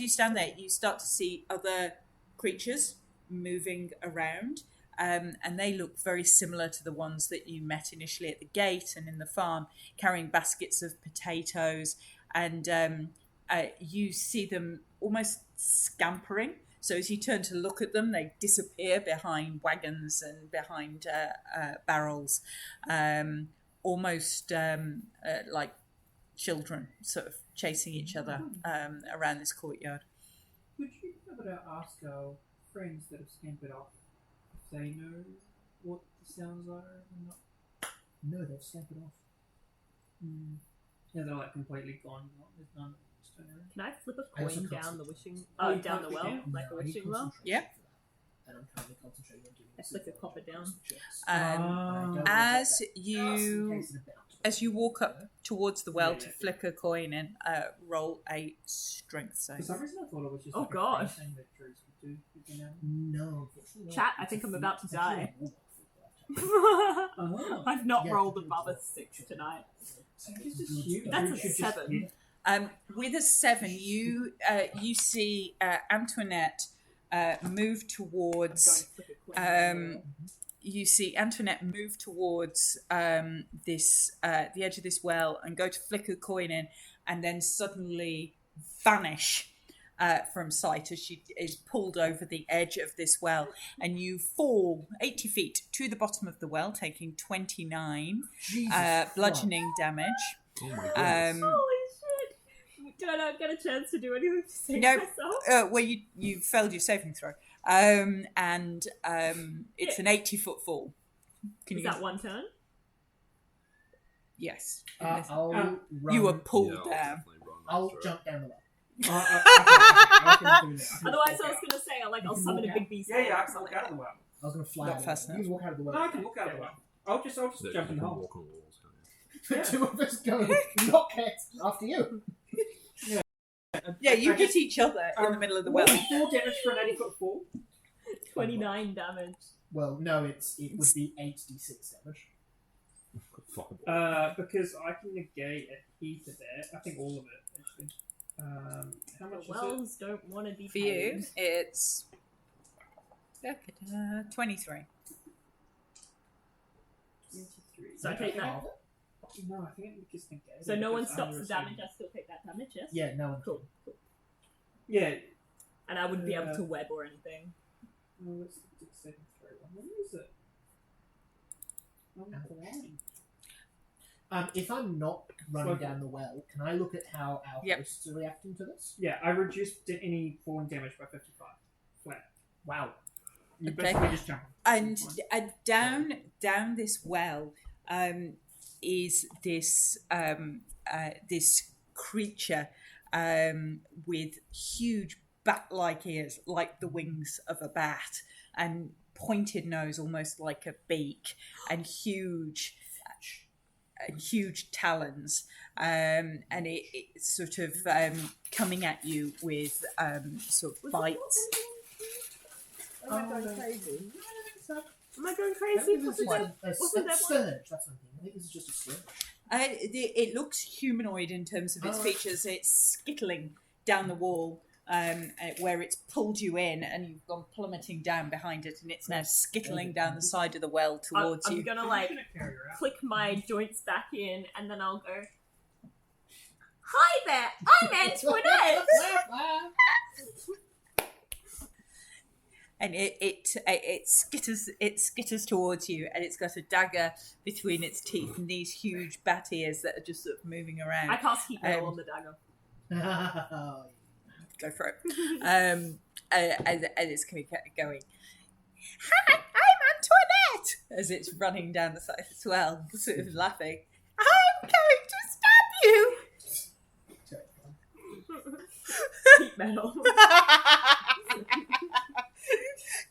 stand there, you start to see other creatures moving around, and they look very similar to the ones that you met initially at the gate and in the farm, carrying baskets of potatoes, and you see them almost scampering. So as you turn to look at them, they disappear behind wagons and behind barrels, almost like children sort of chasing each other around this courtyard. Would you be able to ask our friends that have scampered off if they know what the sounds are or not? No, they've scampered off. Yeah, they're like completely gone. There's none just turn around. Can I flip a I also coin can't down the see. wishing? Oh, you Down can't the see well, down? like a No, I need wishing well. concentration Yeah. for that. And I'm currently concentrating on doing I flick a copper down. As you walk up towards the well to flick a coin in, roll a strength For save. some reason, I thought it was just Oh, like God. a thing that druids would do. You know? No, unfortunately. Chat, I It's think a I'm feat. about to It's actually die. a warlock feat. Oh. I've not Yeah, rolled you do above a it. 6 tonight. It's just huge. That's a Druids should just 7. hit. With a 7, you see Antoinette move I'm towards. going to flick a coin. You see Antoinette move towards this the edge of this well and go to flick a coin in, and then suddenly vanish from sight as she is pulled over the edge of this well, and you fall 80 feet to the bottom of the well, taking 29 Jesus bludgeoning damage. Oh my goodness. Holy shit! Do I not get a chance to do anything to save No. myself? Well, you failed your saving throw, and it's an 80-foot fall. Can Is you? that one turn? Yes. I'll run. You were pulled Yeah, I'll down. definitely run I'll after it. jump down the well. Okay. I can do that. Otherwise, I was going to say, I'll can summon a walk big out. beast. Yeah, I or can walk something. out of the well. I was going to fly Not out. fast You can walk out of the well. No, I can walk out of the well. I'll just So jump in you the can hole. walk on walls, can't you? The two of us go rocket after you. Yeah, you I hit guess- each other in the middle of the well. 4 damage for an 80-foot fall. 29 damage. Well, no, it would be 8d6 damage. Fireball. Because I can negate a heat of that. I think all of it, actually. How The much is wells don't want to be For you, paid. it's 23. 23. So I take that. No, I think it just negate. So no one because stops I'm the damage, receiving- I still take that damage, yes? Yeah, no one. Cool. Yeah. And I wouldn't be able Yeah. to web or anything. Well, let's look at 731. What is it? I'm blind. If I'm not running Okay. down the well, can I look at how our Yep. hosts are reacting to this? Yeah, I reduced any falling damage by 55. Flat. Wow. You Okay. basically just jump. And down this well is this this creature with huge bat-like ears, like the wings of a bat, and pointed nose, almost like a beak, and huge talons, and it's sort of coming at you with sort of bites. Am I going crazy? So, Am I going I crazy? think What's this is that? a Wasn't that one? scourge. That's something. I think this is just a scourge. It looks humanoid in terms of its Oh. features. It's skittling down the wall where it's pulled you in, and you've gone plummeting down behind it, and it's now skittling down the side of the well towards I'm you. gonna I'm gonna carry her out. click my joints back in, and then I'll go. Hi there, I'm Antoinette. And it skitters towards you, and it's got a dagger between its teeth and these huge bat ears that are just sort of moving around. I cast heat metal Um, on the dagger. Go for it. And it's going. Hi, I'm Antoinette! As it's running down the side as well, sort of laughing. I'm going to stab you! Heat metal.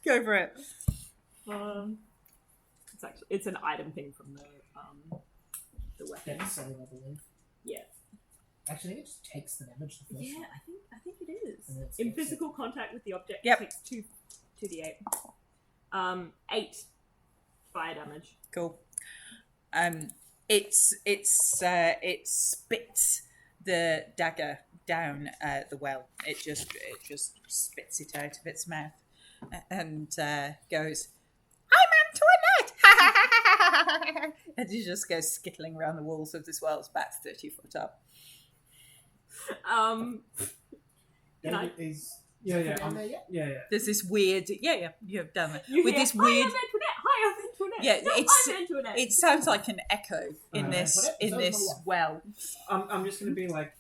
Go for it. It's an item thing from the weapon. Dex save, I believe. Yeah. Actually, I think it just takes the damage the first Yeah, time. I think it is. And it's In dex physical contact with the object, Yep. it takes 2d8. 8 fire damage. Cool. It spits the dagger down the well. It just spits it out of its mouth and goes, "I'm Antoinette!" And it just goes skittling around the walls of this well. It's about 30 foot up. Can I- Is Yeah, down there yet? yeah. There's this weird, you have done it You with hear, this "Hi, weird. I'm Antoinette! Hi, I'm Antoinette. Yeah, no, it's- I'm Antoinette. It sounds like an echo in Alright. this well. I'm just gonna be like,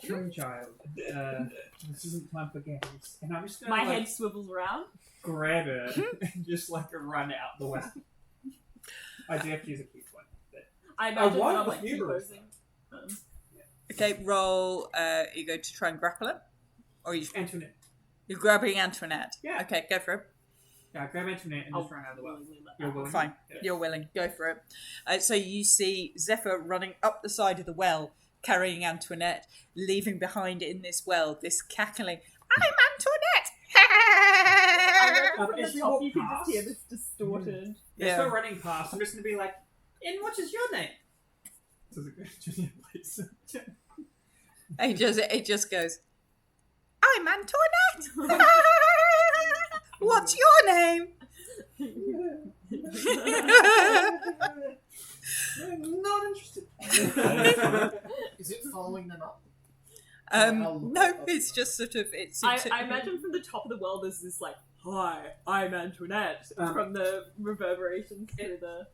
young child, this isn't time for games. And I'm just gonna My like, head swivels around. grab her and just like run out the well. I do have to use a key point. But I imagine want that I'm the like funeral. T-posing. Okay, roll. You go to try and grapple it, or Antoinette. you're grabbing Antoinette. Yeah. Okay, go for it. Yeah, grab Antoinette and I'll just run out of the well. willingly let You're that willing? Fine, Yeah. you're willing. Go for it. So you see Zephyr running up the side of the well, carrying Antoinette, leaving behind in this well this cackling, "I'm Antoinette!" I reckon from As the we top walk you can just past- hear this distorted. As we're running past, I'm just gonna be like, and what is your name? So please. And it just goes, "I'm Antoinette! What's your name?" I'm not interested. Is it following them up? No, it's just sort of I imagine from the top of the well there's this like, "Hi, I'm Antoinette," from the reverberations through the.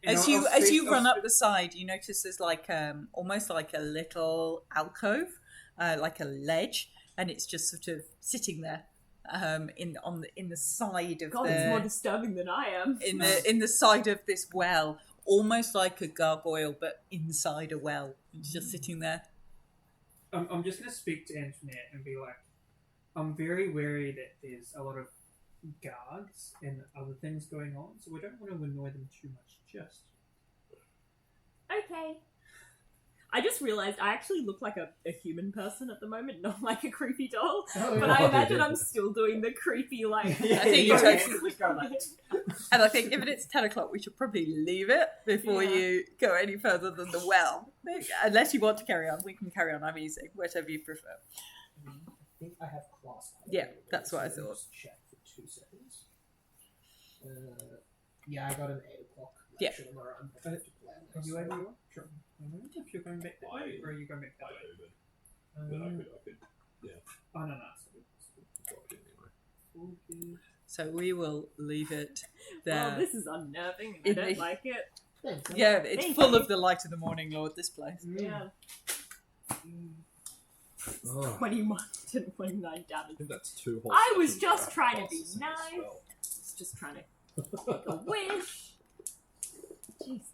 As you run up the side, you notice there's like almost like a little alcove, like a ledge, and it's just sort of sitting there, in the side of God, it's more disturbing than I am. in the side of this well, almost like a gargoyle, but inside a well. It's just sitting there. I'm just going to speak to Antoinette and be like, I'm very wary that there's a lot of guards and other things going on, so we don't want to annoy them too much just. Okay. I just realised I actually look like a human person at the moment, not like a creepy doll. Oh, But yeah. I imagine I'm still doing the creepy, like... I think you totally And I think given it's 10 o'clock, we should probably leave it before Yeah. you go any further than the well. Unless you want to carry on, we can carry on. I'm easy, whatever you prefer. I think I have class. Yeah, that's what I So thought. just check for 2 seconds. Yeah, I got an 8 o'clock. Yeah. Lecture tomorrow. I'm Are going to plan this. you able? Sure. If you're going back that way, or are you going back that way? But I could Oh, no, no. drop it anyway. So we will leave it Well, there. this is unnerving. I In don't the- like it. Thanks. Yeah, it's Thank full you. of the light of the morning, Lord, this place. Yeah. Oh, 21 to 29 I damage. think that's 2 whole I was sessions just of trying to class be as a nice. spell. It's just trying to make a wish. Jesus.